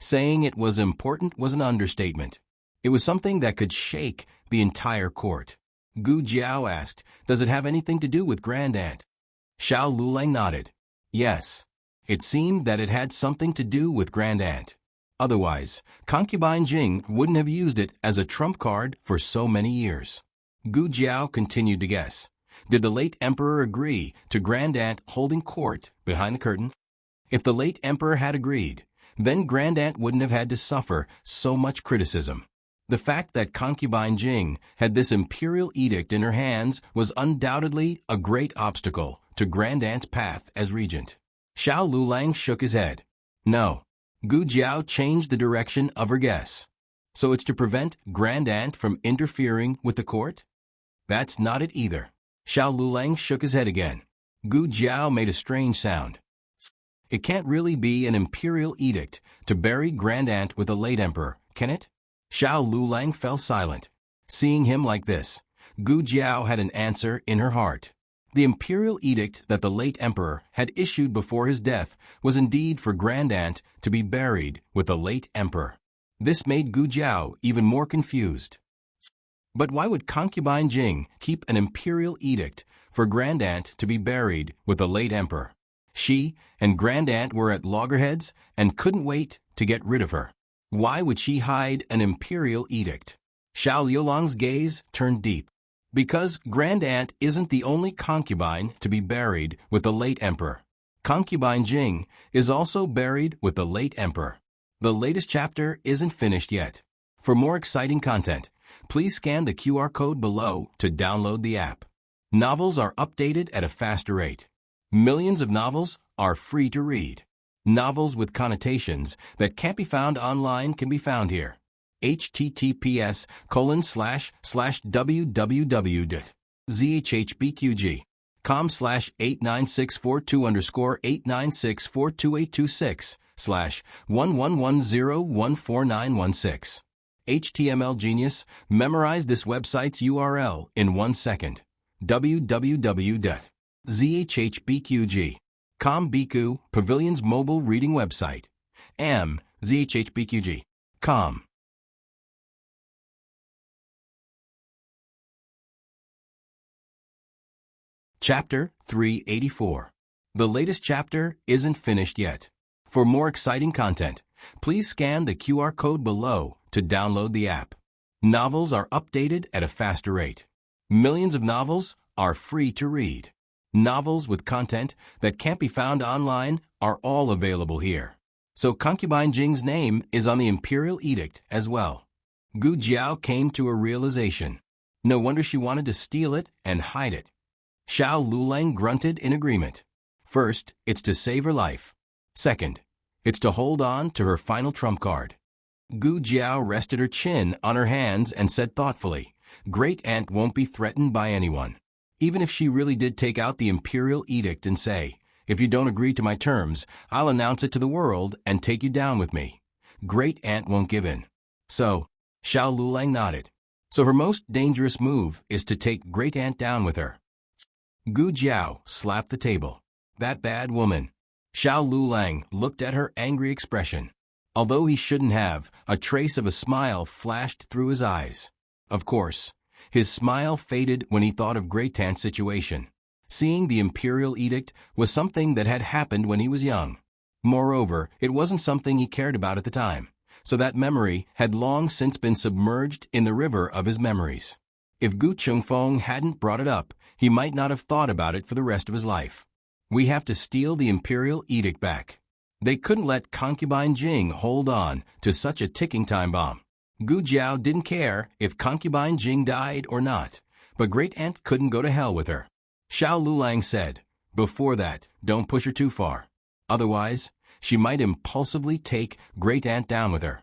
Saying it was important was an understatement. It was something that could shake the entire court. Gu Jiao asked, does it have anything to do with Grand Aunt? Xiao Lulang nodded. Yes. It seemed that it had something to do with Grand Aunt. Otherwise, Concubine Jing wouldn't have used it as a trump card for so many years. Gu Jiao continued to guess. Did the late emperor agree to Grand Aunt holding court behind the curtain? If the late emperor had agreed, then Grand Aunt wouldn't have had to suffer so much criticism. The fact that Concubine Jing had this imperial edict in her hands was undoubtedly a great obstacle to Grand Aunt's path as regent. Xiao Lulang shook his head. No. Gu Jiao changed the direction of her guess. So it's to prevent Grand Aunt from interfering with the court? That's not it either. Xiao Lulang shook his head again. Gu Jiao made a strange sound. It can't really be an imperial edict to bury Grand Aunt with the late emperor, can it? Xiao Lulang fell silent. Seeing him like this, Gu Jiao had an answer in her heart. The imperial edict that the late emperor had issued before his death was indeed for Grand Aunt to be buried with the late emperor. This made Gu Jiao even more confused. But why would Concubine Jing keep an imperial edict for Grand Aunt to be buried with the late emperor? She and Grand Aunt were at loggerheads and couldn't wait to get rid of her. Why would she hide an imperial edict? Xiao Liulang's gaze turned deep. Because Grand Aunt isn't the only concubine to be buried with the late emperor. Concubine Jing is also buried with the late emperor. The latest chapter isn't finished yet. For more exciting content, please scan the QR code below to download the app. Novels are updated at a faster rate. Millions of novels are free to read. Novels with connotations that can't be found online can be found here. https://www.zhbqg.com/89642_89642826/111014916. HTML Genius, memorize this website's URL in 1 second. www.zhbqg.com Biku, Pavilion's mobile reading website. zhbqg.com. Chapter 384. The latest chapter isn't finished yet. For more exciting content, please scan the QR code below to download the app. Novels are updated at a faster rate. Millions of novels are free to read. Novels with content that can't be found online are all available here. So Concubine Jing's name is on the imperial edict as well. Gu Jiao came to a realization. No wonder she wanted to steal it and hide it. Xiao Lulang grunted in agreement. First, it's to save her life. Second, it's to hold on to her final trump card. Gu Jiao rested her chin on her hands and said thoughtfully, Great Aunt won't be threatened by anyone. Even if she really did take out the imperial edict and say, if you don't agree to my terms, I'll announce it to the world and take you down with me. Great Aunt won't give in. So, Xiao Lulang nodded. So her most dangerous move is to take Great Aunt down with her. Gu Jiao slapped the table. That bad woman. Xiao Lulang looked at her angry expression. Although he shouldn't have, a trace of a smile flashed through his eyes. Of course, his smile faded when he thought of Great Aunt's situation. Seeing the imperial edict was something that had happened when he was young. Moreover, it wasn't something he cared about at the time, so that memory had long since been submerged in the river of his memories. If Gu Chengfeng hadn't brought it up, he might not have thought about it for the rest of his life. We have to steal the imperial edict back. They couldn't let Concubine Jing hold on to such a ticking time bomb. Gu Jiao didn't care if Concubine Jing died or not, but Great Aunt couldn't go to hell with her. Xiao Lulang said, before that, don't push her too far. Otherwise, she might impulsively take Great Aunt down with her.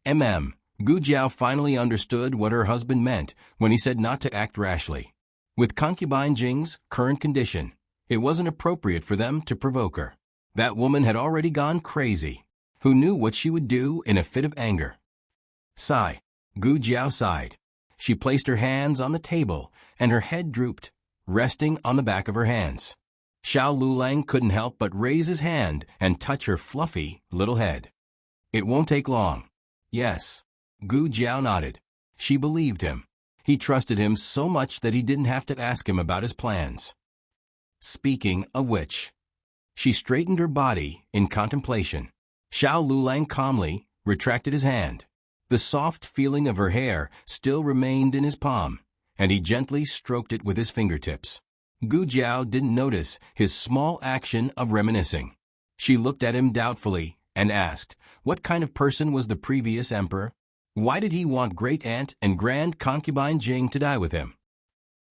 Gu Jiao finally understood what her husband meant when he said not to act rashly. With Concubine Jing's current condition, it wasn't appropriate for them to provoke her. That woman had already gone crazy. Who knew what she would do in a fit of anger? Sigh. Gu Jiao sighed. She placed her hands on the table, and her head drooped, resting on the back of her hands. Xiao Lulang couldn't help but raise his hand and touch her fluffy little head. It won't take long. Yes. Gu Jiao nodded. She believed him. He trusted him so much that he didn't have to ask him about his plans. Speaking of which, she straightened her body in contemplation. Xiao Lulang calmly retracted his hand. The soft feeling of her hair still remained in his palm, and he gently stroked it with his fingertips. Gu Jiao didn't notice his small action of reminiscing. She looked at him doubtfully and asked, what kind of person was the previous emperor? Why did he want Great Aunt and Grand Concubine Jing to die with him?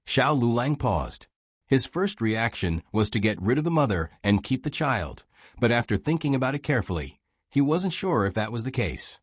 Xiao Lulang paused. His first reaction was to get rid of the mother and keep the child, but after thinking about it carefully, he wasn't sure if that was the case.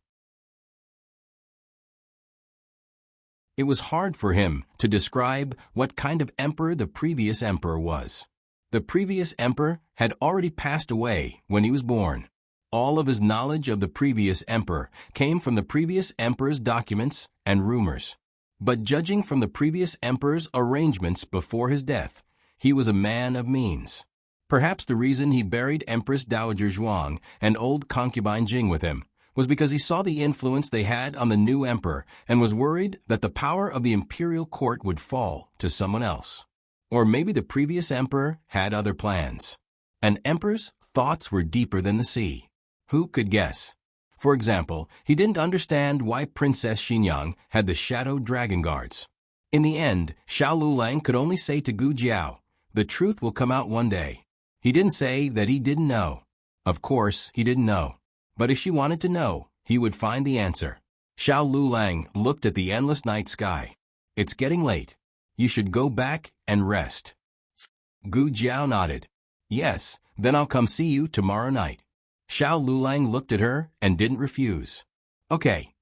It was hard for him to describe what kind of emperor the previous emperor was. The previous emperor had already passed away when he was born. All of his knowledge of the previous emperor came from the previous emperor's documents and rumors. But judging from the previous emperor's arrangements before his death, he was a man of means. Perhaps the reason he buried Empress Dowager Zhuang and old concubine Jing with him was because he saw the influence they had on the new emperor and was worried that the power of the imperial court would fall to someone else. Or maybe the previous emperor had other plans. An emperor's thoughts were deeper than the sea. Who could guess? For example, he didn't understand why Princess Xinyang had the shadow dragon guards. In the end, Xiao Lulang could only say to Gu Jiao, the truth will come out one day. He didn't say that he didn't know. Of course, he didn't know. But if she wanted to know, he would find the answer. Xiao Lulang looked at the endless night sky. It's getting late. You should go back and rest. Gu Jiao nodded. Yes, then I'll come see you tomorrow night. Xiao Lulang looked at her and didn't refuse. Okay.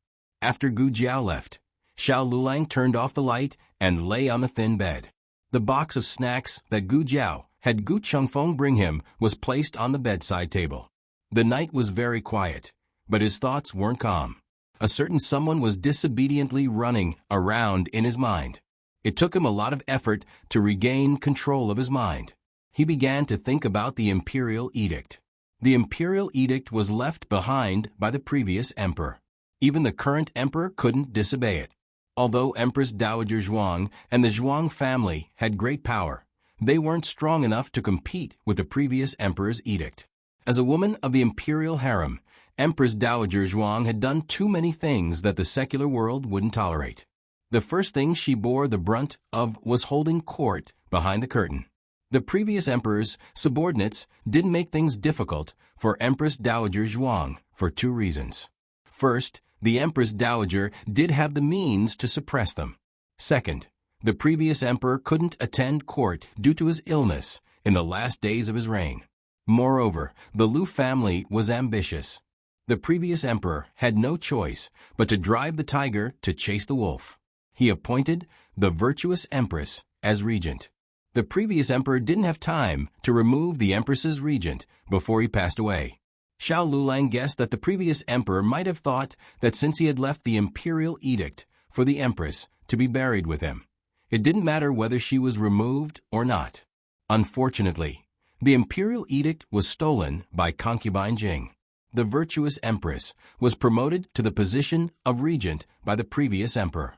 After Gu Jiao left, Xiao Lulang turned off the light and lay on the thin bed. The box of snacks that Gu Jiao had Gu Chengfeng bring him was placed on the bedside table. The night was very quiet, but his thoughts weren't calm. A certain someone was disobediently running around in his mind. It took him a lot of effort to regain control of his mind. He began to think about the imperial edict. The imperial edict was left behind by the previous emperor. Even the current emperor couldn't disobey it. Although Empress Dowager Zhuang and the Zhuang family had great power, they weren't strong enough to compete with the previous emperor's edict. As a woman of the imperial harem, Empress Dowager Zhuang had done too many things that the secular world wouldn't tolerate. The first thing she bore the brunt of was holding court behind the curtain. The previous emperor's subordinates didn't make things difficult for Empress Dowager Zhuang for two reasons. First, the Empress Dowager did have the means to suppress them. Second, the previous emperor couldn't attend court due to his illness in the last days of his reign. Moreover, the Lu family was ambitious. The previous emperor had no choice but to drive the tiger to chase the wolf. He appointed the virtuous empress as regent. The previous emperor didn't have time to remove the empress's regent before he passed away. Xiao Lulang guessed that the previous emperor might have thought that since he had left the imperial edict for the empress to be buried with him, it didn't matter whether she was removed or not. Unfortunately, the imperial edict was stolen by concubine Jing. The virtuous empress was promoted to the position of regent by the previous emperor.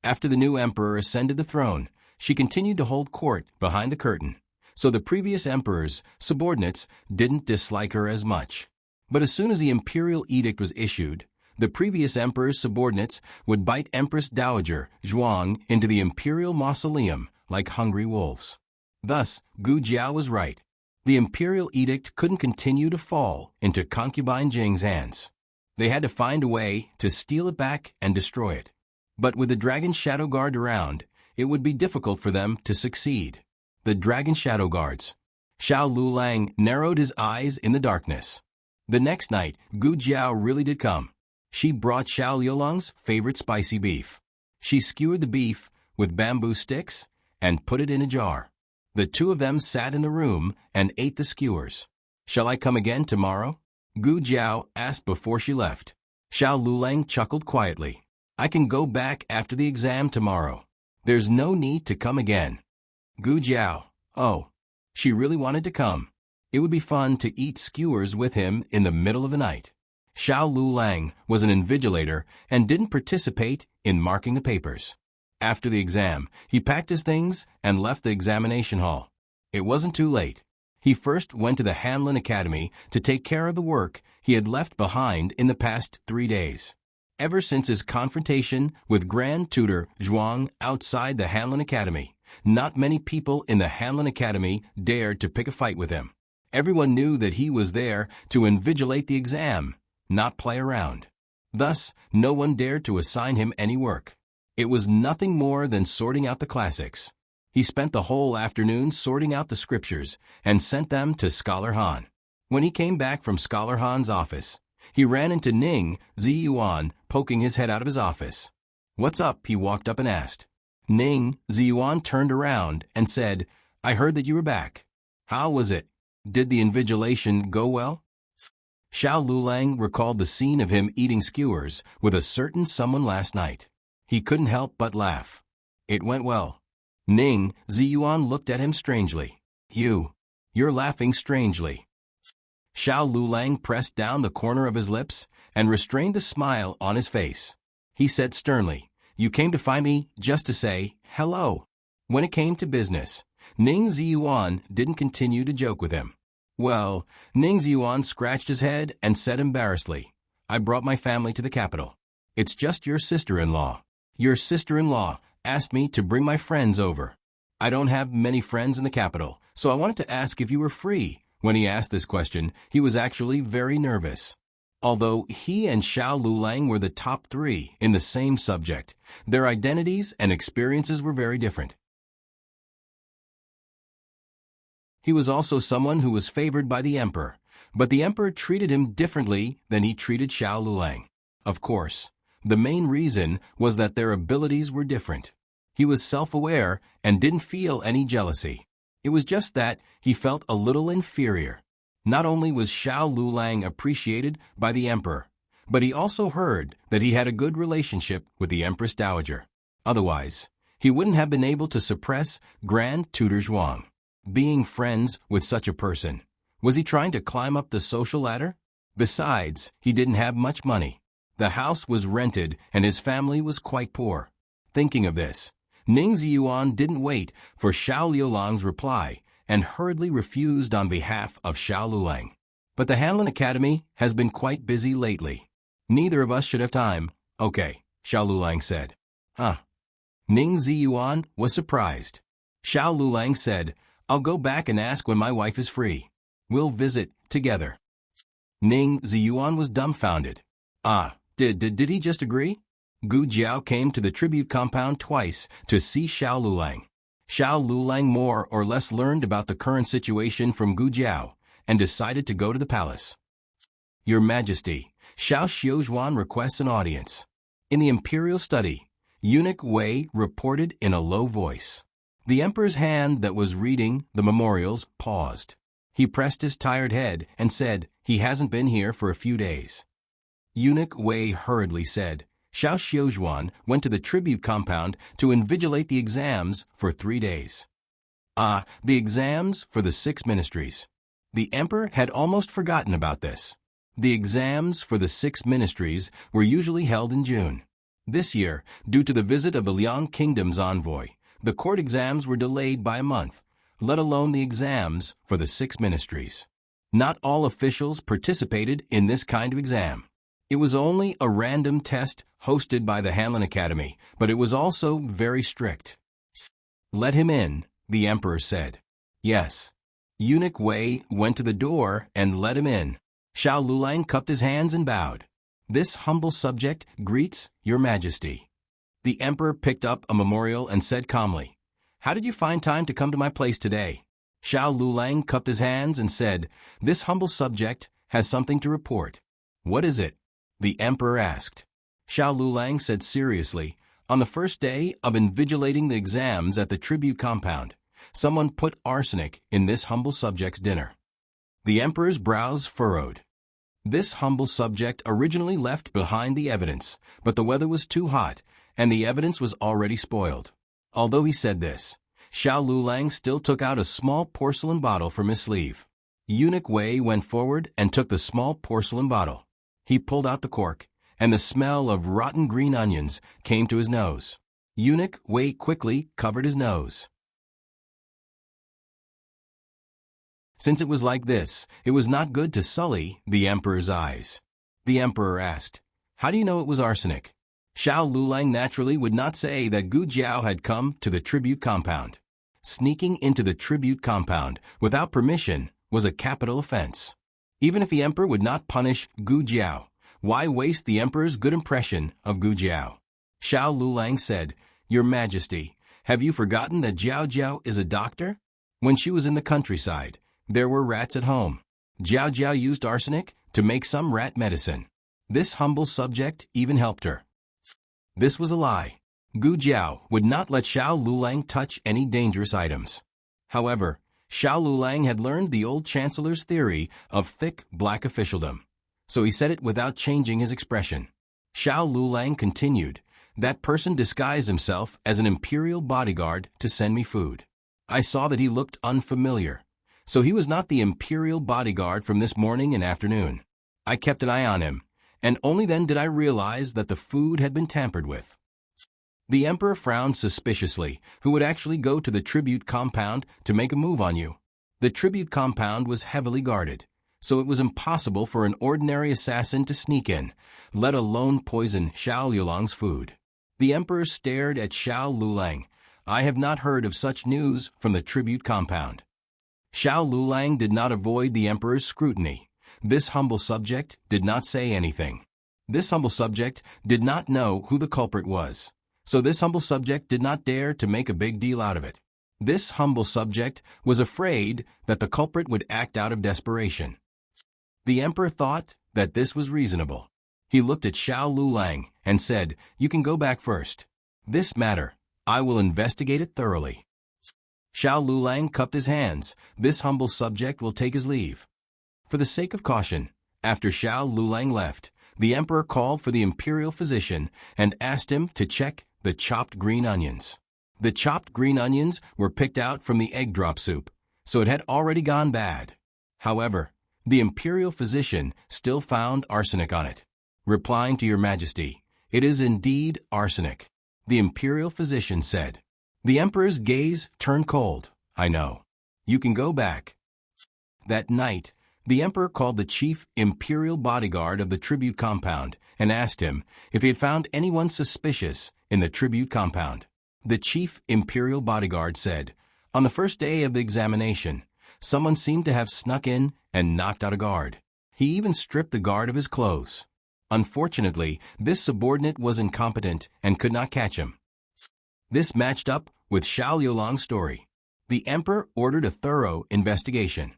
After the new emperor ascended the throne, she continued to hold court behind the curtain, so the previous emperor's subordinates didn't dislike her as much. But as soon as the imperial edict was issued, the previous emperor's subordinates would bite Empress Dowager Zhuang into the imperial mausoleum like hungry wolves. Thus, Gu Jiao was right. The imperial edict couldn't continue to fall into concubine Jing's hands. They had to find a way to steal it back and destroy it. But with the Dragon Shadow Guard around, it would be difficult for them to succeed. The Dragon Shadow Guards. Xiao Lulang narrowed his eyes in the darkness. The next night, Gu Jiao really did come. She brought Xiao Liulang's favorite spicy beef. She skewered the beef with bamboo sticks and put it in a jar. The two of them sat in the room and ate the skewers. "Shall I come again tomorrow?" Gu Jiao asked before she left. Xiao Lulang chuckled quietly. "I can go back after the exam tomorrow. There's no need to come again." Gu Jiao, oh, she really wanted to come. It would be fun to eat skewers with him in the middle of the night. Xiao Lulang was an invigilator and didn't participate in marking the papers. After the exam, he packed his things and left the examination hall. It wasn't too late. He first went to the Hanlin Academy to take care of the work he had left behind in the past 3 days. Ever since his confrontation with Grand Tutor Zhuang outside the Hanlin Academy, not many people in the Hanlin Academy dared to pick a fight with him. Everyone knew that he was there to invigilate the exam, not play around. Thus, no one dared to assign him any work. It was nothing more than sorting out the classics. He spent the whole afternoon sorting out the scriptures and sent them to Scholar Han. When he came back from Scholar Han's office, he ran into Ning Ziyuan poking his head out of his office. "What's up?" he walked up and asked. Ning Ziyuan turned around and said, "I heard that you were back. How was it? Did the invigilation go well?" Xiao Lulang recalled the scene of him eating skewers with a certain someone last night. He couldn't help but laugh. "It went well." Ning Ziyuan looked at him strangely. You're laughing strangely." Xiao Lulang pressed down the corner of his lips and restrained the smile on his face. He said sternly, "You came to find me just to say hello." When it came to business, Ning Ziyuan didn't continue to joke with him. Well, Ning Ziyuan scratched his head and said embarrassedly, "I brought my family to the capital. It's just your sister-in-law. Your sister-in-law asked me to bring my friends over. I don't have many friends in the capital, so I wanted to ask if you were free." When he asked this question, he was actually very nervous. Although he and Xiao Lulang were the top 3 in the same subject, their identities and experiences were very different. He was also someone who was favored by the emperor, But the emperor treated him differently than he treated Xiao Lulang. Of course, the main reason was that their abilities were different. He was self-aware and didn't feel any jealousy. It was just that he felt a little inferior. Not only was Xiao Lulang appreciated by the emperor, but he also heard that he had a good relationship with the Empress Dowager. Otherwise, he wouldn't have been able to suppress Grand Tutor Zhuang. Being friends with such a person, was he trying to climb up the social ladder? Besides, he didn't have much money. The house was rented and his family was quite poor. Thinking of this, Ning Ziyuan didn't wait for Xiao Liulang's reply and hurriedly refused on behalf of Xiao Lulang. But the Hanlin Academy has been quite busy lately. Neither of us should have time. Okay, Xiao Lulang said. Huh. Ning Ziyuan was surprised. Xiao Lulang said, I'll go back and ask when my wife is free. We'll visit together. Ning Ziyuan was dumbfounded. Did he just agree? Gu Jiao came to the tribute compound twice to see Xiao Lulang. Xiao Lulang more or less learned about the current situation from Gu Jiao and decided to go to the palace. Your Majesty, Xiao Xiuzhuan requests an audience. In the imperial study, Eunuch Wei reported in a low voice. The emperor's hand that was reading the memorials paused. He pressed his tired head and said, he hasn't been here for a few days. Eunuch Wei hurriedly said, Xiao Xiuzhuan went to the tribute compound to invigilate the exams for 3 days. The exams for the 6 ministries. The emperor had almost forgotten about this. The exams for the 6 ministries were usually held in June. This year, due to the visit of the Liang Kingdom's envoy, the court exams were delayed by a month, let alone the exams for the 6 ministries. Not all officials participated in this kind of exam. It was only a random test hosted by the Hanlin Academy, but it was also very strict. Let him in, the emperor said. Yes. Eunuch Wei went to the door and let him in. Xiao Lulang cupped his hands and bowed. This humble subject greets your Majesty. The emperor picked up a memorial and said calmly, How did you find time to come to my place today? Xiao Lulang cupped his hands and said, This humble subject has something to report. What is it? The emperor asked. Xiao Lulang said seriously, On the first day of invigilating the exams at the tribute compound, someone put arsenic in this humble subject's dinner. The emperor's brows furrowed. This humble subject originally left behind the evidence, but the weather was too hot, and the evidence was already spoiled. Although he said this, Xiao Lulang still took out a small porcelain bottle from his sleeve. Eunuch Wei went forward and took the small porcelain bottle. He pulled out the cork, and the smell of rotten green onions came to his nose. Eunuch Wei quickly covered his nose. Since it was like this, it was not good to sully the emperor's eyes. The emperor asked, How do you know it was arsenic? Xiao Lulang naturally would not say that Gu Jiao had come to the tribute compound. Sneaking into the tribute compound without permission was a capital offense. Even if the emperor would not punish Gu Jiao, why waste the emperor's good impression of Gu Jiao? Xiao Lulang said, Your Majesty, have you forgotten that Jiao Jiao is a doctor? When she was in the countryside, there were rats at home. Jiao Jiao used arsenic to make some rat medicine. This humble subject even helped her. This was a lie. Gu Jiao would not let Xiao Lulang touch any dangerous items. However, Xiao Lulang had learned the old chancellor's theory of thick black officialdom, so he said it without changing his expression. Xiao Lulang continued, That person disguised himself as an imperial bodyguard to send me food. I saw that he looked unfamiliar, so he was not the imperial bodyguard from this morning and afternoon. I kept an eye on him, and only then did I realize that the food had been tampered with. The emperor frowned suspiciously. Who would actually go to the tribute compound to make a move on you? The tribute compound was heavily guarded, so it was impossible for an ordinary assassin to sneak in, let alone poison Xiao Liulang's food. The emperor stared at Xiao Lulang. I have not heard of such news from the tribute compound. Xiao Lulang did not avoid the emperor's scrutiny. This humble subject did not say anything. This humble subject did not know who the culprit was, so this humble subject did not dare to make a big deal out of it. This humble subject was afraid that the culprit would act out of desperation. The emperor thought that this was reasonable. He looked at Xiao Lulang and said, "You can go back first. This matter, I will investigate it thoroughly." Xiao Lulang cupped his hands. This humble subject will take his leave. For the sake of caution, after Xiao Lulang left, the emperor called for the imperial physician and asked him to check the chopped green onions. The chopped green onions were picked out from the egg drop soup, so it had already gone bad. However, the imperial physician still found arsenic on it. Replying to Your Majesty, "It is indeed arsenic," the imperial physician said. The emperor's gaze turned cold. "I know. You can go back." That night, the emperor called the chief imperial bodyguard of the tribute compound and asked him if he had found anyone suspicious in the tribute compound. The chief imperial bodyguard said, "On the first day of the examination, someone seemed to have snuck in and knocked out a guard. He even stripped the guard of his clothes. Unfortunately, this subordinate was incompetent and could not catch him." This matched up with Xiao Liulang's story. The emperor ordered a thorough investigation.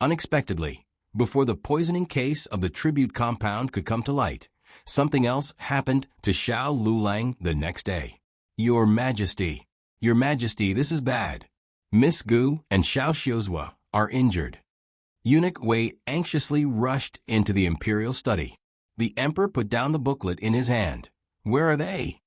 Unexpectedly, before the poisoning case of the tribute compound could come to light, something else happened to Xiao Lulang the next day. "Your Majesty, Your Majesty, this is bad. Miss Gu and Xiao Xiuzhua are injured." Eunuch Wei anxiously rushed into the imperial study. The emperor put down the booklet in his hand. "Where are they?"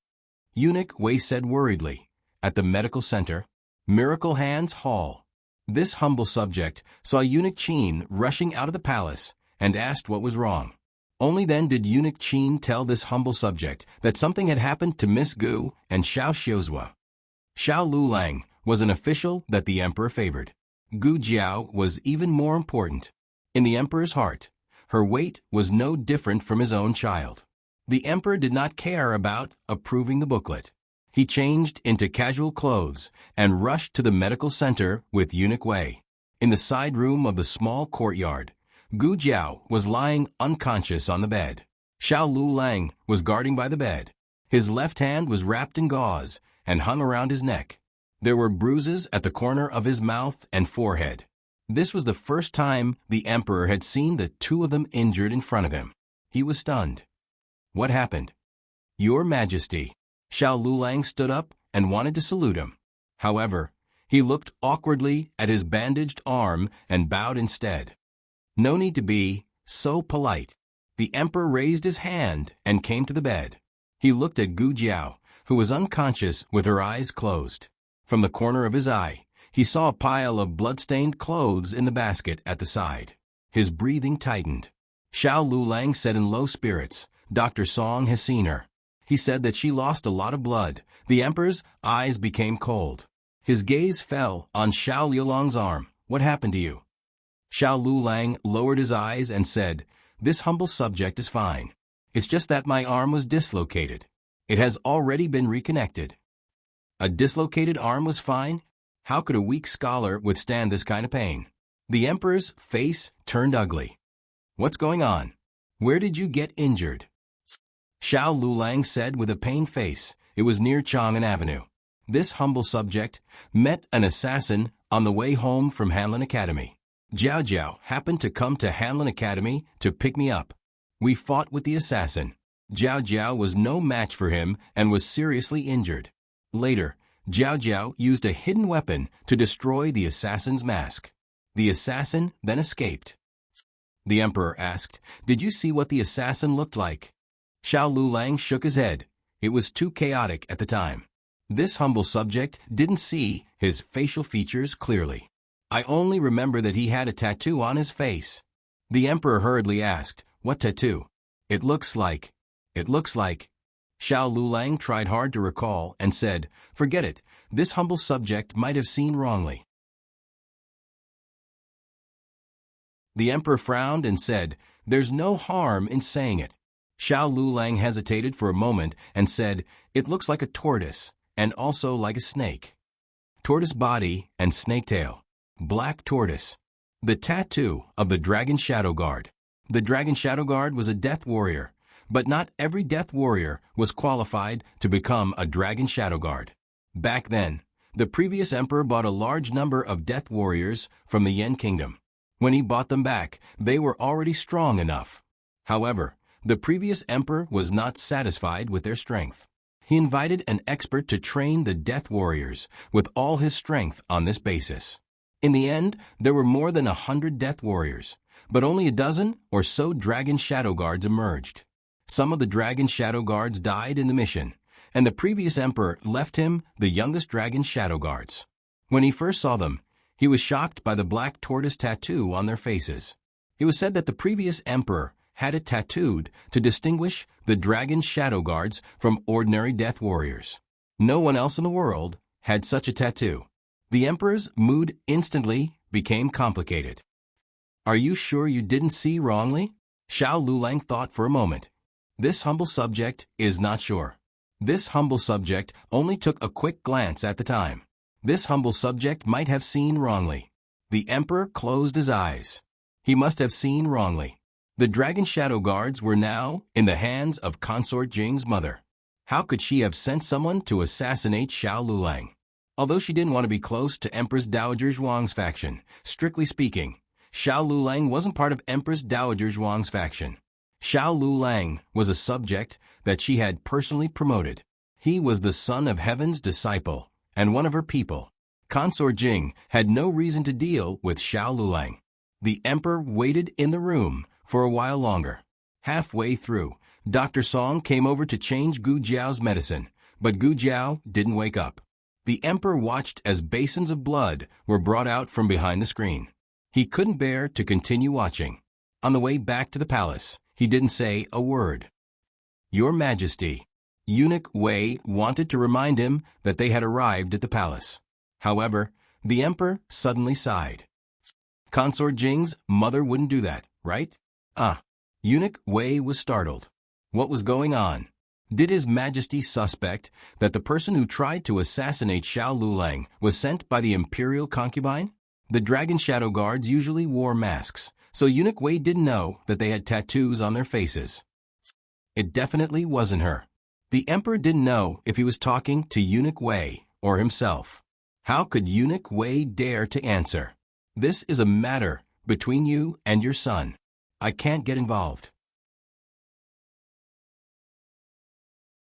Eunuch Wei said worriedly, "At the medical center, Miracle Hands Hall." This humble subject saw Eunuch Qin rushing out of the palace and asked what was wrong. Only then did Eunuch Qin tell this humble subject that something had happened to Miss Gu and Xiao Xiuzhua. Xiao Lulang was an official that the emperor favored. Gu Jiao was even more important. In the emperor's heart, her weight was no different from his own child. The emperor did not care about approving the booklet. He changed into casual clothes and rushed to the medical center with Eunuch Wei. In the side room of the small courtyard, Gu Jiao was lying unconscious on the bed. Xiao Lulang was guarding by the bed. His left hand was wrapped in gauze and hung around his neck. There were bruises at the corner of his mouth and forehead. This was the first time the emperor had seen the two of them injured in front of him. He was stunned. "What happened?" "Your Majesty." Xiao Lulang stood up and wanted to salute him. However, he looked awkwardly at his bandaged arm and bowed instead. "No need to be so polite." The emperor raised his hand and came to the bed. He looked at Gu Jiao, who was unconscious with her eyes closed. From the corner of his eye, he saw a pile of blood-stained clothes in the basket at the side. His breathing tightened. Xiao Lulang said in low spirits, "Dr. Song has seen her. He said that she lost a lot of blood." The emperor's eyes became cold. His gaze fell on Xiao Liulang's arm. "What happened to you?" Xiao Lulang lowered his eyes and said, "This humble subject is fine. It's just that my arm was dislocated. It has already been reconnected." A dislocated arm was fine? How could a weak scholar withstand this kind of pain? The emperor's face turned ugly. "What's going on? Where did you get injured?" Xiao Lulang said with a pained face. "It was near Chang'an Avenue. This humble subject met an assassin on the way home from Hanlin Academy. Jiao Jiao happened to come to Hanlin Academy to pick me up. We fought with the assassin. Jiao Jiao was no match for him and was seriously injured. Later, Jiao Jiao used a hidden weapon to destroy the assassin's mask. The assassin then escaped." The emperor asked, "Did you see what the assassin looked like?" Xiao Lulang shook his head. It was too chaotic at the time. This humble subject didn't see his facial features clearly. "I only remember that he had a tattoo on his face." The emperor hurriedly asked, "What tattoo?" It looks like. Xiao Lulang tried hard to recall and said, "Forget it. This humble subject might have seen wrongly." The emperor frowned and said, "There's no harm in saying it." Xiao Lulang hesitated for a moment and said, "It looks like a tortoise and also like a snake. Tortoise body and snake tail. Black tortoise. The tattoo of the Dragon Shadow Guard." The Dragon Shadow Guard was a death warrior, but not every death warrior was qualified to become a Dragon Shadow Guard. Back then, The previous emperor bought a large number of death warriors from the Yen kingdom. When he bought them back, they were already strong enough. However, the previous emperor was not satisfied with their strength. He invited an expert to train the death warriors with all his strength on this basis. In the end, there were more than 100 death warriors, but only a dozen or so dragon shadow guards emerged. Some of the dragon shadow guards died in the mission, and the previous emperor left him the youngest dragon shadow guards. When he first saw them, he was shocked by the black tortoise tattoo on their faces. It was said that the previous emperor had it tattooed to distinguish the dragon shadow guards from ordinary death warriors. No one else in the world had such a tattoo. The emperor's mood instantly became complicated. "Are you sure you didn't see wrongly?" Xiao Lulang thought for a moment. This humble subject is not sure. This humble subject only took a quick glance at the time. This humble subject might have seen wrongly. The emperor closed his eyes. He must have seen wrongly. The dragon shadow guards were now in the hands of Consort Jing's mother. How could she have sent someone to assassinate Xiao Lulang? Although she didn't want to be close to Empress Dowager Zhuang's faction, strictly speaking, Xiao Lulang wasn't part of Empress Dowager Zhuang's faction. Xiao Lulang was a subject that she had personally promoted. He was the son of Heaven's disciple and one of her people. Consort Jing had no reason to deal with Xiao Lulang. The emperor waited in the room for a while longer. Halfway through, Dr. Song came over to change Gu Jiao's medicine, but Gu Jiao didn't wake up. The emperor watched as basins of blood were brought out from behind the screen. He couldn't bear to continue watching. On the way back to the palace, he didn't say a word. "Your Majesty." Eunuch Wei wanted to remind him that they had arrived at the palace. However, the emperor suddenly sighed. Consort Jing's mother wouldn't do that, right? Eunuch Wei was startled. What was going on? Did His Majesty suspect that the person who tried to assassinate Xiao Lulang was sent by the imperial concubine? The dragon shadow guards usually wore masks, so Eunuch Wei didn't know that they had tattoos on their faces. It definitely wasn't her. The emperor didn't know if he was talking to Eunuch Wei or himself. How could Eunuch Wei dare to answer? "This is a matter between you and your son. I can't get involved."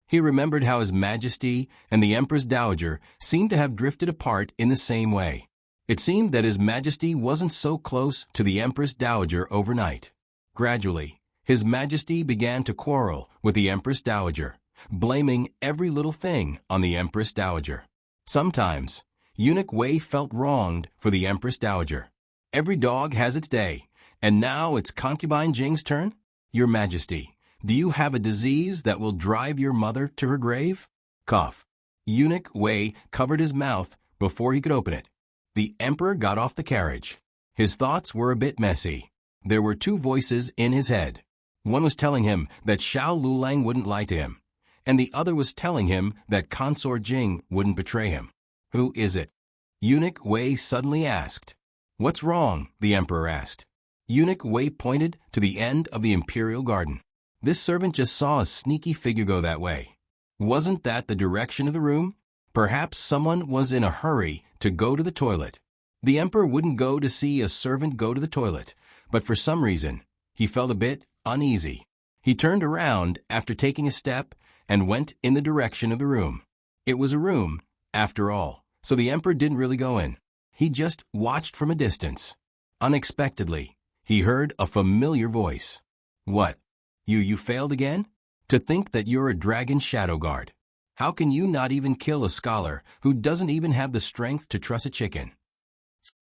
He remembered how His Majesty and the Empress Dowager seemed to have drifted apart in the same way. It seemed that His Majesty wasn't so close to the Empress Dowager overnight. Gradually, His Majesty began to quarrel with the Empress Dowager, blaming every little thing on the Empress Dowager. Sometimes, Eunuch Wei felt wronged for the Empress Dowager. Every dog has its day, and now it's Concubine Jing's turn? "Your Majesty, do you have a disease that will drive your mother to her grave?" Cough. Eunuch Wei covered his mouth before he could open it. The emperor got off the carriage. His thoughts were a bit messy. There were two voices in his head. One was telling him that Xiao Lulang wouldn't lie to him, and the other was telling him that Consort Jing wouldn't betray him. Who is it? Eunuch Wei suddenly asked. "What's wrong?" the emperor asked. Eunuch Wei pointed to the end of the imperial garden. This servant just saw a sneaky figure go that way. Wasn't that the direction of the room? Perhaps someone was in a hurry to go to the toilet. The emperor wouldn't go to see a servant go to the toilet, but for some reason, he felt a bit uneasy. He turned around after taking a step and went in the direction of the room. It was a room, after all, so the emperor didn't really go in. He just watched from a distance. Unexpectedly, he heard a familiar voice. "What? You failed again? To think that you're a dragon shadow guard. How can you not even kill a scholar who doesn't even have the strength to truss a chicken?"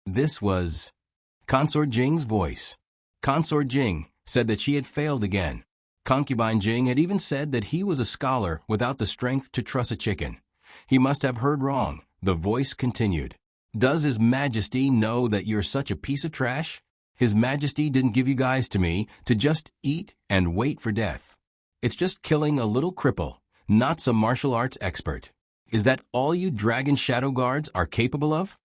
This was Consort Jing's voice. Consort Jing said that she had failed again. Concubine Jing had even said that he was a scholar without the strength to truss a chicken. He must have heard wrong. The voice continued. "Does His Majesty know that you're such a piece of trash? His Majesty didn't give you guys to me to just eat and wait for death. It's just killing a little cripple, not some martial arts expert. Is that all you dragon shadow guards are capable of?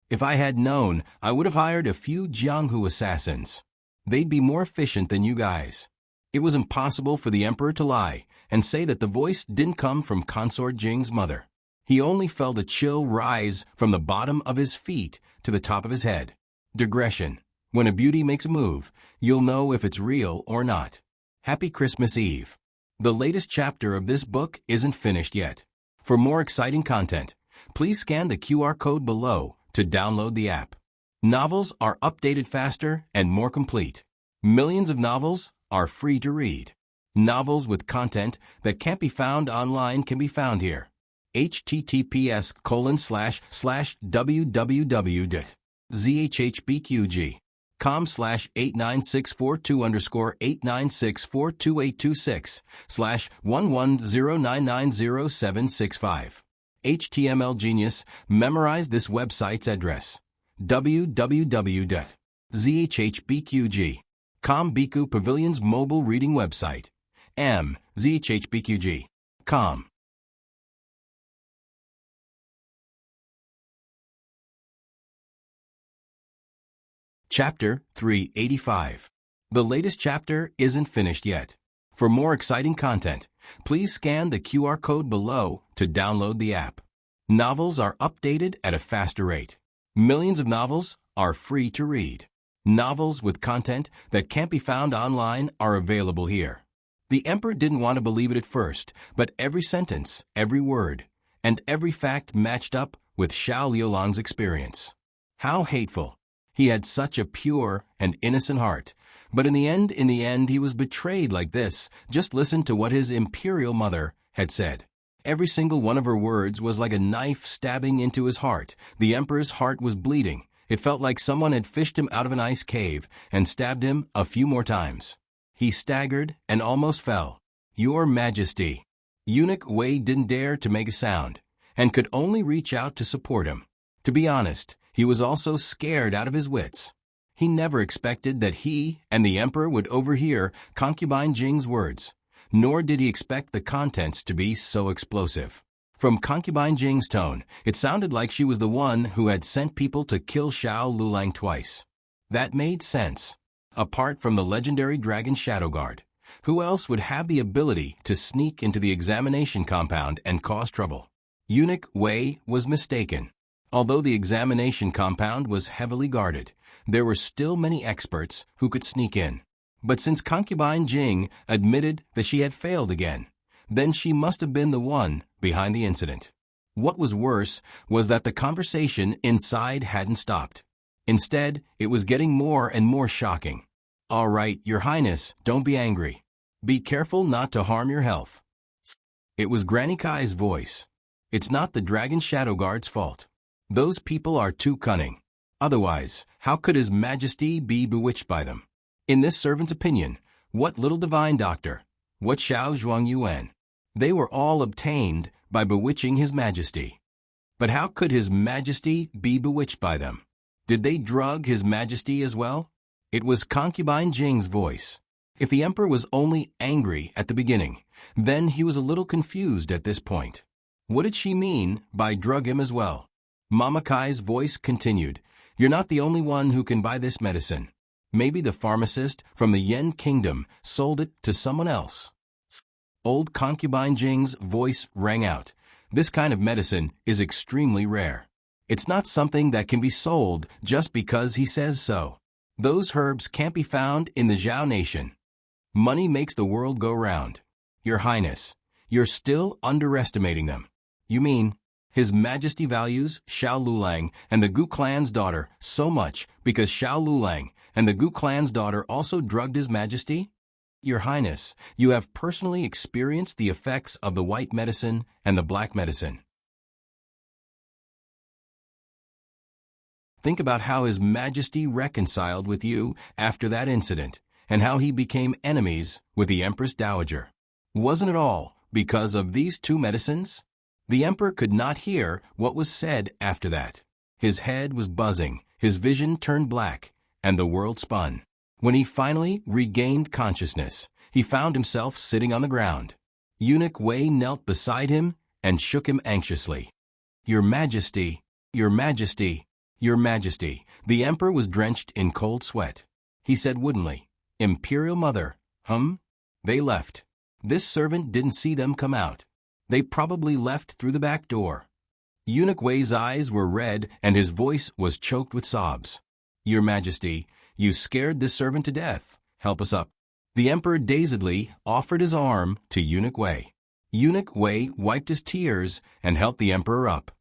If I had known, I would have hired a few Jianghu assassins. They'd be more efficient than you guys." It was impossible for the emperor to lie and say that the voice didn't come from Consort Jing's mother. He only felt a chill rise from the bottom of his feet to the top of his head. Digression. When a beauty makes a move, you'll know if it's real or not. Happy Christmas Eve. The latest chapter of this book isn't finished yet. For more exciting content, please scan the QR code below to download the app. Novels are updated faster and more complete. Millions of novels are free to read. Novels with content that can't be found online can be found here. https://www.zhbqg.com/89642_896428266/110990765. HTML Genius memorized this website's address. www.zhbqg.com Biku Pavilion's mobile reading website. zhbqg.com. Chapter 385. The latest chapter isn't finished yet. For more exciting content, please scan the QR code below to download the app. Novels are updated at a faster rate. Millions of novels are free to read. Novels with content that can't be found online are available here. The emperor didn't want to believe it at first, but every sentence, every word, and every fact matched up with Xiao Liulang's experience. How hateful! He had such a pure and innocent heart, but in the end, he was betrayed like this. Just listen to what his imperial mother had said. Every single one of her words was like a knife stabbing into his heart. The emperor's heart was bleeding. It felt like someone had fished him out of an ice cave and stabbed him a few more times. He staggered and almost fell. "Your Majesty." Eunuch Wei didn't dare to make a sound, and could only reach out to support him. To be honest, he was also scared out of his wits. He never expected that he and the emperor would overhear concubine Jing's words, nor did he expect the contents to be so explosive. From concubine Jing's tone, it sounded like she was the one who had sent people to kill Xiao Liulang twice. That made sense. Apart from the legendary dragon Shadow Guard, who else would have the ability to sneak into the examination compound and cause trouble? Eunuch Wei was mistaken. Although the examination compound was heavily guarded, there were still many experts who could sneak in. But since concubine Jing admitted that she had failed again, then she must have been the one behind the incident. What was worse was that the conversation inside hadn't stopped. Instead, it was getting more and more shocking. "All right, Your Highness, don't be angry. Be careful not to harm your health." It was Granny Kai's voice. "It's not the Dragon Shadow Guard's fault. Those people are too cunning. Otherwise, how could His Majesty be bewitched by them? In this servant's opinion, what little divine doctor, what Xiao Zhuang Yuan, they were all obtained by bewitching His Majesty. But how could His Majesty be bewitched by them? Did they drug His Majesty as well?" It was concubine Jing's voice. If the emperor was only angry at the beginning, then he was a little confused at this point. What did she mean by drug him as well? Mama Kai's voice continued, "You're not the only one who can buy this medicine. Maybe the pharmacist from the Yen Kingdom sold it to someone else." Old concubine Jing's voice rang out. "This kind of medicine is extremely rare. It's not something that can be sold just because he says so. Those herbs can't be found in the Zhao nation. Money makes the world go round. Your Highness, you're still underestimating them." "You mean His Majesty values Xiao Liulang and the Gu clan's daughter so much because Xiao Liulang and the Gu clan's daughter also drugged His Majesty? Your Highness, you have personally experienced the effects of the white medicine and the black medicine. Think about how His Majesty reconciled with you after that incident, and how he became enemies with the Empress Dowager. Wasn't it all because of these two medicines?" The emperor could not hear what was said after that. His head was buzzing, his vision turned black, and the world spun. When he finally regained consciousness, he found himself sitting on the ground. Eunuch Wei knelt beside him and shook him anxiously. "Your Majesty, Your Majesty, Your Majesty." The emperor was drenched in cold sweat. He said woodenly, "Imperial Mother, They left. This servant didn't see them come out. They probably left through the back door. Eunuch Wei's eyes were red and his voice was choked with sobs. "Your Majesty, you scared this servant to death. Help us up." The emperor dazedly offered his arm to Eunuch Wei. Eunuch Wei wiped his tears and helped the emperor up.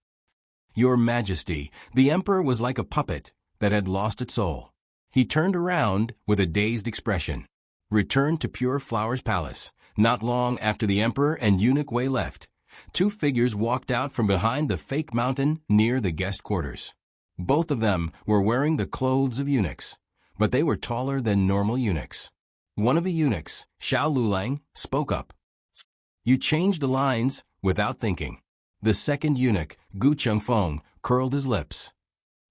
"Your Majesty," the emperor was like a puppet that had lost its soul. He turned around with a dazed expression. Returned to Pure Flower's palace. Not long after the emperor and Eunuch Wei left, two figures walked out from behind the fake mountain near the guest quarters. Both of them were wearing the clothes of eunuchs, but they were taller than normal eunuchs. One of the eunuchs, Xiao Lulang, spoke up. "You changed the lines without thinking." The second eunuch, Gu Chengfeng, curled his lips.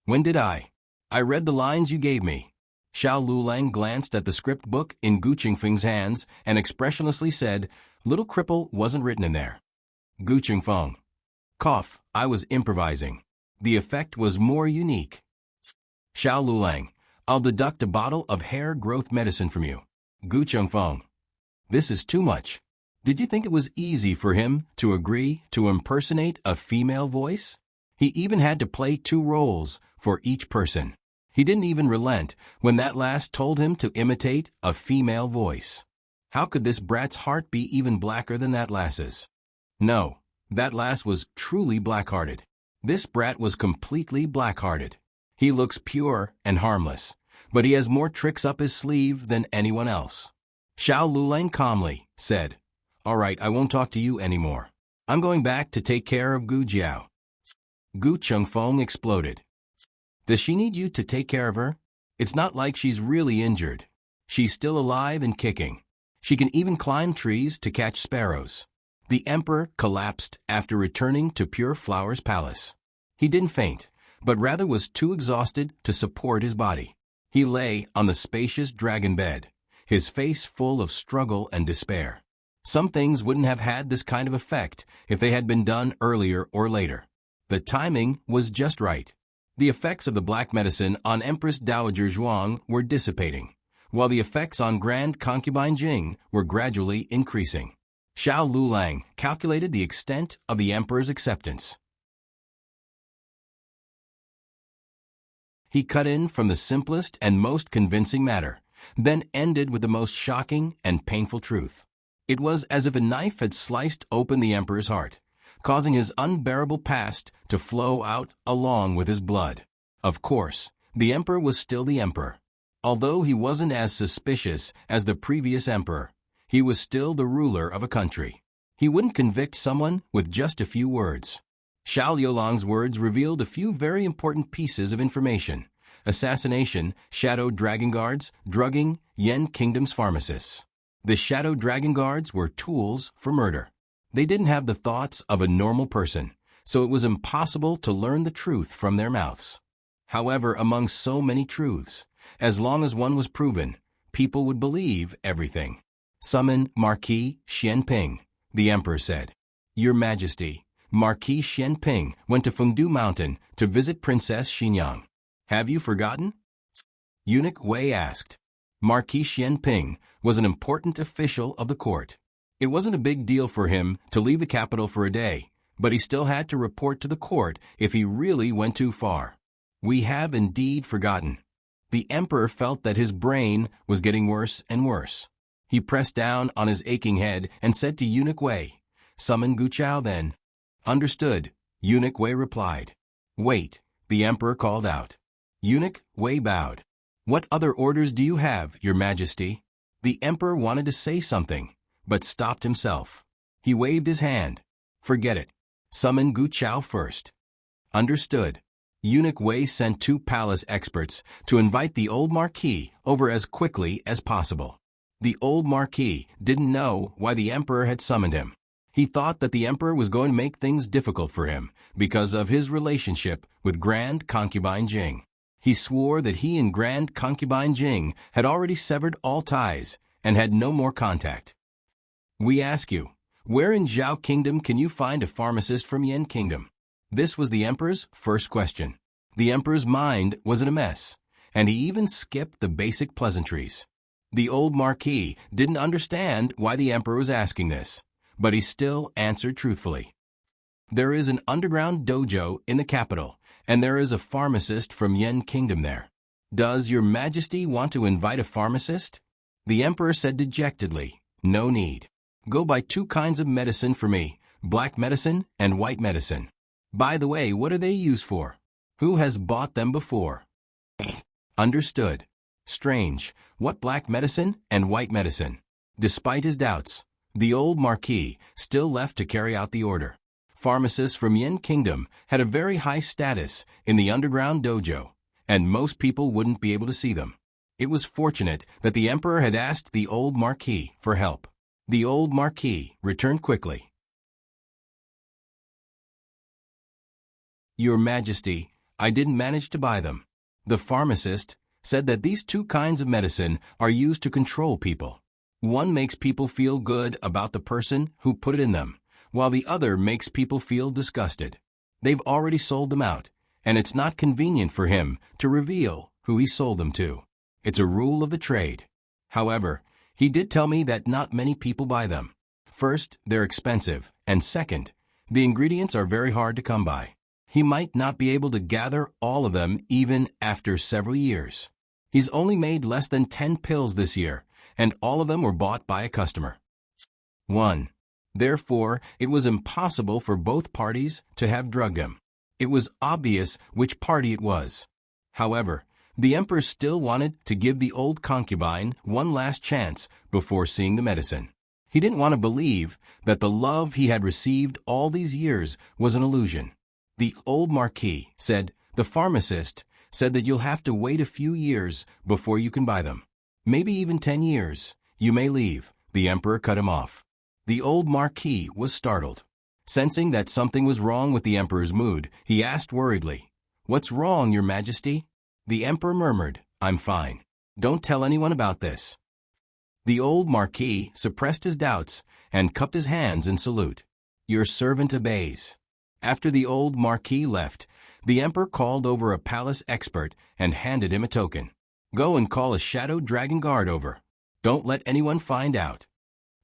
"When did I? I read the lines you gave me." Xiao Lulang glanced at the script book in Gu Chengfeng's hands and expressionlessly said, "Little cripple wasn't written in there." Gu Chengfeng. "Cough, I was improvising. The effect was more unique." Xiao Lulang. "I'll deduct a bottle of hair growth medicine from you." Gu Chengfeng. "This is too much. Did you think it was easy for him to agree to impersonate a female voice? He even had to play two roles for each person. He didn't even relent when that lass told him to imitate a female voice. How could this brat's heart be even blacker than that lass's? No, that lass was truly black-hearted. This brat was completely black-hearted. He looks pure and harmless, but he has more tricks up his sleeve than anyone else." Xiao Lulang calmly said, "All right, I won't talk to you anymore. I'm going back to take care of Gu Jiao." Gu Chengfeng exploded. "Does she need you to take care of her? It's not like she's really injured. She's still alive and kicking. She can even climb trees to catch sparrows." The emperor collapsed after returning to Pure Flower's palace. He didn't faint, but rather was too exhausted to support his body. He lay on the spacious dragon bed, his face full of struggle and despair. Some things wouldn't have had this kind of effect if they had been done earlier or later. The timing was just right. The effects of the black medicine on Empress Dowager Zhuang were dissipating, while the effects on Grand Concubine Jing were gradually increasing. Xiao Lulang calculated the extent of the emperor's acceptance. He cut in from the simplest and most convincing matter, then ended with the most shocking and painful truth. It was as if a knife had sliced open the emperor's heart, causing his unbearable past to flow out along with his blood. Of course, the emperor was still the emperor. Although he wasn't as suspicious as the previous emperor, he was still the ruler of a country. He wouldn't convict someone with just a few words. Xiao Liulang's words revealed a few very important pieces of information. Assassination, Shadow Dragon Guards, drugging, Yen Kingdom's pharmacists. The Shadow Dragon Guards were tools for murder. They didn't have the thoughts of a normal person, so it was impossible to learn the truth from their mouths. However, among so many truths, as long as one was proven, people would believe everything. "Summon Marquis Xianping," the emperor said. "Your Majesty, Marquis Xianping went to Fengdu Mountain to visit Princess Xinyang. Have you forgotten?" Eunuch Wei asked. Marquis Xianping was an important official of the court. It wasn't a big deal for him to leave the capital for a day, but he still had to report to the court if he really went too far. "We have indeed forgotten." The emperor felt that his brain was getting worse and worse. He pressed down on his aching head and said to Eunuch Wei, "Summon Gu Chao then." "Understood," Eunuch Wei replied. "Wait," the emperor called out. Eunuch Wei bowed. "What other orders do you have, Your Majesty?" The emperor wanted to say something, but stopped himself. He waved his hand. "Forget it. Summon Gu Chao first." "Understood." Eunuch Wei sent two palace experts to invite the old marquis over as quickly as possible. The old marquis didn't know why the emperor had summoned him. He thought that the emperor was going to make things difficult for him because of his relationship with Grand Concubine Jing. He swore that he and Grand Concubine Jing had already severed all ties and had no more contact. "We ask you, where in Zhao Kingdom can you find a pharmacist from Yen Kingdom?" This was the emperor's first question. The emperor's mind was in a mess, and he even skipped the basic pleasantries. The old marquis didn't understand why the emperor was asking this, but he still answered truthfully. There is an underground dojo in the capital, and there is a pharmacist from Yen Kingdom there. Does your majesty want to invite a pharmacist? The emperor said dejectedly, no need. Go buy 2 kinds of medicine for me, black medicine and white medicine. By the way, what are they used for? Who has bought them before? Understood. Strange, what black medicine and white medicine? Despite his doubts, the old marquis still left to carry out the order. Pharmacists from Yen Kingdom had a very high status in the underground dojo, and most people wouldn't be able to see them. It was fortunate that the emperor had asked the old marquis for help. The old marquis returned quickly. Your Majesty, I didn't manage to buy them. The pharmacist said that these 2 kinds of medicine are used to control people. One makes people feel good about the person who put it in them, while the other makes people feel disgusted. They've already sold them out, and it's not convenient for him to reveal who he sold them to. It's a rule of the trade. However, he did tell me that not many people buy them. First, they're expensive, and second, the ingredients are very hard to come by. He might not be able to gather all of them even after several years. He's only made less than 10 pills this year, and all of them were bought by a customer. 1. Therefore, it was impossible for both parties to have drugged him. It was obvious which party it was. However, the emperor still wanted to give the old concubine one last chance before seeing the medicine. He didn't want to believe that the love he had received all these years was an illusion. The old marquis said, the pharmacist said that you'll have to wait a few years before you can buy them. Maybe even 10 years. You may leave. The emperor cut him off. The old marquis was startled. Sensing that something was wrong with the emperor's mood, he asked worriedly, What's wrong, your majesty? The emperor murmured, I'm fine. Don't tell anyone about this. The old marquis suppressed his doubts and cupped his hands in salute. Your servant obeys. After the old marquis left, the emperor called over a palace expert and handed him a token. Go and call a shadow dragon guard over. Don't let anyone find out.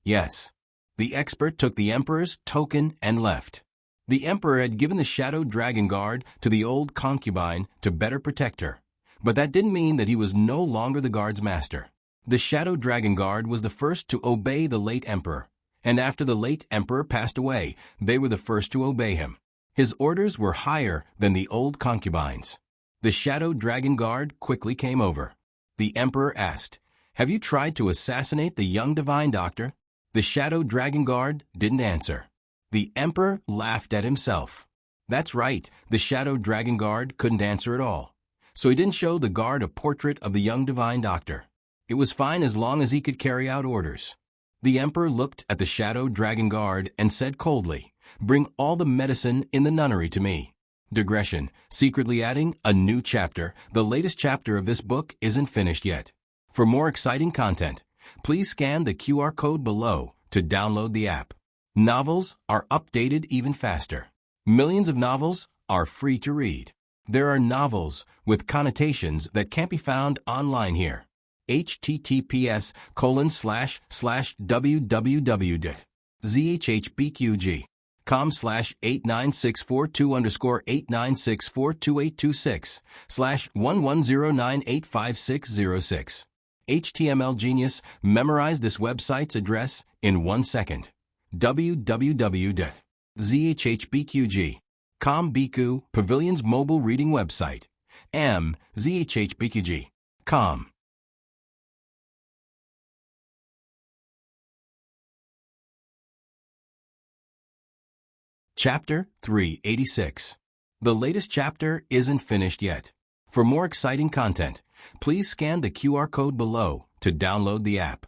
Yes. The expert took the emperor's token and left. The emperor had given the shadow dragon guard to the old concubine to better protect her. But that didn't mean that he was no longer the guard's master. The shadow dragon guard was the first to obey the late emperor, and after the late emperor passed away, they were the first to obey him. His orders were higher than the old concubine's. The shadow dragon guard quickly came over. The emperor asked, Have you tried to assassinate the young divine doctor? The shadow dragon guard didn't answer. The emperor laughed at himself. That's right, the shadow dragon guard couldn't answer at all. So he didn't show the guard a portrait of the young divine doctor. It was fine as long as he could carry out orders. The emperor looked at the shadow dragon guard and said coldly, Bring all the medicine in the nunnery to me. Digression, secretly adding a new chapter. The latest chapter of this book isn't finished yet. For more exciting content, please scan the QR code below to download the app. Novels are updated even faster. Millions of novels are free to read. There are novels with connotations that can't be found online here. https://www.zhbqg.com/89642_896422826/1109856606. HTML Genius memorized this website's address in 1 second. www.zhbqg.com Biku Pavilion's mobile reading website. zhbqg.com. Chapter 386. The latest chapter isn't finished yet. For more exciting content, please scan the QR code below to download the app.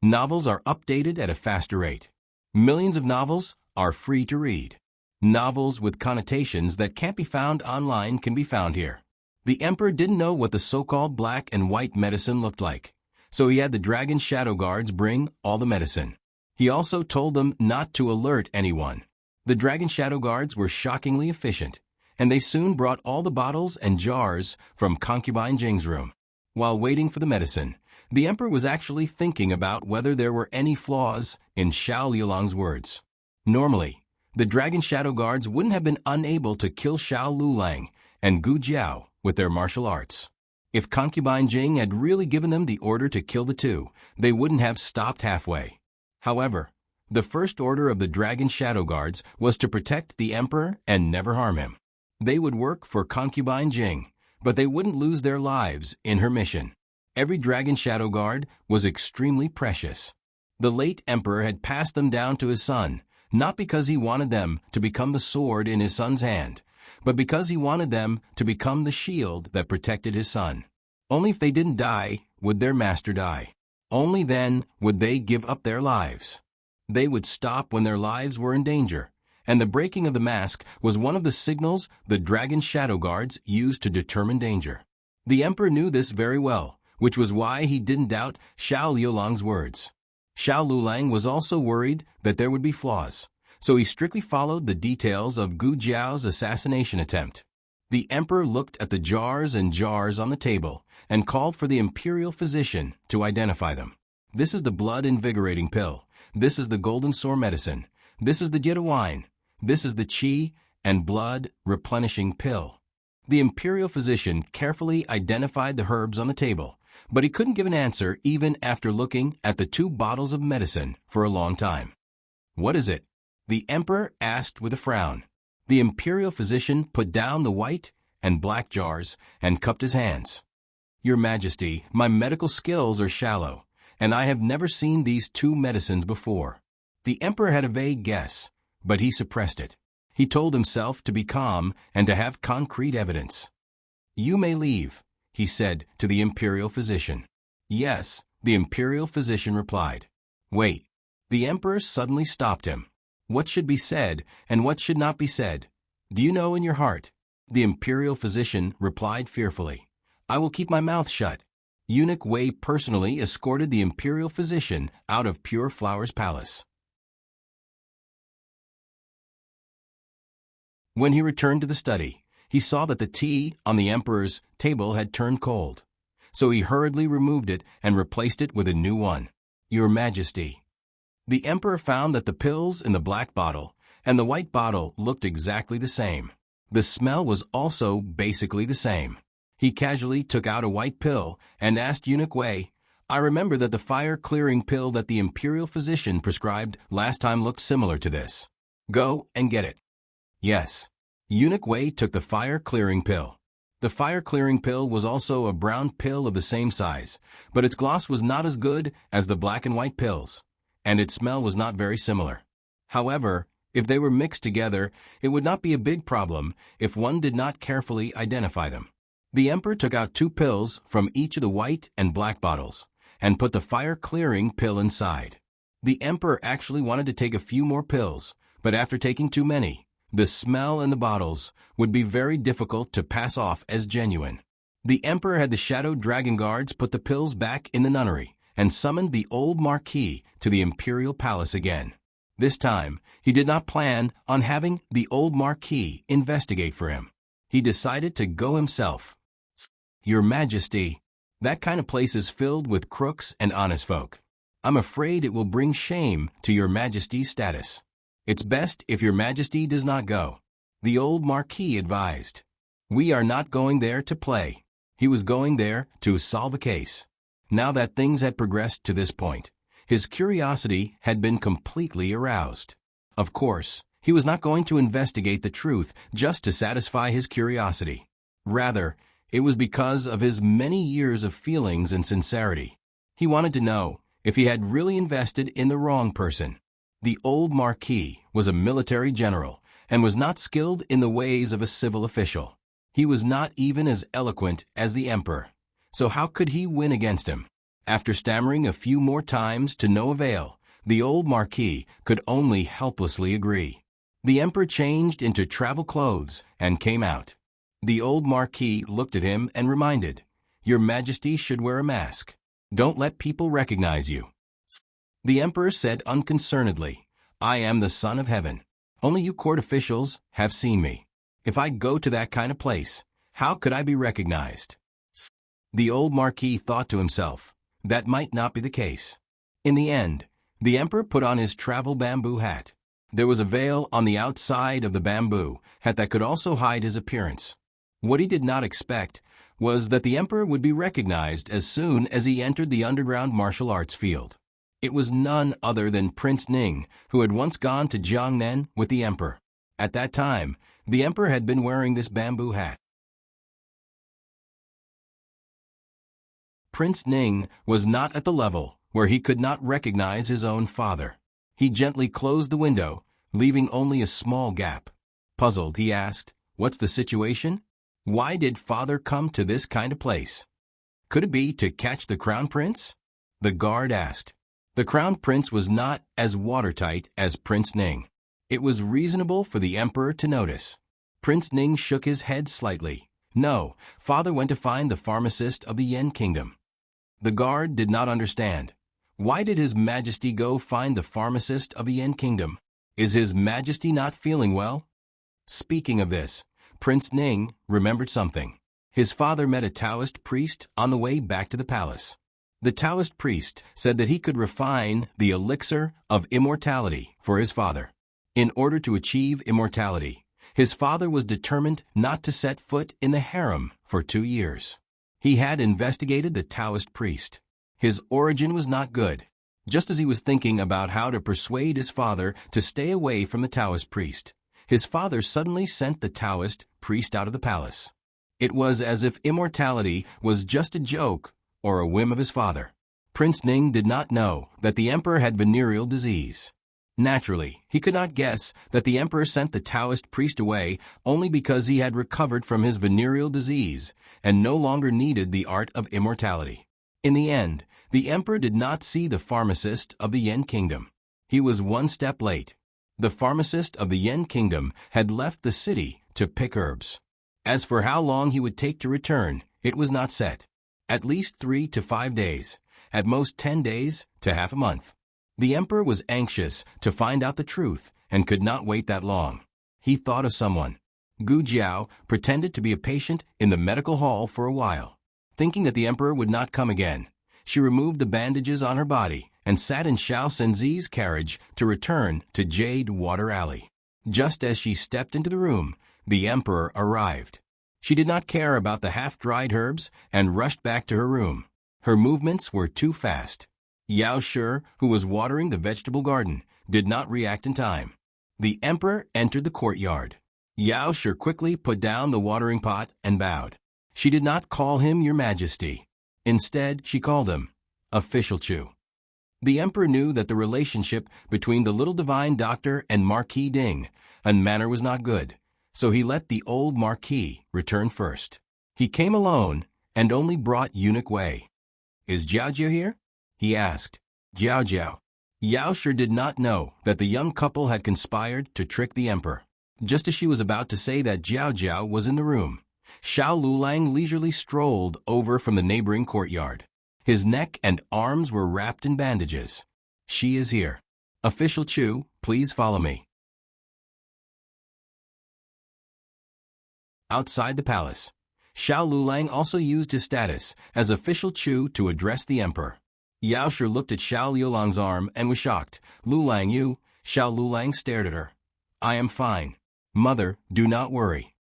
Novels are updated at a faster rate. Millions of novels are free to read. Novels with connotations that can't be found online can be found here. The emperor didn't know what the so-called black and white medicine looked like, so he had the dragon shadow guards bring all the medicine. He also told them not to alert anyone. The dragon shadow guards were shockingly efficient, and they soon brought all the bottles and jars from concubine Jing's room. While waiting for the medicine, the emperor was actually thinking about whether there were any flaws in Xiao Liulong's words. Normally, the Dragon Shadow Guards wouldn't have been unable to kill Xiao Lulang and Gu Jiao with their martial arts. If Concubine Jing had really given them the order to kill the two, they wouldn't have stopped halfway. However, the first order of the Dragon Shadow Guards was to protect the Emperor and never harm him. They would work for Concubine Jing, but they wouldn't lose their lives in her mission. Every Dragon Shadow Guard was extremely precious. The late Emperor had passed them down to his son, not because he wanted them to become the sword in his son's hand, but because he wanted them to become the shield that protected his son. Only if they didn't die would their master die. Only then would they give up their lives. They would stop when their lives were in danger, and the breaking of the mask was one of the signals the Dragon Shadow Guards used to determine danger. The Emperor knew this very well, which was why he didn't doubt Xiao Liulang's words. Xiao Lulang was also worried that there would be flaws, so he strictly followed the details of Gu Jiao's assassination attempt. The Emperor looked at the jars and jars on the table and called for the imperial physician to identify them. This is the blood-invigorating pill. This is the golden sore medicine. This is the Jita wine. This is the qi and blood-replenishing pill. The imperial physician carefully identified the herbs on the table, but he couldn't give an answer even after looking at the 2 bottles of medicine for a long time. "What is it?" the Emperor asked with a frown. The imperial physician put down the white and black jars and cupped his hands. "Your Majesty, my medical skills are shallow, and I have never seen these 2 medicines before." The Emperor had a vague guess, but he suppressed it. He told himself to be calm and to have concrete evidence. "You may leave," he said to the imperial physician. "Yes," the imperial physician replied. "Wait." The Emperor suddenly stopped him. "What should be said and what should not be said? Do you know in your heart?" The imperial physician replied fearfully. "I will keep my mouth shut." Eunuch Wei personally escorted the imperial physician out of Pure Flower's palace. When he returned to the study, he saw that the tea on the Emperor's table had turned cold. So he hurriedly removed it and replaced it with a new one. "Your Majesty." The Emperor found that the pills in the black bottle and the white bottle looked exactly the same. The smell was also basically the same. He casually took out a white pill and asked Eunuch Wei, "I remember that the fire-clearing pill that the imperial physician prescribed last time looked similar to this. Go and get it." "Yes." Eunuch Wei took the fire-clearing pill. The fire-clearing pill was also a brown pill of the same size, but its gloss was not as good as the black and white pills, and its smell was not very similar. However, if they were mixed together, it would not be a big problem if one did not carefully identify them. The Emperor took out 2 pills from each of the white and black bottles and put the fire-clearing pill inside. The Emperor actually wanted to take a few more pills, but after taking too many, the smell in the bottles would be very difficult to pass off as genuine. The Emperor had the Shadow Dragon Guards put the pills back in the nunnery and summoned the old Marquis to the imperial palace again. This time, he did not plan on having the old Marquis investigate for him. He decided to go himself. "Your Majesty, that kind of place is filled with crooks and honest folk. I'm afraid it will bring shame to your Majesty's status. It's best if your Majesty does not go," the old Marquis advised. "We are not going there to play." He was going there to solve a case. Now that things had progressed to this point, his curiosity had been completely aroused. Of course, he was not going to investigate the truth just to satisfy his curiosity. Rather, it was because of his many years of feelings and sincerity. He wanted to know if he had really invested in the wrong person. The old Marquis was a military general and was not skilled in the ways of a civil official. He was not even as eloquent as the Emperor. So how could he win against him? After stammering a few more times to no avail, the old Marquis could only helplessly agree. The Emperor changed into travel clothes and came out. The old Marquis looked at him and reminded, "Your Majesty should wear a mask. Don't let people recognize you." The Emperor said unconcernedly, "I am the Son of Heaven. Only you court officials have seen me. If I go to that kind of place, how could I be recognized?" The old Marquis thought to himself, that might not be the case. In the end, the Emperor put on his travel bamboo hat. There was a veil on the outside of the bamboo hat that could also hide his appearance. What he did not expect was that the emperor would be recognized as soon as he entered the underground martial arts field. It was none other than Prince Ning, who had once gone to Jiangnan with the emperor. At that time, the emperor had been wearing this bamboo hat. Prince Ning was not at the level where he could not recognize his own father. He gently closed the window, leaving only a small gap. Puzzled, he asked, "What's the situation? Why did father come to this kind of place? Could it be to catch the crown prince?" The guard asked. The crown prince was not as watertight as Prince Ning. It was reasonable for the emperor to notice. Prince Ning shook his head slightly. "No, father went to find the pharmacist of the Yen kingdom." The guard did not understand. Why did His Majesty go find the pharmacist of the Yen kingdom? Is His Majesty not feeling well? Speaking of this, Prince Ning remembered something. His father met a Taoist priest on the way back to the palace. The Taoist priest said that he could refine the elixir of immortality for his father. In order to achieve immortality, his father was determined not to set foot in the harem for 2 years. He had investigated the Taoist priest. His origin was not good. Just as he was thinking about how to persuade his father to stay away from the Taoist priest, his father suddenly sent the Taoist priest out of the palace. It was as if immortality was just a joke or a whim of his father. Prince Ning did not know that the emperor had venereal disease. Naturally, he could not guess that the emperor sent the Taoist priest away only because he had recovered from his venereal disease and no longer needed the art of immortality. In the end, the emperor did not see the pharmacist of the Yen kingdom. He was 1 step late. The pharmacist of the Yen kingdom had left the city to pick herbs. As for how long he would take to return, it was not set. At least 3 to 5 days, at most 10 days to half a month. The emperor was anxious to find out the truth and could not wait that long. He thought of someone. Gu Jiao pretended to be a patient in the medical hall for a while. Thinking that the emperor would not come again, she removed the bandages on her body and sat in Xiao Senzi's carriage to return to Jade Water Alley. Just as she stepped into the room, the emperor arrived. She did not care about the half-dried herbs and rushed back to her room. Her movements were too fast. Yao Shi, who was watering the vegetable garden, did not react in time. The emperor entered the courtyard. Yao Shi quickly put down the watering pot and bowed. She did not call him Your Majesty. Instead, she called him Official Chu. The emperor knew that the relationship between the little divine doctor and Marquis Ding and manner was not good, so he let the old marquis return first. He came alone and only brought eunuch Wei. "Is Jiao Jiao here?" he asked. "Jiao Jiao." Yao Shi did not know that the young couple had conspired to trick the emperor. Just as she was about to say that Jiao Jiao was in the room, Xiao Lulang leisurely strolled over from the neighboring courtyard. His neck and arms were wrapped in bandages. "She is here. Official Chu, please follow me." Outside the palace, Xiao Lulang also used his status as Official Chu to address the emperor. Yao Shi looked at Xiao Liulang's arm and was shocked. "Lulang, you?" Xiao Lulang stared at her. "I am fine. Mother, do not worry."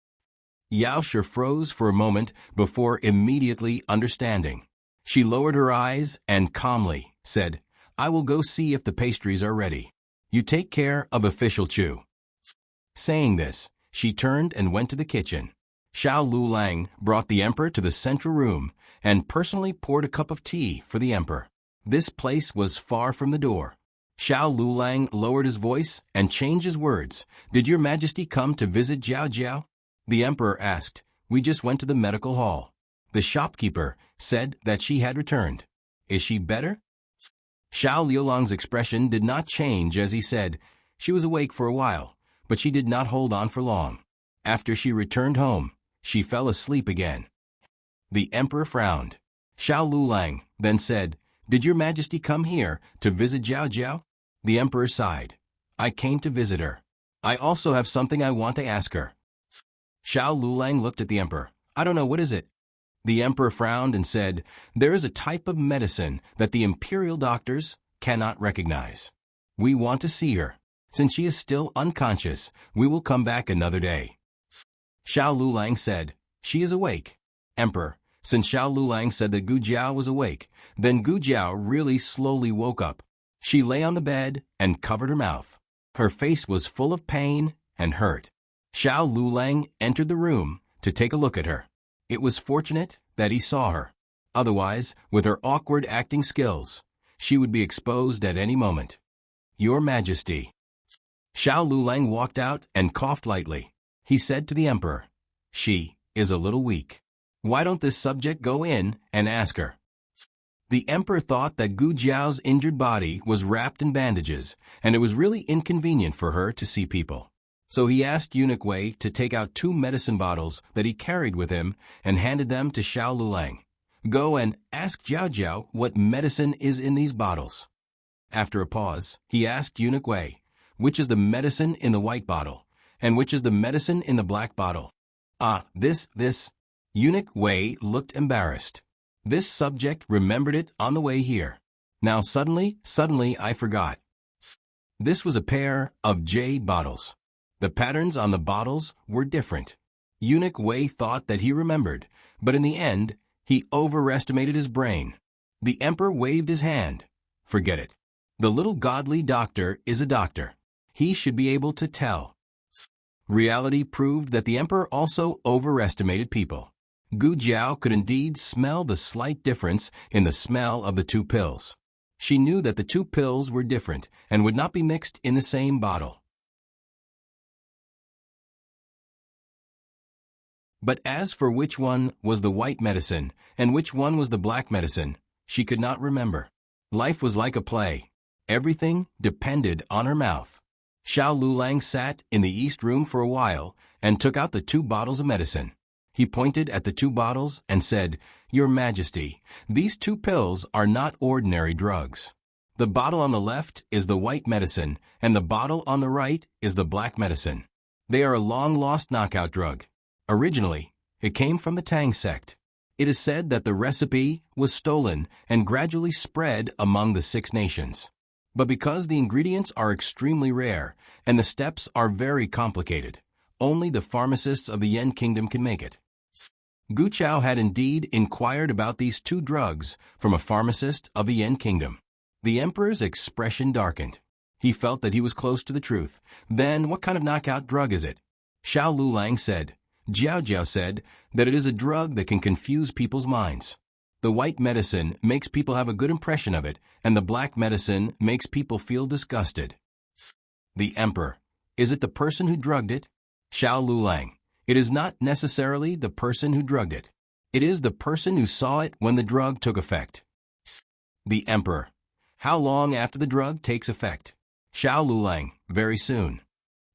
Yao Shi froze for a moment before immediately understanding. She lowered her eyes and calmly said, "I will go see if the pastries are ready. You take care of Official Chu." Saying this, she turned and went to the kitchen. Xiao Lulang brought the emperor to the central room and personally poured a cup of tea for the emperor. This place was far from the door. Xiao Lulang lowered his voice and changed his words. "Did Your Majesty come to visit Jiao Jiao?" The emperor asked. "We just went to the medical hall. The shopkeeper said that she had returned. Is she better?" Xiao Liulang's expression did not change as he said, "She was awake for a while, but she did not hold on for long. After she returned home, she fell asleep again." The emperor frowned. Xiao Lulang then said, "Did Your Majesty come here to visit Jiao Jiao?" The emperor sighed. "I came to visit her. I also have something I want to ask her." Xiao Lulang looked at the emperor. "I don't know, what is it?" The emperor frowned and said, "There is a type of medicine that the imperial doctors cannot recognize. We want to see her." Since she is still unconscious, we will come back another day. Xiao Lulang said, she is awake. Emperor, since Xiao Lulang said that Gu Jiao was awake, then Gu Jiao really slowly woke up. She lay on the bed and covered her mouth. Her face was full of pain and hurt. Xiao Lulang entered the room to take a look at her. It was fortunate that he saw her. Otherwise, with her awkward acting skills, she would be exposed at any moment. Your Majesty. Xiao Lulang walked out and coughed lightly. He said to the emperor, she is a little weak. Why don't this subject go in and ask her? The emperor thought that Gu Jiao's injured body was wrapped in bandages, and it was really inconvenient for her to see people. So he asked Eunuch Wei to take out 2 medicine bottles that he carried with him and handed them to Xiao Lulang. Go and ask Jiao Jiao what medicine is in these bottles. After a pause, he asked Eunuch Wei, which is the medicine in the white bottle, and which is the medicine in the black bottle? This. Eunuch Wei looked embarrassed. This subject remembered it on the way here. Now suddenly I forgot. This was a pair of jade bottles. The patterns on the bottles were different. Eunuch Wei thought that he remembered, but in the end, he overestimated his brain. The emperor waved his hand. Forget it. The little godly doctor is a doctor. He should be able to tell. Reality proved that the emperor also overestimated people. Gu Jiao could indeed smell the slight difference in the smell of the 2 pills. She knew that the 2 pills were different and would not be mixed in the same bottle. But as for which one was the white medicine and which one was the black medicine, she could not remember. Life was like a play. Everything depended on her mouth. Xiao Lulang sat in the east room for a while and took out the 2 bottles of medicine. He pointed at the 2 bottles and said, Your Majesty, these 2 pills are not ordinary drugs. The bottle on the left is the white medicine, and the bottle on the right is the black medicine. They are a long-lost knockout drug. Originally, it came from the Tang sect. It is said that the recipe was stolen and gradually spread among the 6 nations. But because the ingredients are extremely rare and the steps are very complicated, only the pharmacists of the Yan Kingdom can make it. Gu Chao had indeed inquired about these 2 drugs from a pharmacist of the Yan Kingdom. The emperor's expression darkened. He felt that he was close to the truth. Then, what kind of knockout drug is it? Xiao Lulang said. Jiao Jiao said that it is a drug that can confuse people's minds. The white medicine makes people have a good impression of it, and the black medicine makes people feel disgusted. The emperor. Is it the person who drugged it? Xiao Lulang. It is not necessarily the person who drugged it. It is the person who saw it when the drug took effect. The emperor. How long after the drug takes effect? Xiao Lulang. Very soon.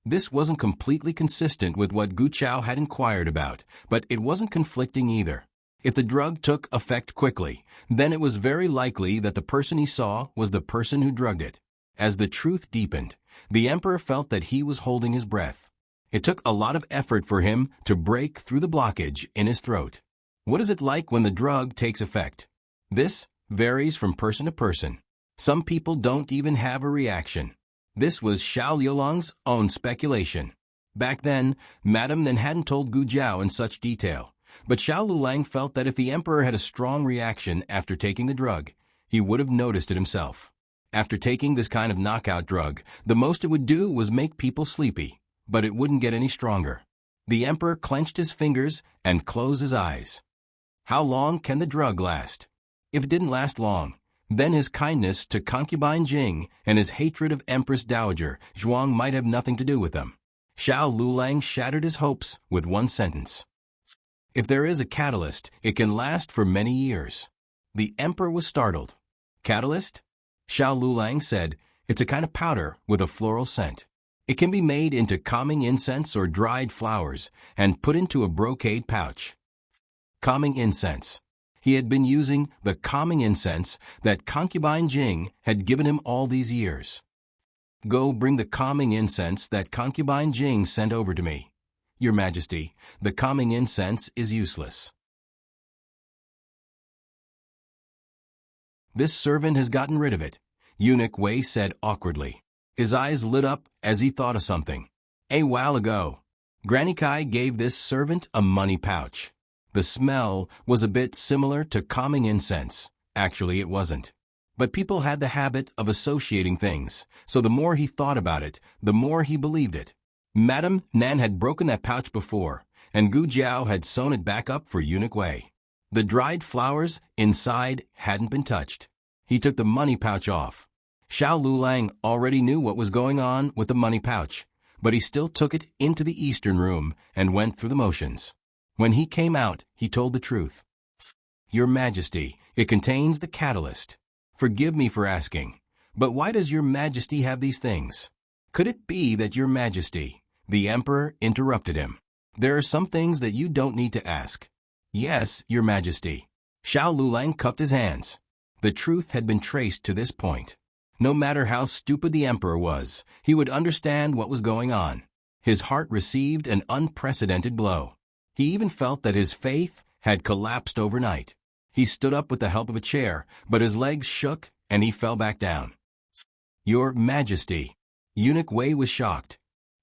This wasn't completely consistent with what Gu Chao had inquired about, but it wasn't conflicting either. If the drug took effect quickly, then it was very likely that the person he saw was the person who drugged it. As the truth deepened, the emperor felt that he was holding his breath. It took a lot of effort for him to break through the blockage in his throat. What is it like when the drug takes effect? This varies from person to person. Some people don't even have a reaction. This was Xiao Liulang's own speculation. Back then, Madame Nen hadn't told Gu Jiao in such detail, but Xiao Lulang felt that if the emperor had a strong reaction after taking the drug, he would have noticed it himself. After taking this kind of knockout drug, the most it would do was make people sleepy, but it wouldn't get any stronger. The emperor clenched his fingers and closed his eyes. How long can the drug last? If it didn't last long, then his kindness to concubine Jing and his hatred of Empress Dowager Zhuang might have nothing to do with them. Xiao Lulang shattered his hopes with one sentence. If there is a catalyst, it can last for many years. The emperor was startled. Catalyst? Xiao Lulang said, it's a kind of powder with a floral scent. It can be made into calming incense or dried flowers and put into a brocade pouch. Calming incense. He had been using the calming incense that concubine Jing had given him all these years. Go bring the calming incense that concubine Jing sent over to me. Your Majesty, the calming incense is useless. This servant has gotten rid of it, Eunuch Wei said awkwardly. His eyes lit up as he thought of something. A while ago, Granny Kai gave this servant a money pouch. The smell was a bit similar to calming incense. Actually, it wasn't. But people had the habit of associating things, so the more he thought about it, the more he believed it. Madame Nan had broken that pouch before, and Gu Jiao had sewn it back up for Eunuch Wei. The dried flowers inside hadn't been touched. He took the money pouch off. Xiao Lulang already knew what was going on with the money pouch, but he still took it into the eastern room and went through the motions. When he came out, he told the truth. Your Majesty, it contains the catalyst. Forgive me for asking, but why does Your Majesty have these things? Could it be that Your Majesty, the Emperor, interrupted him? There are some things that you don't need to ask. Yes, Your Majesty. Xiao Lulang cupped his hands. The truth had been traced to this point. No matter how stupid the Emperor was, he would understand what was going on. His heart received an unprecedented blow. He even felt that his faith had collapsed overnight. He stood up with the help of a chair, but his legs shook and he fell back down. Your Majesty. Eunuch Wei was shocked.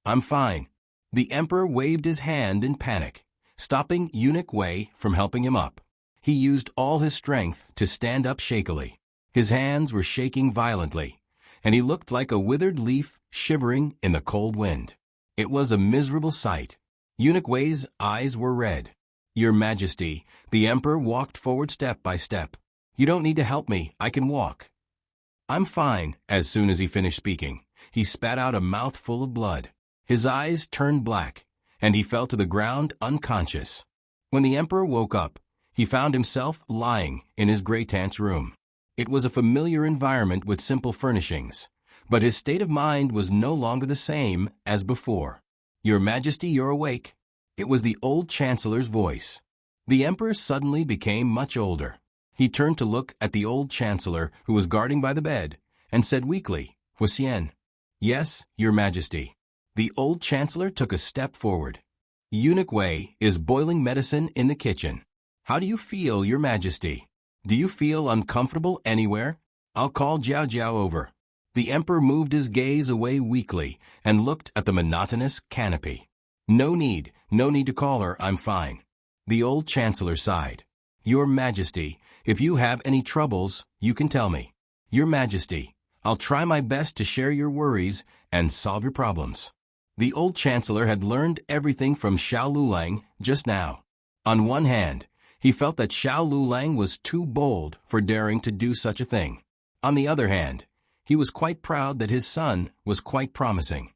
I'm fine. The Emperor waved his hand in panic, stopping Eunuch Wei from helping him up. He used all his strength to stand up shakily. His hands were shaking violently, and he looked like a withered leaf shivering in the cold wind. It was a miserable sight. Eunuch Wei's eyes were red. Your Majesty, the Emperor walked forward step by step. You don't need to help me, I can walk. I'm fine. As soon as he finished speaking, he spat out a mouthful of blood. His eyes turned black, and he fell to the ground unconscious. When the Emperor woke up, he found himself lying in his Grey-Tant's room. It was a familiar environment with simple furnishings, but his state of mind was no longer the same as before. Your Majesty, you're awake. It was the old Chancellor's voice. The Emperor suddenly became much older. He turned to look at the old Chancellor who was guarding by the bed, and said weakly, Huxian. Yes, Your Majesty. The old Chancellor took a step forward. Eunuch Wei is boiling medicine in the kitchen. How do you feel, Your Majesty? Do you feel uncomfortable anywhere? I'll call Jiao Jiao over. The Emperor moved his gaze away weakly and looked at the monotonous canopy. No need to call her, I'm fine. The old Chancellor sighed. Your Majesty, if you have any troubles, you can tell me. Your Majesty, I'll try my best to share your worries and solve your problems. The old Chancellor had learned everything from Xiao Lulang just now. On one hand, he felt that Xiao Lulang was too bold for daring to do such a thing. On the other hand, he was quite proud that his son was quite promising.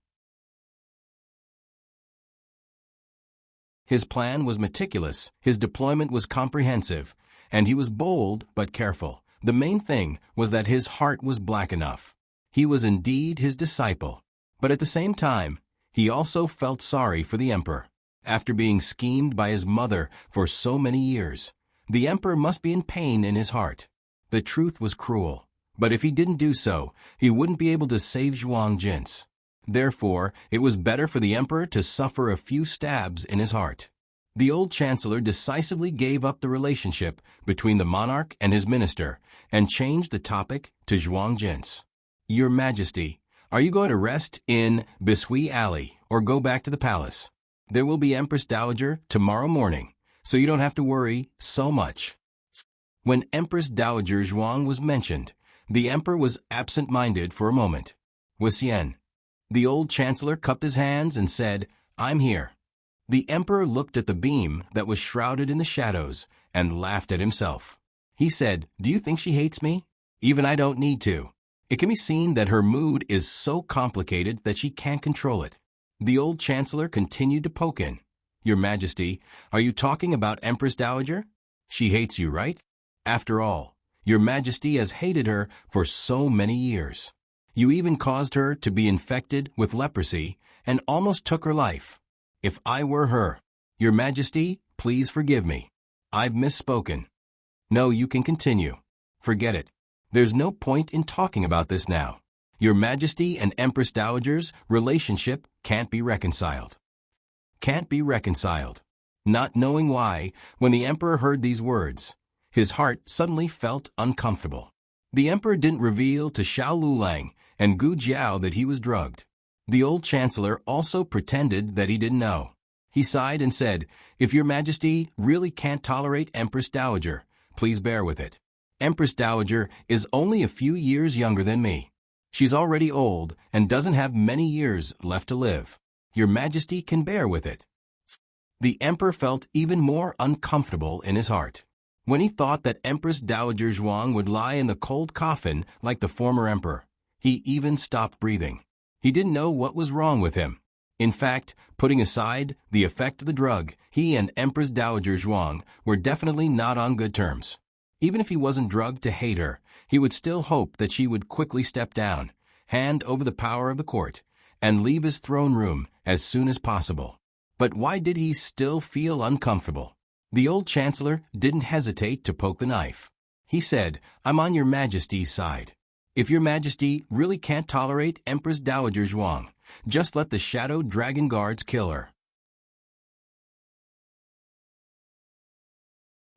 His plan was meticulous, his deployment was comprehensive, and he was bold but careful. The main thing was that his heart was black enough. He was indeed his disciple. But at the same time, he also felt sorry for the Emperor. After being schemed by his mother for so many years, the Emperor must be in pain in his heart. The truth was cruel, but if he didn't do so, he wouldn't be able to save Zhuang Jin's. Therefore, it was better for the Emperor to suffer a few stabs in his heart. The old Chancellor decisively gave up the relationship between the monarch and his minister and changed the topic to Zhuang Jin's. Your Majesty, are you going to rest in Bishui Alley or go back to the palace? There will be Empress Dowager tomorrow morning, so you don't have to worry so much. When Empress Dowager Zhuang was mentioned, the Emperor was absent-minded for a moment. Huxian. The old Chancellor cupped his hands and said, I'm here. The Emperor looked at the beam that was shrouded in the shadows and laughed at himself. He said, Do you think she hates me? Even I don't need to. It can be seen that her mood is so complicated that she can't control it. The old Chancellor continued to poke in. Your Majesty, are you talking about Empress Dowager? She hates you, right? After all, Your Majesty has hated her for so many years. You even caused her to be infected with leprosy and almost took her life. If I were her, Your Majesty, please forgive me. I've misspoken. No, you can continue. Forget it. There's no point in talking about this now. Your Majesty and Empress Dowager's relationship can't be reconciled. Can't be reconciled. Not knowing why, when the Emperor heard these words, his heart suddenly felt uncomfortable. The emperor didn't reveal to Xiao Lulang and Gu Jiao that he was drugged. The old chancellor also pretended that he didn't know. He sighed and said, "If your majesty really can't tolerate Empress Dowager, please bear with it. Empress Dowager is only a few years younger than me. She's already old and doesn't have many years left to live. Your majesty can bear with it." The emperor felt even more uncomfortable in his heart. When he thought that Empress Dowager Zhuang would lie in the cold coffin like the former emperor, he even stopped breathing. He didn't know what was wrong with him. In fact, putting aside the effect of the drug, he and Empress Dowager Zhuang were definitely not on good terms. Even if he wasn't drugged to hate her, he would still hope that she would quickly step down, hand over the power of the court, and leave his throne room as soon as possible. But why did he still feel uncomfortable? The old chancellor didn't hesitate to poke the knife. He said, "I'm on your majesty's side. If your majesty really can't tolerate Empress Dowager Zhuang, just let the Shadow Dragon Guards kill her."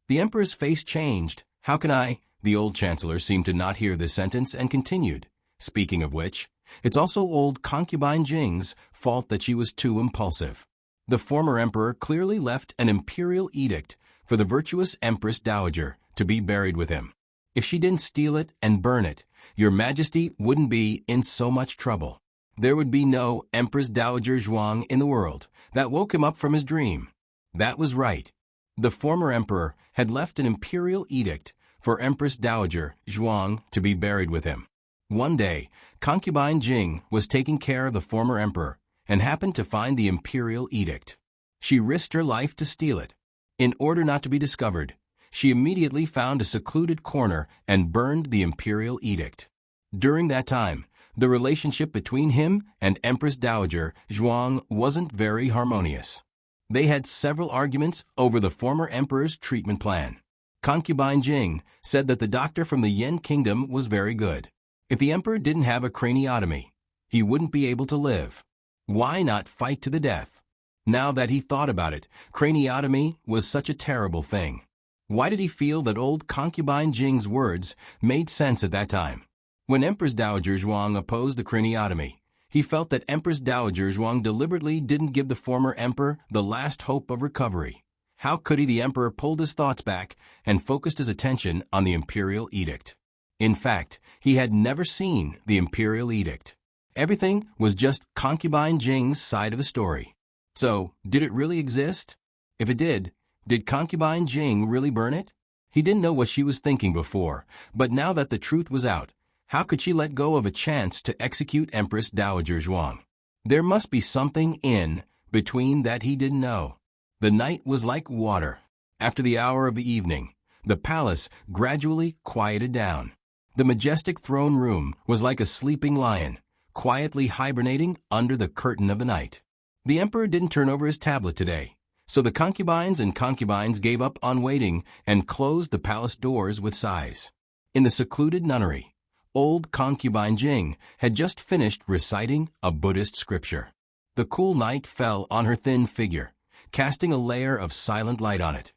The emperor's face changed. "How can I?" The old chancellor seemed to not hear this sentence and continued, "Speaking of which, it's also old concubine Jing's fault that she was too impulsive. The former emperor clearly left an imperial edict for the virtuous Empress Dowager to be buried with him. If she didn't steal it and burn it, your majesty wouldn't be in so much trouble. There would be no Empress Dowager Zhuang in the world." That woke him up from his dream. That was right. The former emperor had left an imperial edict for Empress Dowager Zhuang to be buried with him. One day, concubine Jing was taking care of the former emperor and happened to find the imperial edict. She risked her life to steal it. In order not to be discovered, she immediately found a secluded corner and burned the imperial edict. During that time, the relationship between him and Empress Dowager Zhuang wasn't very harmonious. They had several arguments over the former emperor's treatment plan. Concubine Jing said that the doctor from the Yen kingdom was very good. If the emperor didn't have a craniotomy, he wouldn't be able to live. Why not fight to the death? Now that he thought about it, craniotomy was such a terrible thing. Why did he feel that old concubine Jing's words made sense at that time? When Empress Dowager Zhuang opposed the craniotomy, he felt that Empress Dowager Zhuang deliberately didn't give the former emperor the last hope of recovery. How could he? The emperor pulled his thoughts back and focused his attention on the imperial edict. In fact, he had never seen the imperial edict. Everything was just concubine Jing's side of the story. So, did it really exist? If it did concubine Jing really burn it? He didn't know what she was thinking before, but now that the truth was out, how could she let go of a chance to execute Empress Dowager Zhuang? There must be something in between that he didn't know. The night was like water. After the hour of the evening, the palace gradually quieted down. The majestic throne room was like a sleeping lion, quietly hibernating under the curtain of the night. The emperor didn't turn over his tablet today, so the concubines and concubines gave up on waiting and closed the palace doors with sighs. In the secluded nunnery, old concubine Jing had just finished reciting a Buddhist scripture. The cool night fell on her thin figure, casting a layer of silent light on it.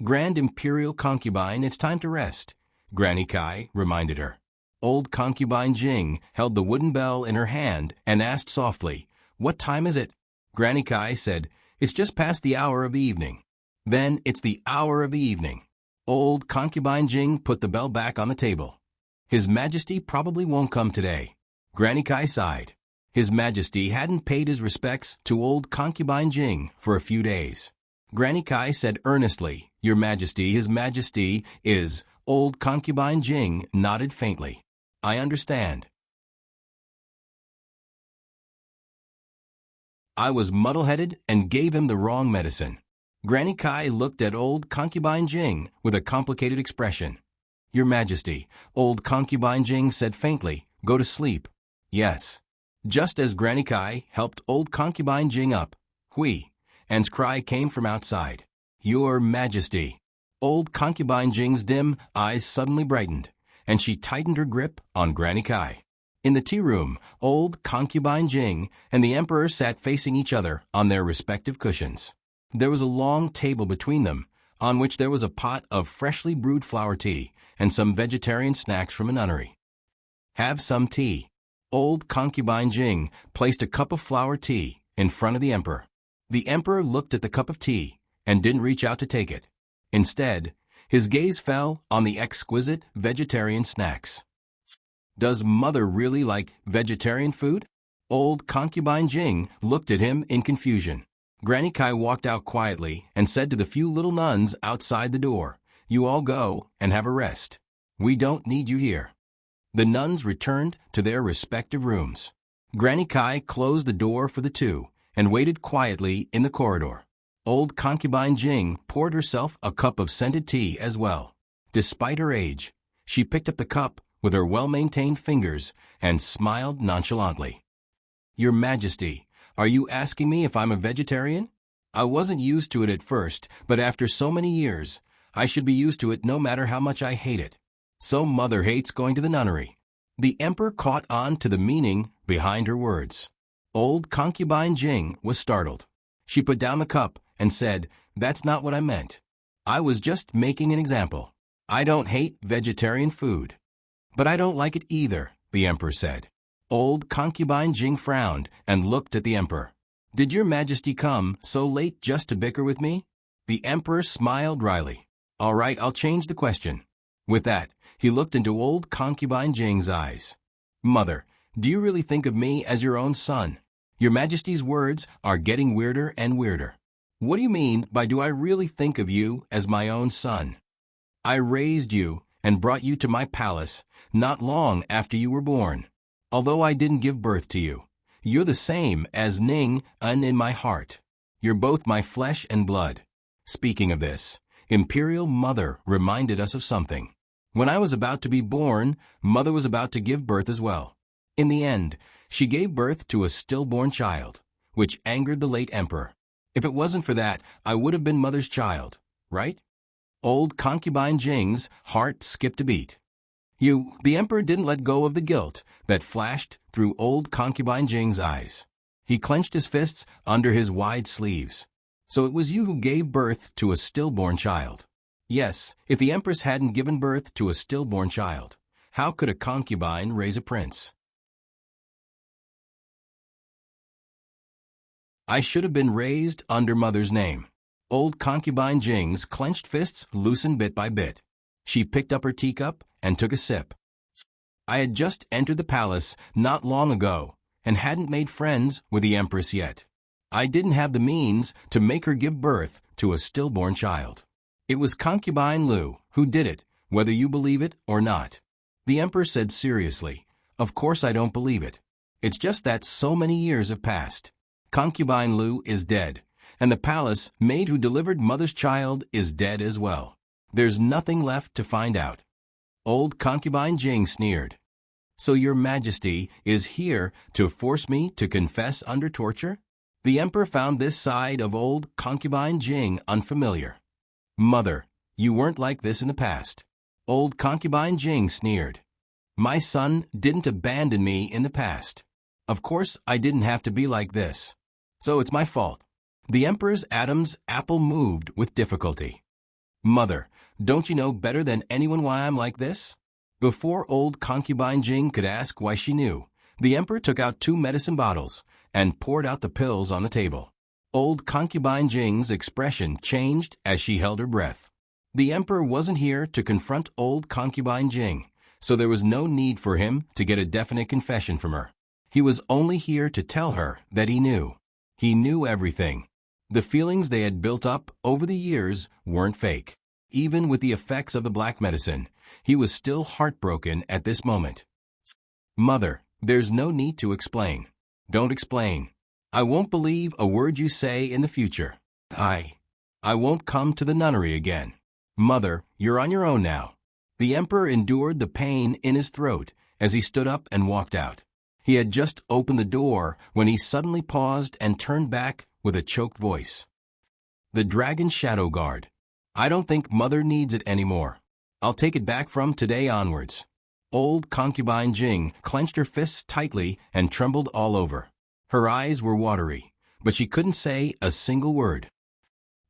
"Grand imperial concubine, it's time to rest," Granny Kai reminded her. Old concubine Jing held the wooden bell in her hand and asked softly, "What time is it?" Granny Kai said, "It's just past the hour of the evening." "Then it's the hour of the evening." Old concubine Jing put the bell back on the table. "His Majesty probably won't come today." Granny Kai sighed. His Majesty hadn't paid his respects to old concubine Jing for a few days. Granny Kai said earnestly, "Your Majesty, His Majesty is..." Old concubine Jing nodded faintly. "I understand. I was muddle-headed and gave him the wrong medicine." Granny Kai looked at old concubine Jing with a complicated expression. "Your Majesty," old concubine Jing said faintly, "go to sleep." "Yes." Just as Granny Kai helped old concubine Jing up, "Hui," Anne's cry came from outside. "Your Majesty." Old concubine Jing's dim eyes suddenly brightened, and she tightened her grip on Granny Kai. In the tea room, old concubine Jing and the emperor sat facing each other on their respective cushions. There was a long table between them, on which there was a pot of freshly brewed flower tea and some vegetarian snacks from a nunnery. Have some tea. Old concubine Jing placed a cup of flower tea in front of the emperor. The emperor looked at the cup of tea and didn't reach out to take it. Instead, his gaze fell on the exquisite vegetarian snacks. Does mother really like vegetarian food? Old concubine Jing looked at him in confusion. Granny Kai walked out quietly and said to the few little nuns outside the door, "You all go and have a rest. We don't need you here." The nuns returned to their respective rooms. Granny Kai closed the door for the two and waited quietly in the corridor. Old concubine Jing poured herself a cup of scented tea as well. Despite her age, she picked up the cup with her well-maintained fingers and smiled nonchalantly. "Your Majesty, are you asking me if I'm a vegetarian? I wasn't used to it at first, but after so many years, I should be used to it no matter how much I hate it. So mother hates going to the nunnery." The emperor caught on to the meaning behind her words. Old concubine Jing was startled. She put down the cup and said, "That's not what I meant. I was just making an example. I don't hate vegetarian food." "But I don't like it either," the emperor said. Old concubine Jing frowned and looked at the emperor. "Did your Majesty come so late just to bicker with me?" The emperor smiled wryly. "All right, I'll change the question." With that, he looked into old concubine Jing's eyes. "Mother, do you really think of me as your own son? Your Majesty's words are getting weirder and weirder. What do you mean by do I really think of you as my own son? I raised you and brought you to my palace not long after you were born. Although I didn't give birth to you, you're the same as Ning Un in my heart. You're both my flesh and blood." Speaking of this, Imperial Mother reminded us of something. When I was about to be born, Mother was about to give birth as well. In the end, she gave birth to a stillborn child, which angered the late emperor. If it wasn't for that, I would have been Mother's child, right? Old concubine Jing's heart skipped a beat. The emperor didn't let go of the guilt that flashed through old concubine Jing's eyes. He clenched his fists under his wide sleeves. "So it was you who gave birth to a stillborn child?" Yes, if the empress hadn't given birth to a stillborn child, how could a concubine raise a prince? "I should have been raised under mother's name." Old concubine Jing's clenched fists loosened bit by bit. She picked up her teacup and took a sip. "I had just entered the palace not long ago and hadn't made friends with the empress yet. I didn't have the means to make her give birth to a stillborn child. It was concubine Lu who did it, whether you believe it or not." The emperor said seriously, "Of course I don't believe it. It's just that so many years have passed. Concubine Lu is dead, and the palace maid who delivered mother's child is dead as well. There's nothing left to find out." Old concubine Jing sneered. "So your Majesty is here to force me to confess under torture?" The emperor found this side of old concubine Jing unfamiliar. "Mother, you weren't like this in the past." Old concubine Jing sneered. "My son didn't abandon me in the past. Of course I didn't have to be like this. So it's my fault." The emperor's Adam's apple moved with difficulty. "Mother, don't you know better than anyone why I'm like this?" Before old concubine Jing could ask why she knew, the emperor took out 2 medicine bottles and poured out the pills on the table. Old concubine Jing's expression changed as she held her breath. The emperor wasn't here to confront old concubine Jing, so there was no need for him to get a definite confession from her. He was only here to tell her that he knew. He knew everything. The feelings they had built up over the years weren't fake. Even with the effects of the black medicine, he was still heartbroken at this moment. "Mother, there's no need to explain. Don't explain. I won't believe a word you say in the future. I won't come to the nunnery again. Mother, you're on your own now." The emperor endured the pain in his throat as he stood up and walked out. He had just opened the door when he suddenly paused and turned back with a choked voice. "The Dragon Shadow Guard. I don't think Mother needs it anymore. I'll take it back from today onwards." Old concubine Jing clenched her fists tightly and trembled all over. Her eyes were watery, but she couldn't say a single word.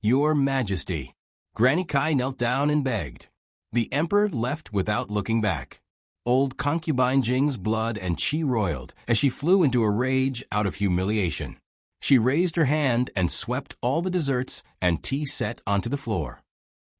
"Your Majesty." Granny Kai knelt down and begged. The emperor left without looking back. Old concubine Jing's blood and chi roiled as she flew into a rage out of humiliation. She raised her hand and swept all the desserts and tea set onto the floor.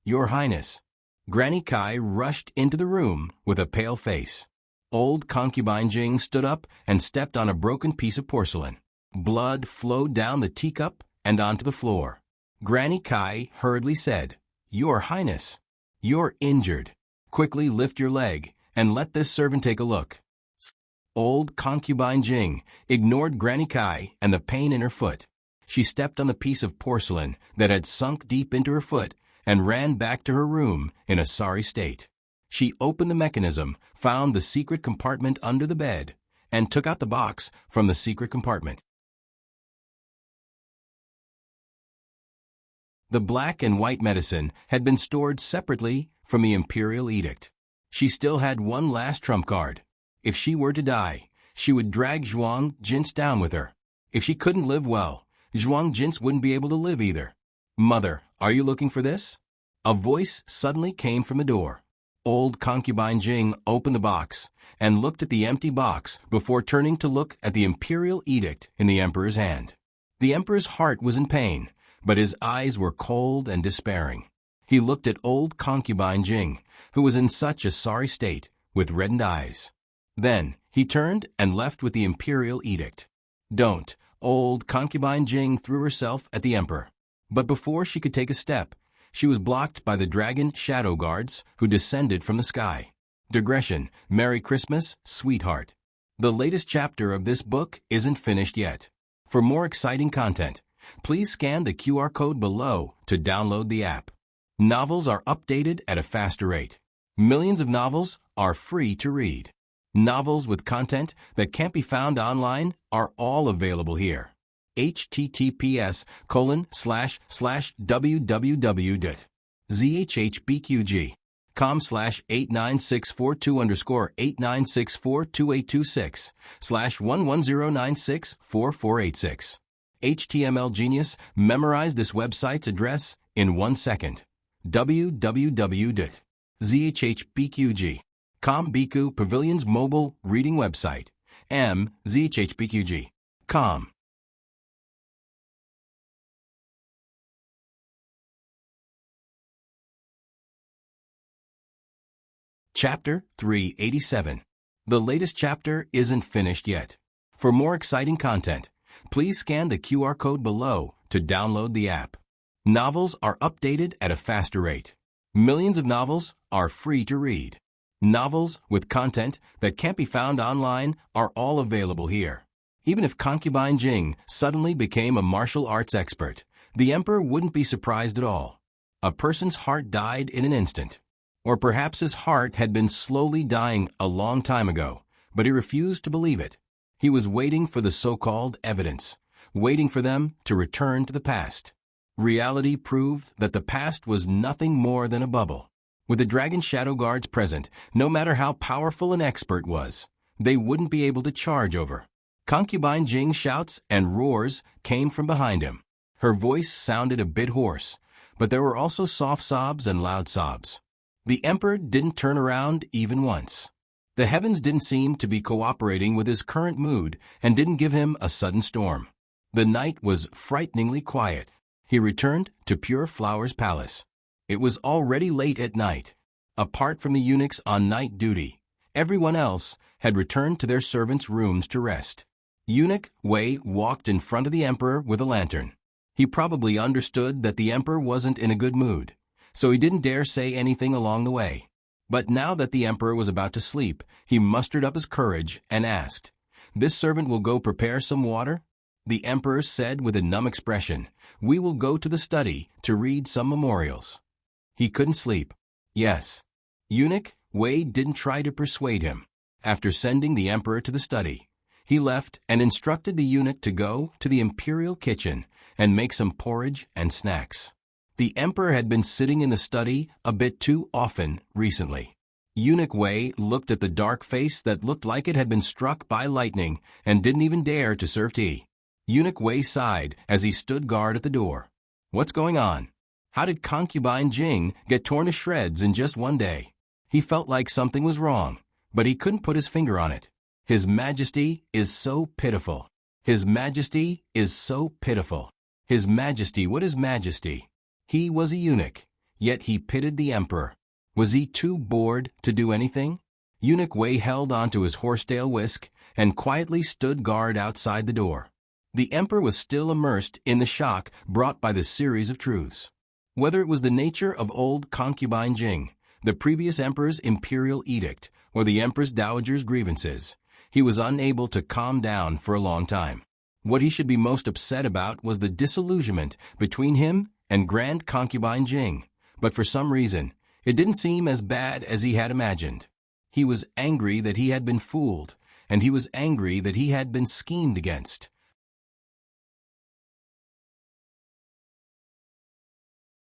Your Highness. Granny Kai rushed into the room with a pale face. Old concubine Jing stood up and stepped on a broken piece of porcelain. Blood flowed down the teacup and onto the floor. Granny Kai hurriedly said, Your Highness, you're injured. Quickly lift your leg and let this servant take a look. Old concubine Jing ignored Granny Kai and the pain in her foot. She stepped on the piece of porcelain that had sunk deep into her foot and ran back to her room in a sorry state. She opened the mechanism, found the secret compartment under the bed, and took out the box from the secret compartment. The black and white medicine had been stored separately from the imperial edict. She still had one last trump card. If she were to die, she would drag Zhuang Jin's down with her. If she couldn't live well, Zhuang Jin's wouldn't be able to live either. Mother, are you looking for this? A voice suddenly came from the door. Old concubine Jing opened the box and looked at the empty box before turning to look at the imperial edict in the emperor's hand. The emperor's heart was in pain, but his eyes were cold and despairing. He looked at old concubine Jing, who was in such a sorry state, with reddened eyes. Then he turned and left with the imperial edict. Don't. Old concubine Jing threw herself at the emperor. But before she could take a step, she was blocked by the dragon shadow guards who descended from the sky. Digression. Merry Christmas, sweetheart. The latest chapter of this book isn't finished yet. For more exciting content, please scan the QR code below to download the app. Novels are updated at a faster rate. Millions of novels are free to read. Novels with content that can't be found online are all available here. https://www.zhbqg.com/8964-2_89642826/110964486. HTML Genius memorized this website's address in 1 second. www.zhbqg.com Biku Pavilion's mobile reading website. zhbqg.com. Chapter 387. The latest chapter isn't finished yet. For more exciting content, please scan the QR code below to download the app. Novels are updated at a faster rate. Millions of novels are free to read. Novels with content that can't be found online are all available here. Even if Concubine Jing suddenly became a martial arts expert, the emperor wouldn't be surprised at all. A person's heart died in an instant. Or perhaps his heart had been slowly dying a long time ago, but he refused to believe it. He was waiting for the so-called evidence, waiting for them to return to the past. Reality proved that the past was nothing more than a bubble. With the dragon shadow guards present, no matter how powerful an expert was, they wouldn't be able to charge over. Concubine Jing's shouts and roars came from behind him. Her voice sounded a bit hoarse, but there were also soft sobs and loud sobs. The emperor didn't turn around even once. The heavens didn't seem to be cooperating with his current mood and didn't give him a sudden storm. The night was frighteningly quiet. He returned to Pure Flower's palace. It was already late at night. Apart from the eunuchs on night duty, everyone else had returned to their servants' rooms to rest. Eunuch Wei walked in front of the emperor with a lantern. He probably understood that the emperor wasn't in a good mood, so he didn't dare say anything along the way. But now that the emperor was about to sleep, he mustered up his courage and asked, "This servant will go prepare some water?" The emperor said with a numb expression, "We will go to the study to read some memorials." He couldn't sleep. Yes. Eunuch Wei didn't try to persuade him. After sending the emperor to the study, he left and instructed the eunuch to go to the imperial kitchen and make some porridge and snacks. The emperor had been sitting in the study a bit too often recently. Eunuch Wei looked at the dark face that looked like it had been struck by lightning and didn't even dare to serve tea. Eunuch Wei sighed as he stood guard at the door. "What's going on? How did concubine Jing get torn to shreds in just one day? He felt like something was wrong, but he couldn't put his finger on it. His Majesty is so pitiful. His Majesty is so pitiful. His Majesty, what is Majesty? He was a eunuch, yet he pitied the emperor. Was he too bored to do anything? Eunuch Wei held onto his horsetail whisk and quietly stood guard outside the door. The emperor was still immersed in the shock brought by the series of truths. Whether it was the nature of old concubine Jing, the previous emperor's imperial edict, or the empress dowager's grievances, he was unable to calm down for a long time. What he should be most upset about was the disillusionment between him and grand concubine Jing, but for some reason, it didn't seem as bad as he had imagined. He was angry that he had been fooled, and he was angry that he had been schemed against.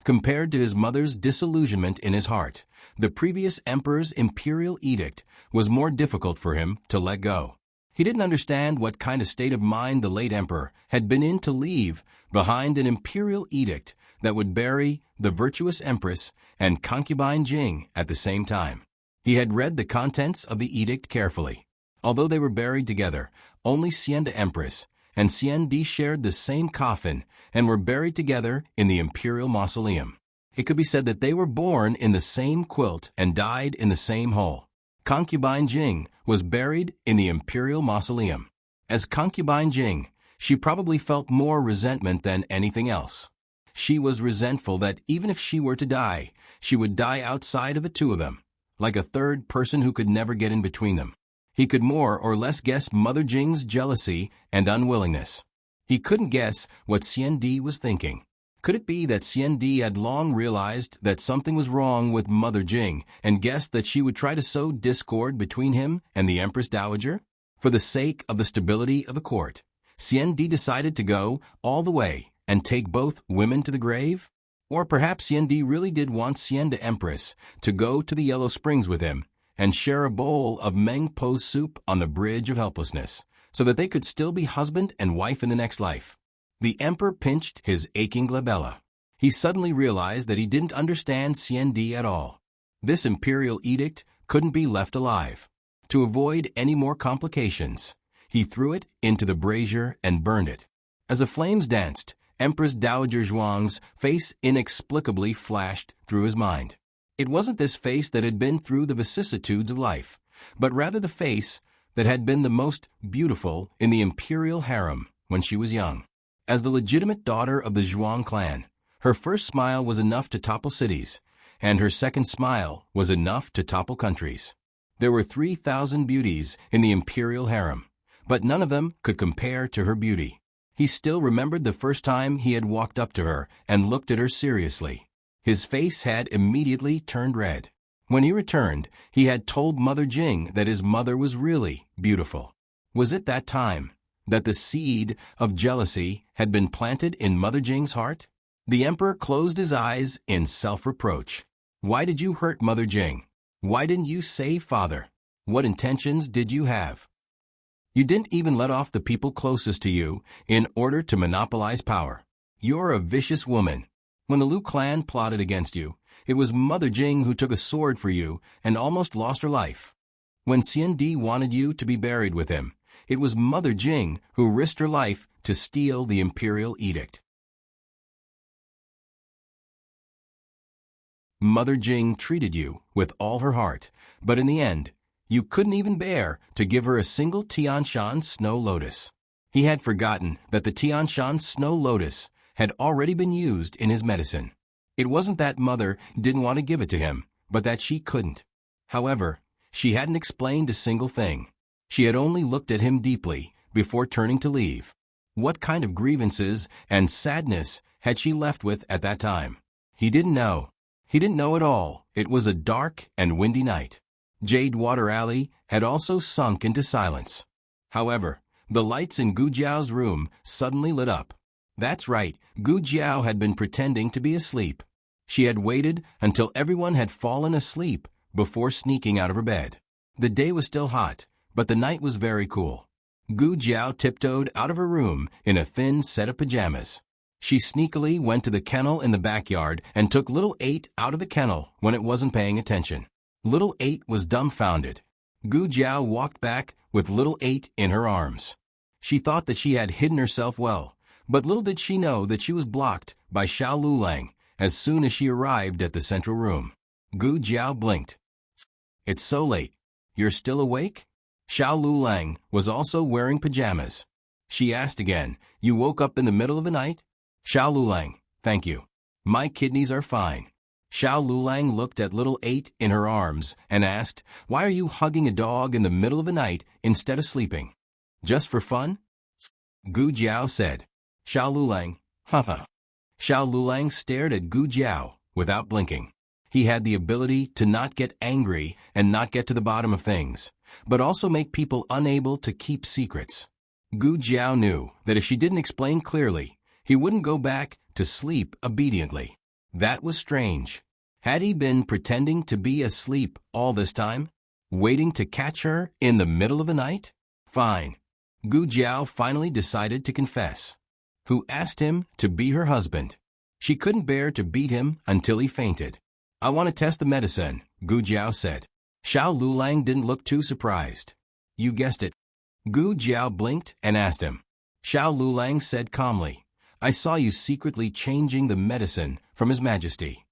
Compared to his mother's disillusionment in his heart, the previous emperor's imperial edict was more difficult for him to let go. He didn't understand what kind of state of mind the late emperor had been in to leave behind an imperial edict that would bury the virtuous empress and concubine Jing at the same time. He had read the contents of the edict carefully. Although they were buried together, only Xian the Empress and Xian Di shared the same coffin and were buried together in the imperial mausoleum. It could be said that they were born in the same quilt and died in the same hole. Concubine Jing was buried in the imperial mausoleum. As concubine Jing, she probably felt more resentment than anything else. She was resentful that even if she were to die, she would die outside of the two of them, like a third person who could never get in between them. He could more or less guess Mother Jing's jealousy and unwillingness. He couldn't guess what Xian Di was thinking. Could it be that Xian Di had long realized that something was wrong with Mother Jing and guessed that she would try to sow discord between him and the Empress Dowager? For the sake of the stability of the court, Xian Di decided to go all the way and take both women to the grave? Or perhaps Xian Di really did want Xian the Empress to go to the Yellow Springs with him and share a bowl of Meng Po soup on the Bridge of Helplessness, so that they could still be husband and wife in the next life. The emperor pinched his aching glabella. He suddenly realized that he didn't understand Xian Di at all. This imperial edict couldn't be left alive. To avoid any more complications, he threw it into the brazier and burned it. As the flames danced, Empress Dowager Zhuang's face inexplicably flashed through his mind. It wasn't this face that had been through the vicissitudes of life, but rather the face that had been the most beautiful in the imperial harem when she was young. As the legitimate daughter of the Zhuang clan, her first smile was enough to topple cities, and her second smile was enough to topple countries. There were 3,000 beauties in the imperial harem, but none of them could compare to her beauty. He still remembered the first time he had walked up to her and looked at her seriously. His face had immediately turned red. When he returned, he had told Mother Jing that his mother was really beautiful. Was it that time that the seed of jealousy had been planted in Mother Jing's heart? The emperor closed his eyes in self-reproach. Why did you hurt Mother Jing? Why didn't you save Father? What intentions did you have? You didn't even let off the people closest to you in order to monopolize power. You're a vicious woman. When the Liu clan plotted against you, it was Mother Jing who took a sword for you and almost lost her life. When Xian Di wanted you to be buried with him, it was Mother Jing who risked her life to steal the imperial edict. Mother Jing treated you with all her heart, but in the end, you couldn't even bear to give her a single Tianshan snow lotus. He had forgotten that the Tianshan snow lotus had already been used in his medicine. It wasn't that Mother didn't want to give it to him, but that she couldn't. However, she hadn't explained a single thing. She had only looked at him deeply before turning to leave. What kind of grievances and sadness had she left with at that time? He didn't know. He didn't know at all. It was a dark and windy night. Jade Water Alley had also sunk into silence. However, the lights in Gu Jiao's room suddenly lit up. That's right, Gu Jiao had been pretending to be asleep. She had waited until everyone had fallen asleep before sneaking out of her bed. The day was still hot, but the night was very cool. Gu Jiao tiptoed out of her room in a thin set of pajamas. She sneakily went to the kennel in the backyard and took Little 8 out of the kennel when it wasn't paying attention. Little 8 was dumbfounded. Gu Jiao walked back with Little 8 in her arms. She thought that she had hidden herself well, but little did she know that she was blocked by Xiao Lulang as soon as she arrived at the central room. Gu Jiao blinked. "It's so late. You're still awake?" Xiao Lulang was also wearing pajamas. She asked again, "You woke up in the middle of the night?" "Xiao Lulang, thank you. My kidneys are fine." Xiao Lulang looked at Little 8 in her arms and asked, "Why are you hugging a dog in the middle of the night instead of sleeping?" "Just for fun?" Gu Jiao said. Xiao Lulang, haha. Xiao Lulang stared at Gu Jiao without blinking. He had the ability to not get angry and not get to the bottom of things, but also make people unable to keep secrets. Gu Jiao knew that if she didn't explain clearly, he wouldn't go back to sleep obediently. That was strange. Had he been pretending to be asleep all this time? Waiting to catch her in the middle of the night? Fine. Gu Jiao finally decided to confess. Who asked him to be her husband? She couldn't bear to beat him until he fainted. "I want to test the medicine," Gu Jiao said. Xiao Lulang didn't look too surprised. "You guessed it." Gu Jiao blinked and asked him. Xiao Lulang said calmly, "I saw you secretly changing the medicine from His Majesty."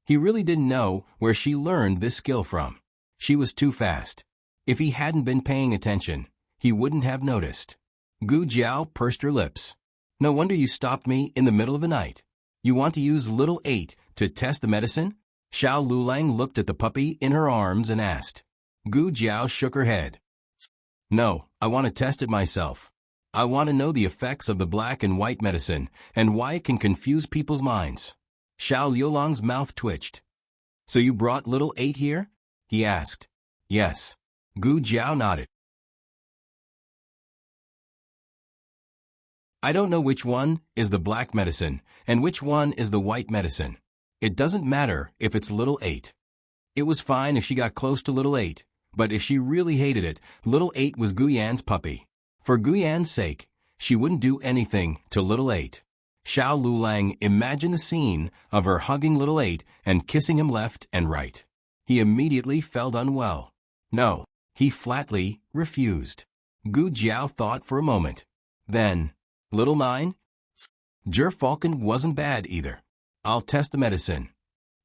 He really didn't know where she learned this skill from. She was too fast. If he hadn't been paying attention, he wouldn't have noticed. Gu Jiao pursed her lips. "No wonder you stopped me in the middle of the night. You want to use Little 8 to test the medicine?" Xiao Lulang looked at the puppy in her arms and asked. Gu Jiao shook her head. "No, I want to test it myself. I want to know the effects of the black and white medicine and why it can confuse people's minds." Xiao Liulang's mouth twitched. "So you brought Little 8 here?" he asked. "Yes." Gu Jiao nodded. "I don't know which one is the black medicine and which one is the white medicine. It doesn't matter if it's Little 8. It was fine if she got close to Little 8, but if she really hated it, Little 8 was Guyan's puppy. For Guyan's sake, she wouldn't do anything to Little 8. Xiao Lulang imagined the scene of her hugging Little 8 and kissing him left and right. He immediately felt unwell. No, he flatly refused. Gu Jiao thought for a moment. Then, "Little 9? Gerfalcon wasn't bad either. I'll test the medicine."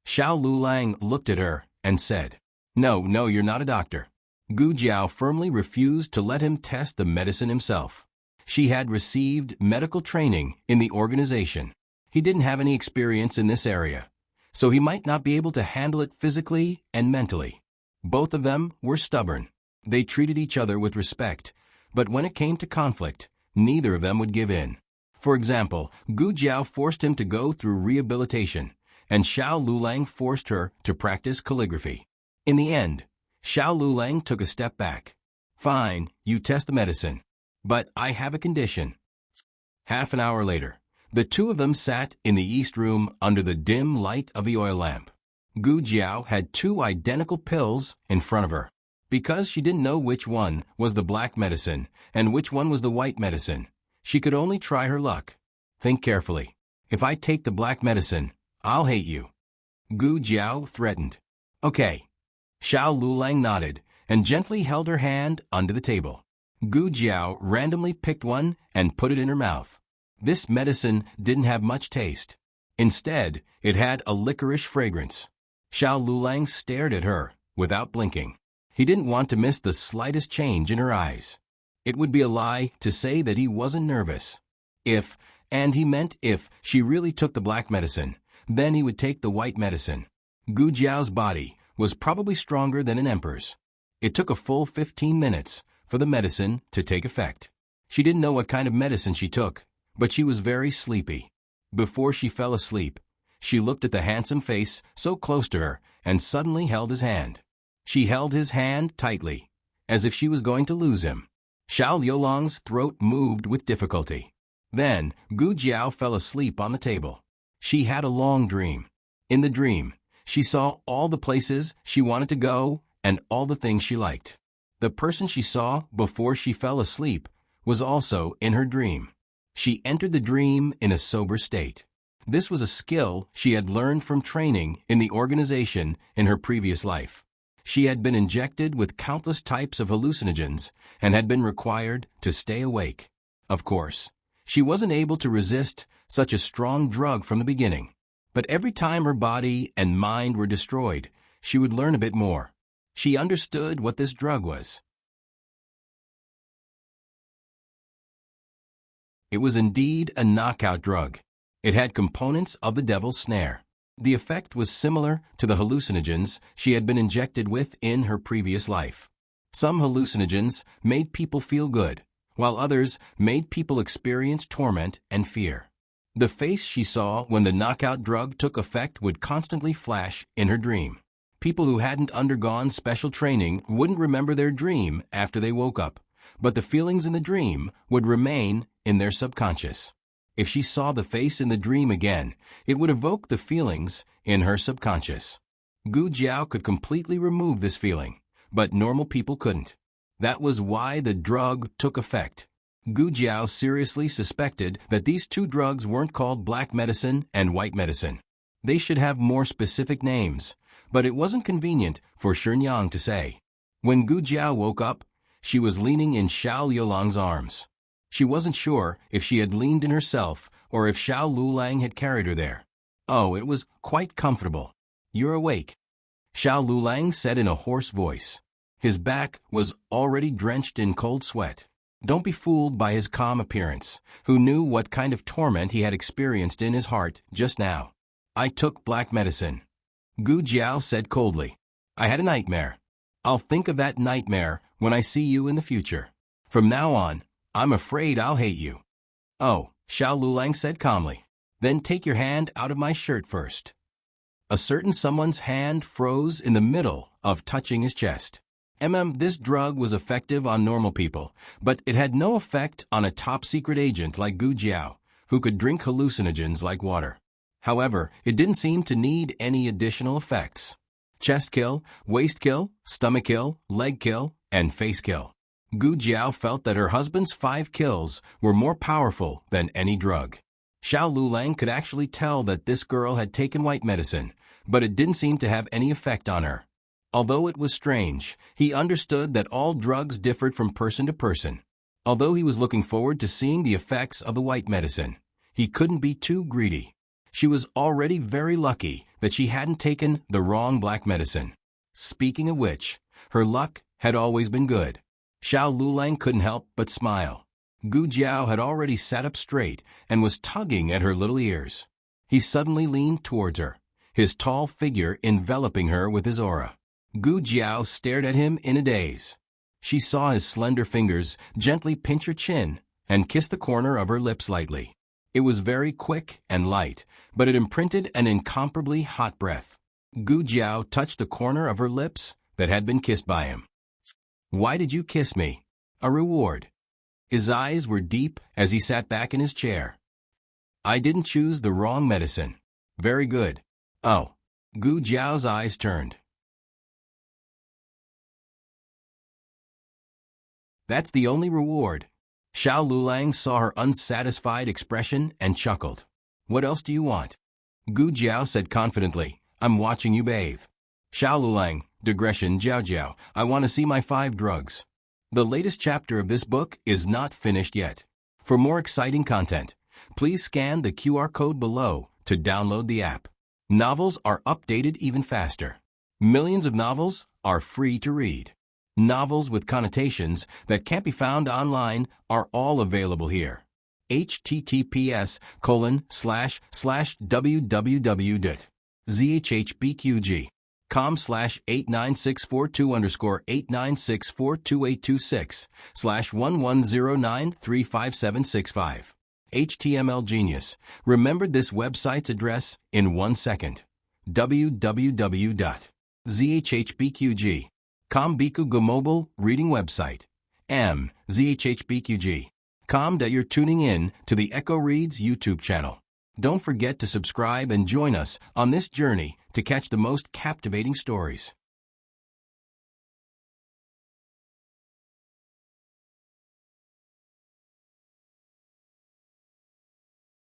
Xiao Lulang looked at her and said, No, you're not a doctor." Gu Jiao firmly refused to let him test the medicine himself. She had received medical training in the organization. He didn't have any experience in this area, so he might not be able to handle it physically and mentally. Both of them were stubborn. They treated each other with respect, but when it came to conflict, neither of them would give in. For example, Gu Jiao forced him to go through rehabilitation, and Xiao Lulang forced her to practice calligraphy. In the end, Xiao Lulang took a step back. "Fine, you test the medicine, but I have a condition." Half an hour later, the two of them sat in the east room under the dim light of the oil lamp. Gu Jiao had two identical pills in front of her. Because she didn't know which one was the black medicine and which one was the white medicine, she could only try her luck. "Think carefully. If I take the black medicine, I'll hate you," Gu Jiao threatened. "Okay." Xiao Lulang nodded and gently held her hand under the table. Gu Jiao randomly picked one and put it in her mouth. This medicine didn't have much taste. Instead, it had a licorice fragrance. Xiao Lulang stared at her without blinking. He didn't want to miss the slightest change in her eyes. It would be a lie to say that he wasn't nervous. If, and he meant if, she really took the black medicine, then he would take the white medicine. Gu Jiao's body was probably stronger than an emperor's. It took a full 15 minutes for the medicine to take effect. She didn't know what kind of medicine she took, but she was very sleepy. Before she fell asleep, she looked at the handsome face so close to her and suddenly held his hand. She held his hand tightly, as if she was going to lose him. Xiao Liulang's throat moved with difficulty. Then, Gu Jiao fell asleep on the table. She had a long dream. In the dream, she saw all the places she wanted to go and all the things she liked. The person she saw before she fell asleep was also in her dream. She entered the dream in a sober state. This was a skill she had learned from training in the organization in her previous life. She had been injected with countless types of hallucinogens and had been required to stay awake. Of course, she wasn't able to resist such a strong drug from the beginning. But every time her body and mind were destroyed, she would learn a bit more. She understood what this drug was. It was indeed a knockout drug. It had components of the devil's snare. The effect was similar to the hallucinogens she had been injected with in her previous life. Some hallucinogens made people feel good, while others made people experience torment and fear. The face she saw when the knockout drug took effect would constantly flash in her dream. People who hadn't undergone special training wouldn't remember their dream after they woke up, but the feelings in the dream would remain in their subconscious. If she saw the face in the dream again, it would evoke the feelings in her subconscious. Gu Jiao could completely remove this feeling, but normal people couldn't. That was why the drug took effect. Gu Jiao seriously suspected that these two drugs weren't called black medicine and white medicine. They should have more specific names, but it wasn't convenient for Shenyang to say. When Gu Jiao woke up, she was leaning in Xiao Liulang's arms. She wasn't sure if she had leaned in herself or if Xiao Liulang had carried her there. Oh, it was quite comfortable. You're awake, Xiao Liulang said in a hoarse voice. His back was already drenched in cold sweat. Don't be fooled by his calm appearance, who knew what kind of torment he had experienced in his heart just now. I took black medicine, Gu Jiao said coldly. I had a nightmare. I'll think of that nightmare when I see you in the future. From now on, I'm afraid I'll hate you. Oh, Xiao Liulang said calmly. Then take your hand out of my shirt first. A certain someone's hand froze in the middle of touching his chest. This drug was effective on normal people, but it had no effect on a top-secret agent like Gu Jiao, who could drink hallucinogens like water. However, it didn't seem to need any additional effects. Chest kill, waist kill, stomach kill, leg kill, and face kill. Gu Jiao felt that her husband's 5 kills were more powerful than any drug. Xiao Liulang could actually tell that this girl had taken white medicine, but it didn't seem to have any effect on her. Although it was strange, he understood that all drugs differed from person to person. Although he was looking forward to seeing the effects of the white medicine, he couldn't be too greedy. She was already very lucky that she hadn't taken the wrong black medicine. Speaking of which, her luck had always been good. Xiao Liulang couldn't help but smile. Gu Jiao had already sat up straight and was tugging at her little ears. He suddenly leaned towards her, his tall figure enveloping her with his aura. Gu Jiao stared at him in a daze. She saw his slender fingers gently pinch her chin and kiss the corner of her lips lightly. It was very quick and light, but it imprinted an incomparably hot breath. Gu Jiao touched the corner of her lips that had been kissed by him. Why did you kiss me? A reward. His eyes were deep as he sat back in his chair. I didn't choose the wrong medicine. Very good. Oh. Gu Jiao's eyes turned. That's the only reward. Xiao Liulang saw her unsatisfied expression and chuckled. What else do you want? Gu Jiao said confidently, I'm watching you bathe. Xiao Liulang, digression Jiao Jiao, I want to see my 5 drugs. The latest chapter of this book is not finished yet. For more exciting content, please scan the QR code below to download the app. Novels are updated even faster. Millions of novels are free to read. Novels with connotations that can't be found online are all available here. https://www.zhbqg.com/89642_8964286/11093575. HTML Genius remembered this website's address in 1 second. www.zhbqg. Biku Mobile Reading Website. ZHHBQG. That you're tuning in to the Echo Reads YouTube channel. Don't forget to subscribe and join us on this journey to catch the most captivating stories.